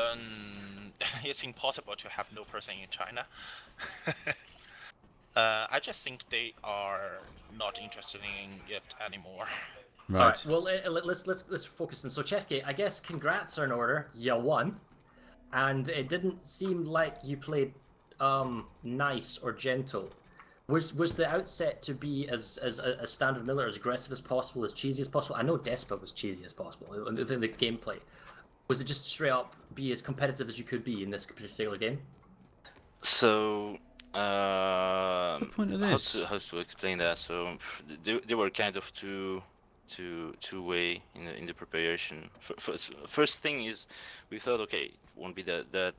It's impossible to have no person in China. I just think they are not interested in it anymore. Right. All right. Well, let's focus on. So, Chefke, I guess congrats are in order. You won, and it didn't seem like you played nice or gentle. Was the outset to be as Standard Miller, as aggressive as possible, as cheesy as possible? I know Despa was cheesy as possible in the gameplay, Was it just straight up be as competitive as you could be in this particular game? So, the point of this? How to explain that? So, they were kind of two way in the preparation. First thing is, we thought, okay, it won't be that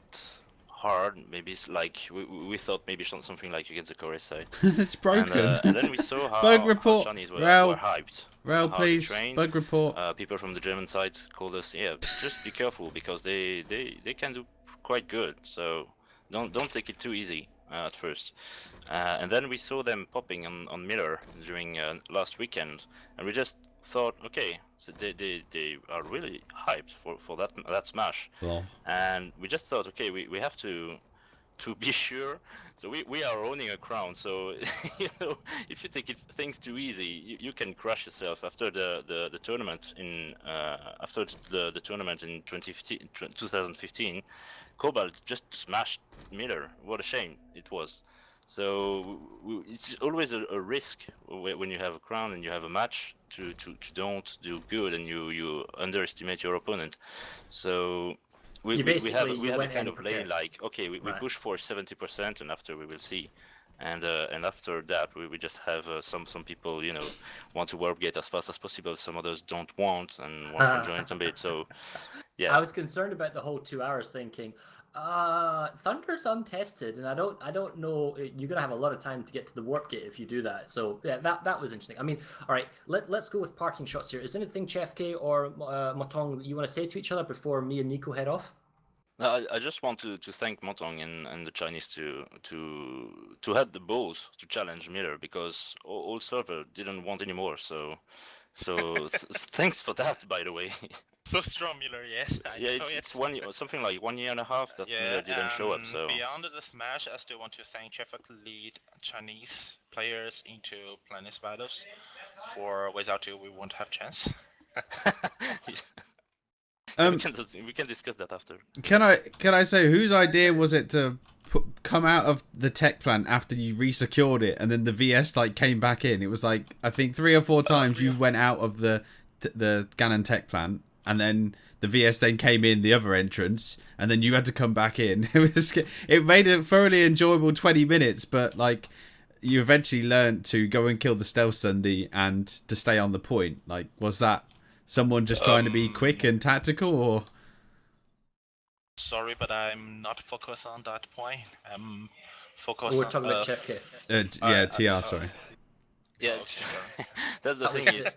hard. Maybe it's like we thought maybe something like against the Korea side. It's broken. And then we saw how Bug report. Chinese were Rail, hyped. Rail, how please. trained. Bug report. People from the German side called us, yeah, just be careful because they can do quite good. So don't take it too easy at first. And then we saw them popping on Miller during last weekend, and we just thought, okay, so they are really hyped for that smash. Well. And we just thought, okay, we have to be sure. So we are owning a crown, so you know, if you take things too easy, you can crush yourself. After the tournament in the tournament in 2015, Cobalt just smashed Miller. What a shame it was. So it's always a risk when you have a crown and you have a match to don't do good and you underestimate your opponent. So we have a kind of lane like, okay, we push for 70% and after we will see. And after that we just have some people, you know, want to warp gate as fast as possible. Some others don't want and want to join a bit. So yeah, I was concerned about the whole 2 hours, thinking Thunder's untested, and I don't know, you're gonna have a lot of time to get to the warp gate if you do that. So yeah, that was interesting. I mean, all right, let's go with parting shots here. Is there anything Chef K or Motong that you want to say to each other before me and Nico head off? I just want to thank Motong and the Chinese to have the balls to challenge Miller, because all server didn't want anymore. So thanks for that, by the way. So strong, Miller. Yes. It's something like 1 year and a half that Miller didn't show up. So beyond the smash, I still want to thank Traffic lead Chinese players into Planetside battles. For without you, we won't have chance. We can discuss that after. Can I say, whose idea was it to come out of the tech plant after you resecured it, and then the VS like came back in? It was like, I think 3 or 4 times you went out of the Ganon tech plant, and then the VS then came in the other entrance, and then you had to come back in. It made a thoroughly enjoyable 20 minutes, but like you eventually learned to go and kill the stealth Sunday and to stay on the point. Like, was that someone just trying to be quick and tactical, or? Sorry, but I'm not focused on that point. I'm focused we're talking about Chef K. TR, sorry. Yeah, that's the thing is,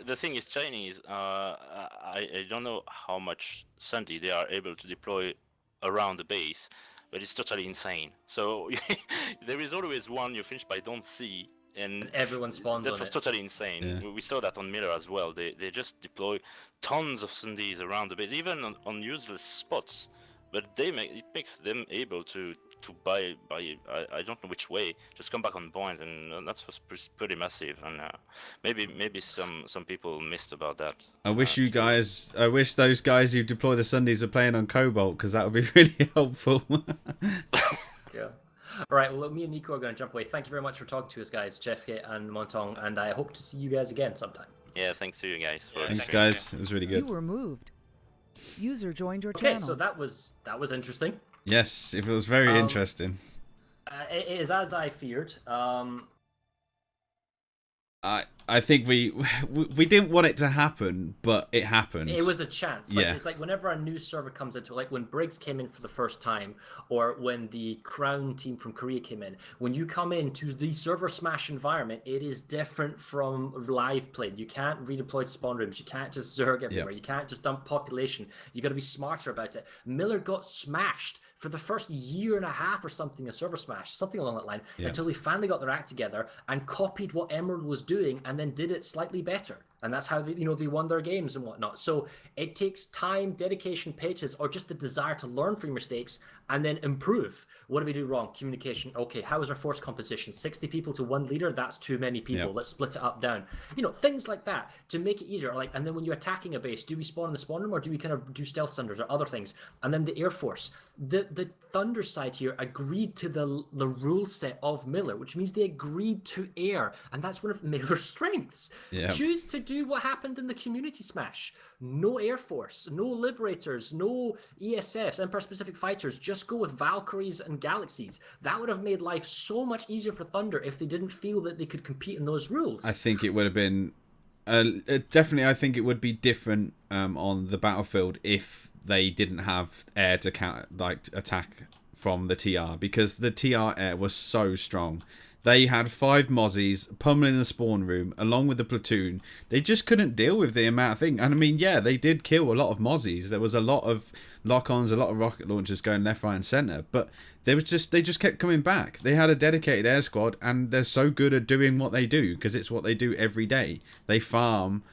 the thing is Chinese. I don't know how much Sunday they are able to deploy around the base, but it's totally insane. So there is always one you finish by don't see, and everyone spawns on it. That was totally insane. Yeah. We saw that on Miller as well. They just deploy tons of Sundays around the base, even on useless spots. But it makes them able to buy I don't know which way, just come back on point, and that was pretty massive. And maybe some people missed about that. I wish those guys who deploy the Sundays are playing on Cobalt, because that would be really helpful. Yeah. All right, well, me and Nico are going to jump away. Thank you very much for talking to us, guys, Chef K and Montong, and I hope to see you guys again sometime. Yeah, thanks to you guys. Thanks, guys. It was really good. You were moved. User joined your channel. Okay, so that was interesting. Yes, it was very interesting. It is as I feared. I think we didn't want it to happen, but it happened. It was a chance. Like, it's like whenever a new server comes into it, like when Briggs came in for the first time, or when the Crown team from Korea came in. When you come into the ServerSmash environment, it is different from live play. You can't redeploy spawn rooms. You can't just zerg everywhere. You can't just dump population. You got to be smarter about it. Miller got smashed for the first year and a half or something of ServerSmash, something along that line, until they finally got their act together and copied what Emerald was doing and then did it slightly better. And that's how they won their games and whatnot. So it takes time, dedication, patience, or just the desire to learn from your mistakes and then improve. What did we do wrong? Communication. Okay, how is our force composition? 60 people to 1 leader? That's too many people. Let's split it up down. Things like that to make it easier. Like, and then when you're attacking a base, do we spawn in the spawn room, or do we kind of do stealth thunders or other things? And then the Air Force. The Thunder side here agreed to the rule set of Miller, which means they agreed to air. And that's one of their strengths. Yeah. Choose to do what happened in the community smash. No Air Force, no Liberators, no ESFs, Empire Specific Fighters. Just go with Valkyries and Galaxies. That would have made life so much easier for Thunder if they didn't feel that they could compete in those rules. I think it would have been definitely. I think it would be different on the battlefield if they didn't have air to attack from the TR, because the TR air was so strong. They had 5 Mozzies pummeling the spawn room along with the platoon. They just couldn't deal with the amount of thing. And I mean, yeah, they did kill a lot of Mozzies. There was a lot of lock-ons, a lot of rocket launchers going left, right, and center. But they just kept coming back. They had a dedicated air squad, and they're so good at doing what they do because it's what they do every day. They farm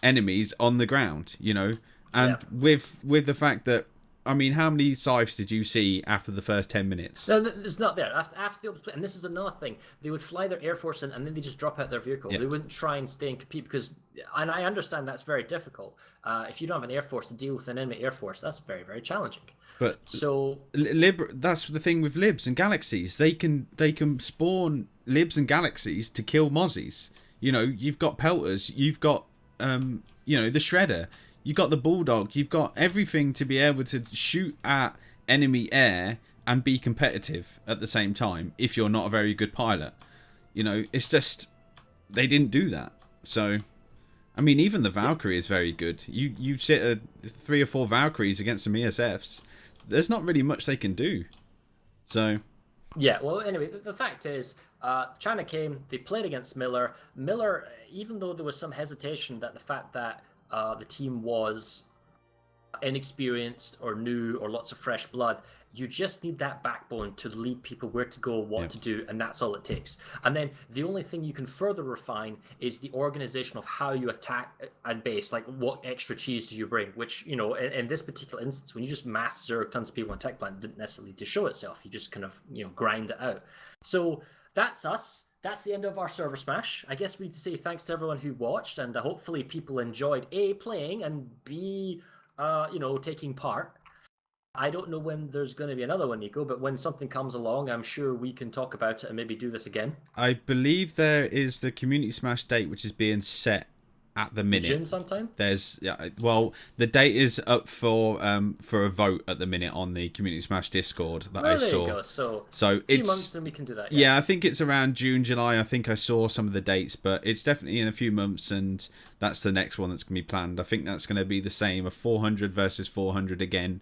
enemies on the ground, you know. And with the fact that, I mean, how many scythes did you see after the first 10 minutes? No, it's not there. After the open play, and this is another thing, they would fly their Air Force in and then they just drop out their vehicle. Yeah. They wouldn't try and stay and compete because, and I understand that's very difficult. If you don't have an Air Force to deal with an enemy Air Force, that's very, very challenging. But so that's the thing with Libs and Galaxies. They can spawn Libs and Galaxies to kill Mozzies. You know, you've got Pelters, you've got you know, the Shredder. You've got the Bulldog. You've got everything to be able to shoot at enemy air and be competitive at the same time if you're not a very good pilot. You know, it's just they didn't do that. So, I mean, even the Valkyrie is very good. You sit 3 or 4 Valkyries against some ESFs. There's not really much they can do. So... Yeah, well, anyway, the fact is, China came, they played against Miller. Miller, even though there was some hesitation that the fact that the team was inexperienced or new or lots of fresh blood, you just need that backbone to lead people where to go, what to do, and that's all it takes. And then the only thing you can further refine is the organization of how you attack at base, like what extra cheese do you bring, which, you know, in this particular instance, when you just mass zerg tons of people on tech plant, it didn't necessarily to show itself. You just kind of, you know, grind it out. So that's us. That's the end of our ServerSmash. I guess we need to say thanks to everyone who watched, and hopefully people enjoyed A, playing, and B, you know, taking part. I don't know when there's going to be another one, Nico, but when something comes along, I'm sure we can talk about it and maybe do this again. I believe there is the Community Smash date, which is being set at the minute. June sometime? There's well, the date is up for a vote at the minute on the Community Smash Discord that I saw. There you go. So a few it's months and we can do that. Yeah, I think it's around June, July. I think I saw some of the dates, but it's definitely in a few months, and that's the next one that's going to be planned. I think that's going to be the same, a 400 versus 400 again.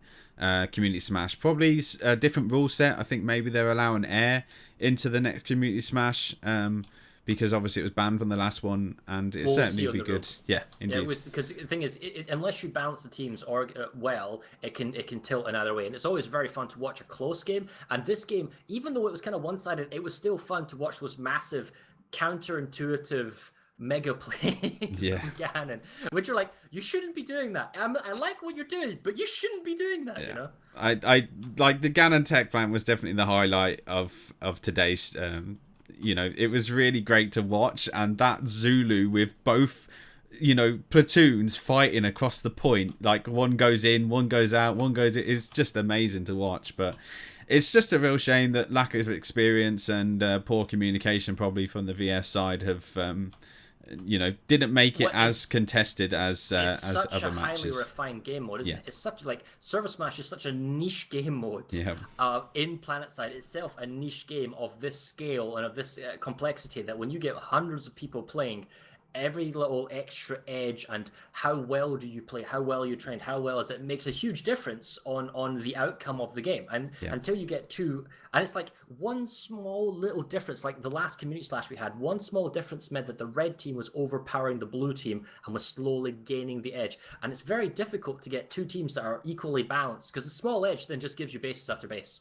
Community Smash, probably a different rule set. I think maybe they're allowing air into the next Community Smash, because obviously it was banned from the last one, and it certainly would be good. Yeah, indeed. Because the thing is, unless you balance the teams well, it can tilt another way, and it's always very fun to watch a close game. And this game, even though it was kind of one-sided, it was still fun to watch those massive, counterintuitive mega plays from Ganon, which are like, you shouldn't be doing that. I like what you're doing, but you shouldn't be doing that. You know, I like the Ganon tech plant was definitely the highlight of today's. You know, it was really great to watch, and that Zulu with both, you know, platoons fighting across the point, like one goes in, one goes out, one goes in. It's just amazing to watch. But it's just a real shame that lack of experience and poor communication probably from the VS side have you know, didn't make it as contested as other matches. It's such a highly refined game mode, isn't it? It's such like ServerSmash is such a niche game mode. In Planetside itself, a niche game of this scale and of this complexity, that when you get hundreds of people playing, every little extra edge and how well do you play, how well you trained, how well is it, makes a huge difference on the outcome of the game. And until you get to, and it's like one small little difference, like the last community slash we had, one small difference meant that the red team was overpowering the blue team and was slowly gaining the edge. And it's very difficult to get two teams that are equally balanced, because the small edge then just gives you bases after base.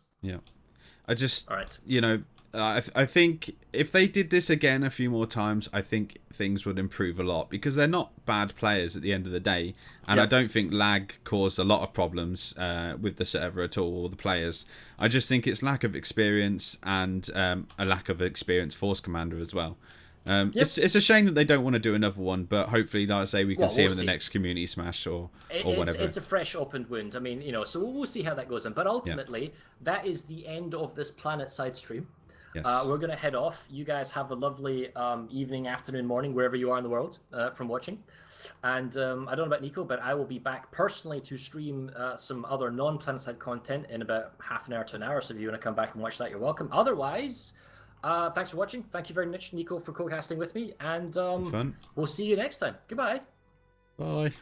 I just, you know, I think if they did this again a few more times, I think things would improve a lot, because they're not bad players at the end of the day, and I don't think lag caused a lot of problems with the server at all, or the players. I just think it's lack of experience and a lack of experienced force commander as well. It's a shame that they don't want to do another one, but hopefully, like I say, we can see them in the next Community Smash or whatever. It's a fresh opened wound. I mean, you know, so we'll see how that goes on. But ultimately, that is the end of this Planetside stream. Yes. We're going to head off. You guys have a lovely evening, afternoon, morning, wherever you are in the world from watching. And I don't know about Nico, but I will be back personally to stream some other non-Planetside content in about half an hour to an hour. So if you want to come back and watch that, you're welcome. Otherwise, thanks for watching. Thank you very much, Nico, for co-casting with me. And Fun. we'll see you next time. Goodbye. Bye.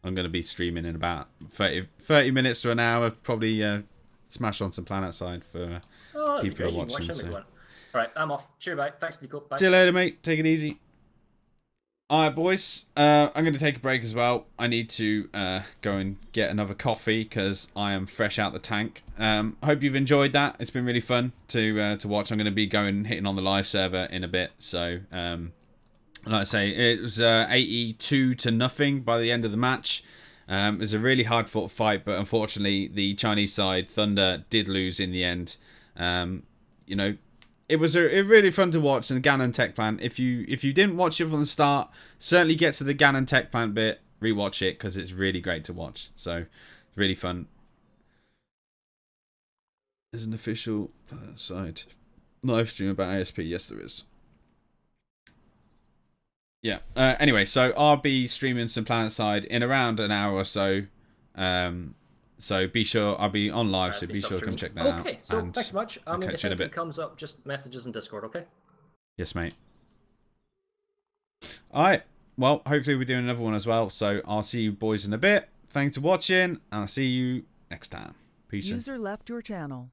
I'm going to be streaming in about 30 minutes to an hour. Probably smash on some Planetside for people who are watching. So. All right, I'm off. Cheers, bye. Thanks, Nico. Bye. See you later, mate. Take it easy. All right, boys. I'm going to take a break as well. I need to go and get another coffee because I am fresh out the tank. Hope you've enjoyed that. It's been really fun to watch. I'm going to be hitting on the live server in a bit. So, like I say, it was 82-0 by the end of the match. It was a really hard fought fight, but unfortunately, the Chinese side, Thunder, did lose in the end. You know. It was really fun to watch, and Ganon Tech Plant. If you didn't watch it from the start, certainly get to the Ganon Tech Plant bit, rewatch it because it's really great to watch. So it's really fun. There's an official side live stream about ASP. Yes, there is. Yeah. Anyway, so I'll be streaming some Planetside in around an hour or so. So be sure I'll be on live, so be sure to come check that out. Okay, so thanks so much. I mean, if anything bit. comes up, just messages in Discord, okay? Yes, mate. Alright, well, hopefully we're doing another one as well, so I'll see you boys in a bit. Thanks for watching, and I'll see you next time. Peace. User left your channel.